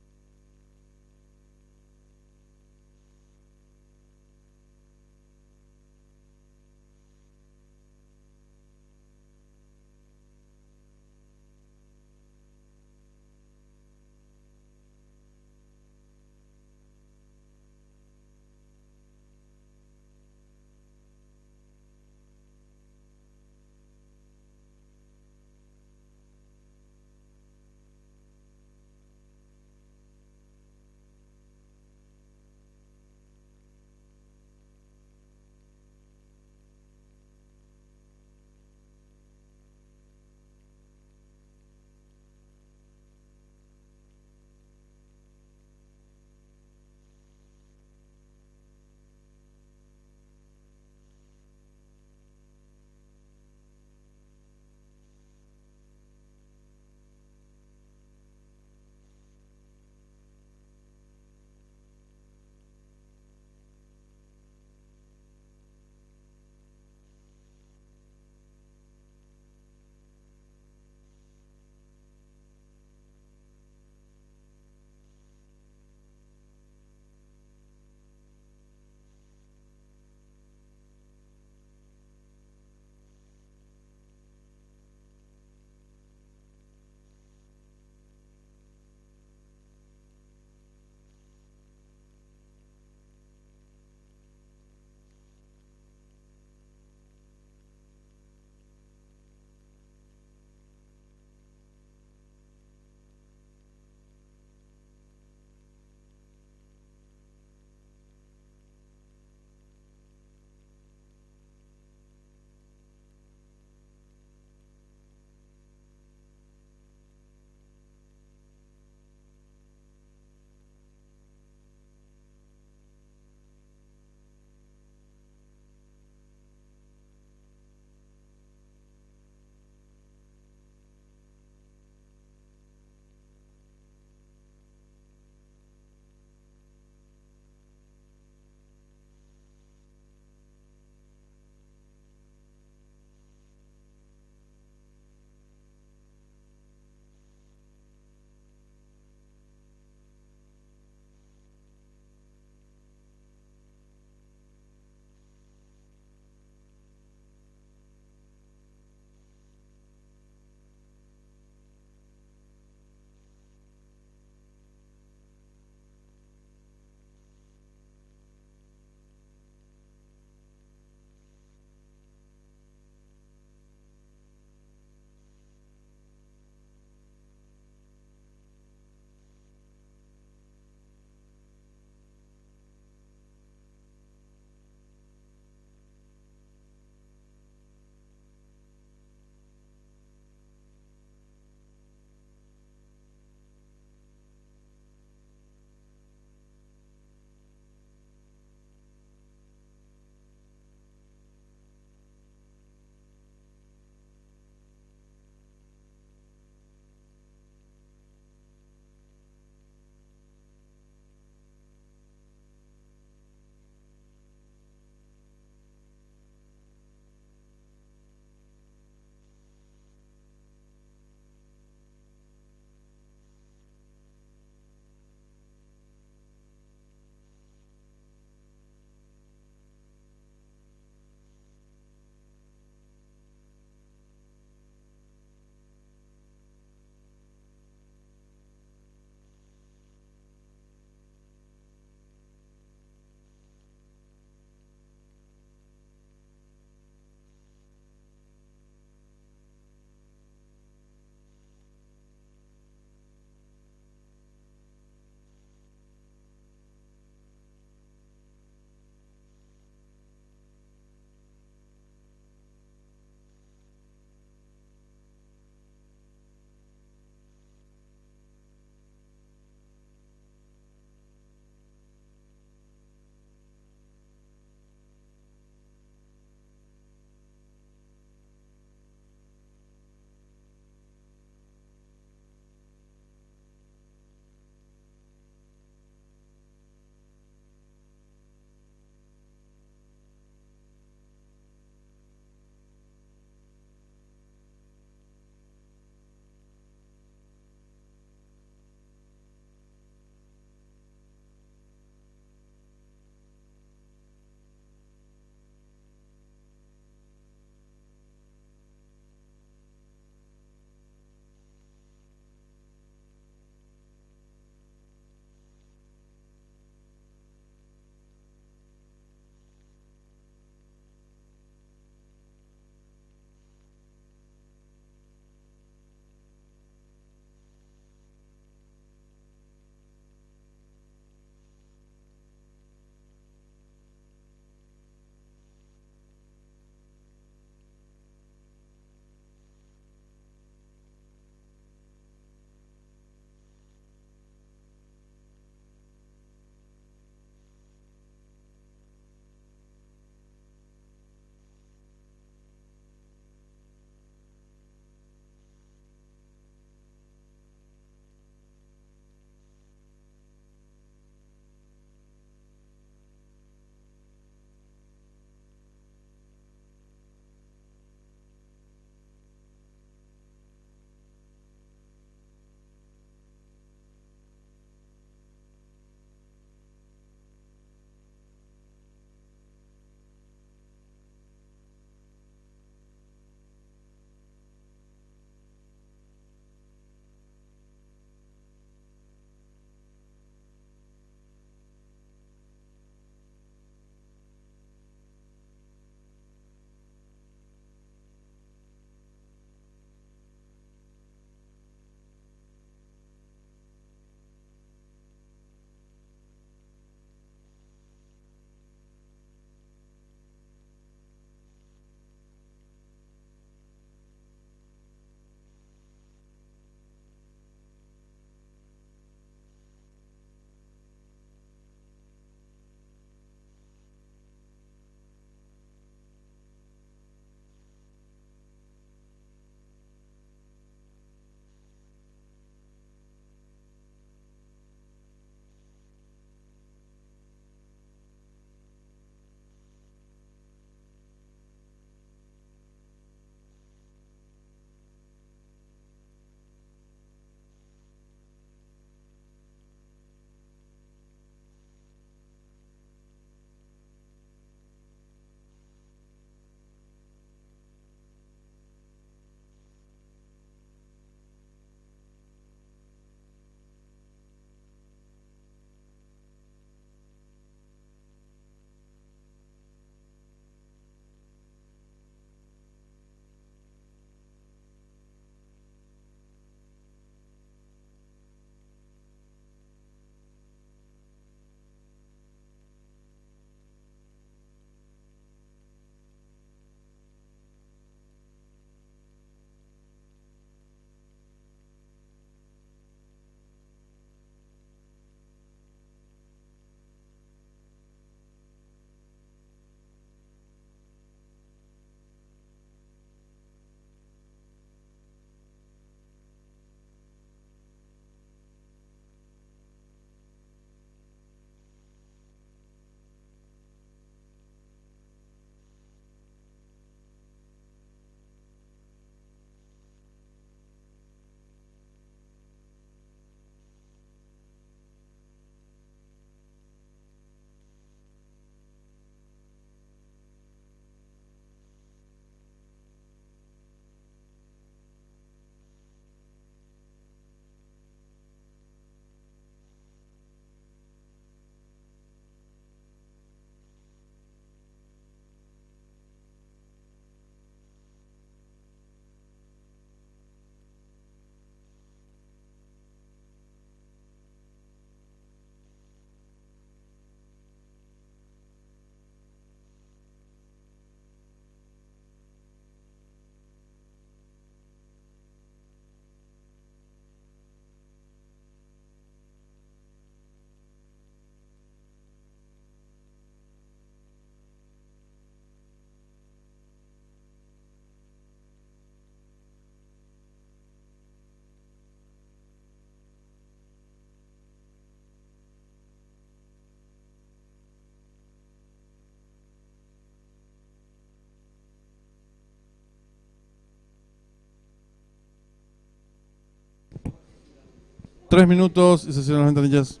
3 minutos y se cierran las ventanillas.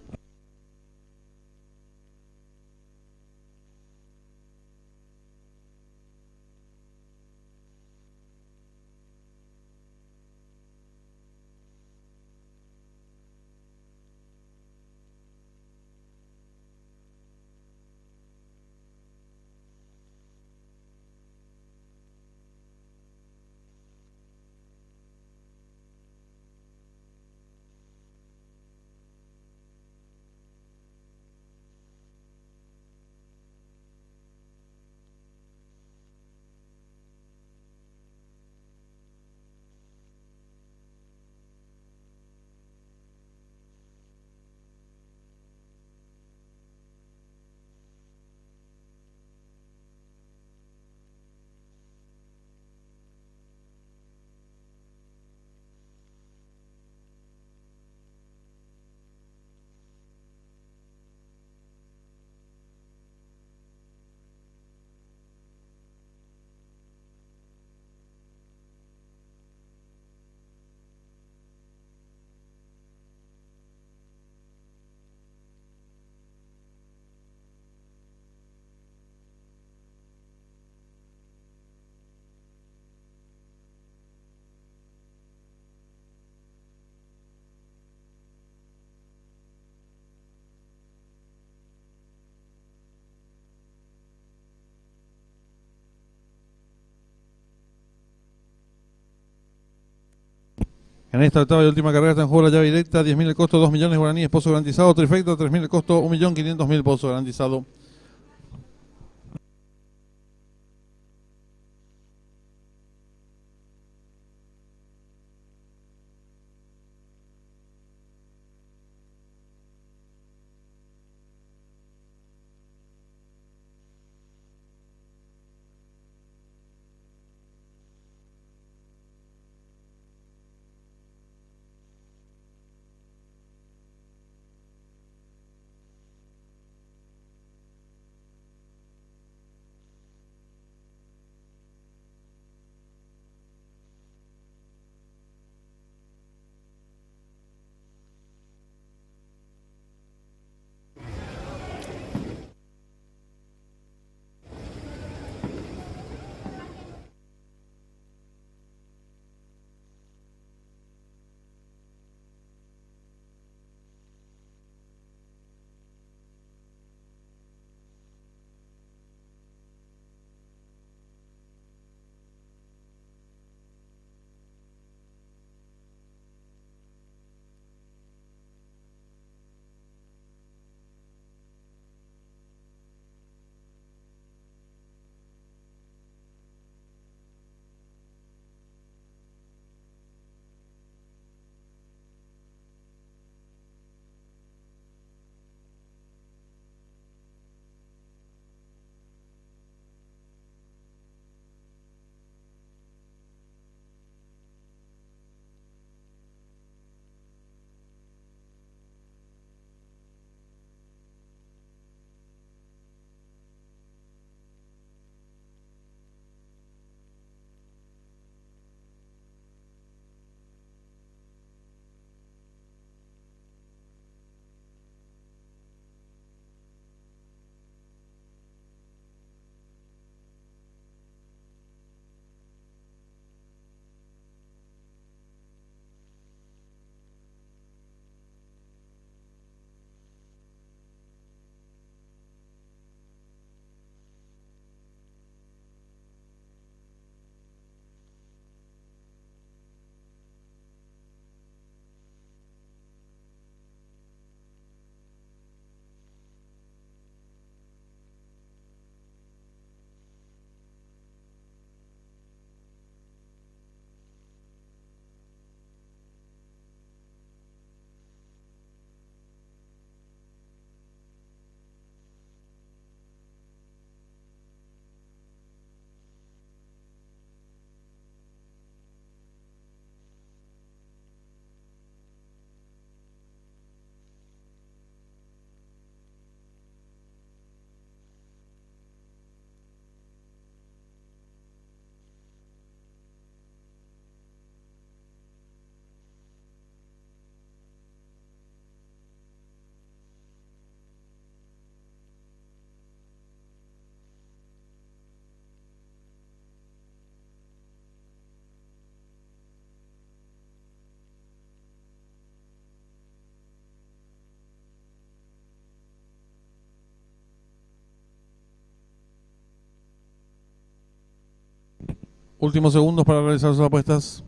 En esta octava y última carrera está en juego la llave directa, 10.000 el costo, 2 millones guaraníes, pozo garantizado, trifecta, 3.000 el costo, 1.500.000 pozo garantizado. Últimos segundos para realizar sus apuestas.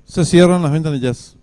Se cierran las ventanillas.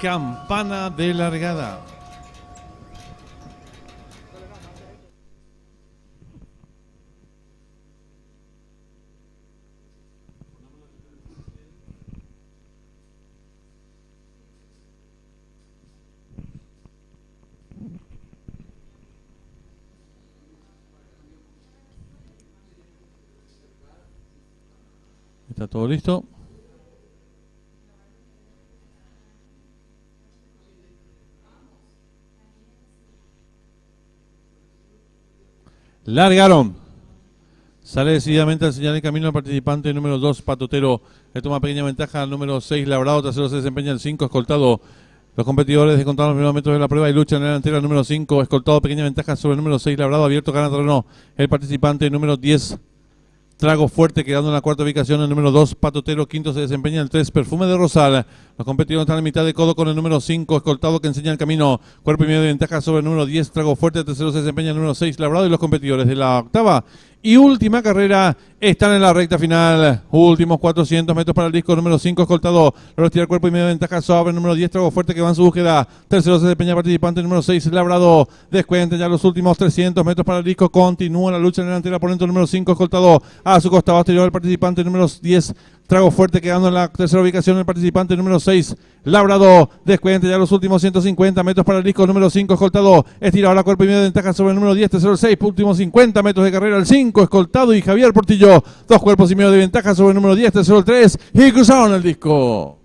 Campana de largada. ¿Está todo listo? Largaron. Sale decididamente al señal de camino el participante número 2, Patotero. Le toma pequeña ventaja al número 6, Labrado. Tercero se desempeña el 5, Escoltado. Los competidores descontaron los primeros metros de la prueba y luchan en la delantera el número 5, Escoltado. Pequeña ventaja sobre el número 6, Labrado. Abierto, gana terreno el participante número 10, Trago Fuerte, quedando en la cuarta ubicación el número 2, Patotero. Quinto se desempeña el 3, Perfume de Rosal. Los competidores están en mitad de codo con el número 5, Escoltado, que enseña el camino. Cuerpo y medio de ventaja sobre el número 10, Trago Fuerte. Tercero se desempeña el número 6, Labrado. Y los competidores de la octava y última carrera están en la recta final. Últimos 400 metros para el disco número 5, Escoltado. Logró estirar cuerpo y medio de ventaja sobre el número 10, Trago Fuerte, que va en su búsqueda. Tercero se desempeña el participante número 6, Labrado. Descuenten ya los últimos 300 metros para el disco. Continúa la lucha en la delantera por dentro número 5, Escoltado. A su costado exterior el participante número 10, Trago Fuerte, quedando en la tercera ubicación el participante número 6, Labrado. Descuente ya los últimos 150 metros para el disco número 5, Escoltado. Estira ahora cuerpo y medio de ventaja sobre el número 10, tercero el 6, últimos 50 metros de carrera el 5, Escoltado y Javier Portillo. Dos cuerpos y medio de ventaja sobre el número 10, tercero el 3 y cruzaron el disco.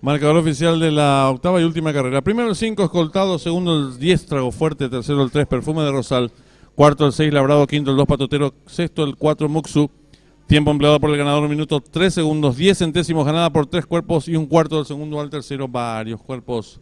Marcador oficial de la octava y última carrera. Primero el 5, Escoltado. Segundo el 10, Trago Fuerte. Tercero el 3, Perfume de Rosal. Cuarto el 6, Labrado. Quinto el 2, Patotero. Sexto el 4, Muxu. Tiempo empleado por el ganador, minuto 3 segundos, 10 centésimos, ganada por 3 cuerpos y un cuarto del segundo al tercero, varios cuerpos.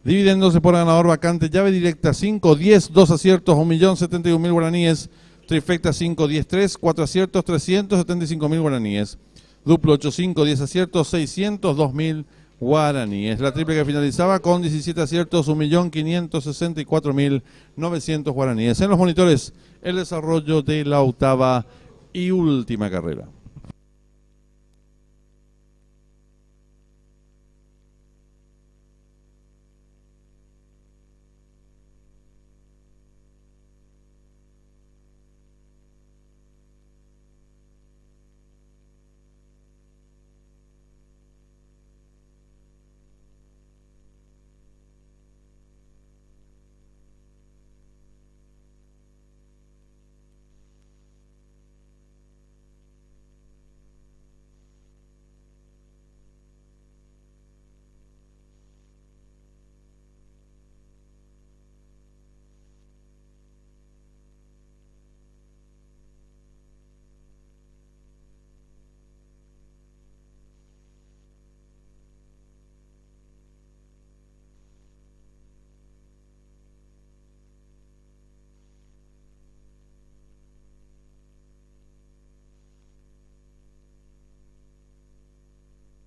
Dividiéndose por ganador vacante, llave directa 5, 10, 2 aciertos, 1.071.000 guaraníes. Trifecta 5, 10, 3, 4 aciertos, 375.000 guaraníes. Duplo 8, 5, 10 aciertos, 602.000 guaraníes. La triple que finalizaba con 17 aciertos, 1.564.900 guaraníes. En los monitores, el desarrollo de la octava y última carrera.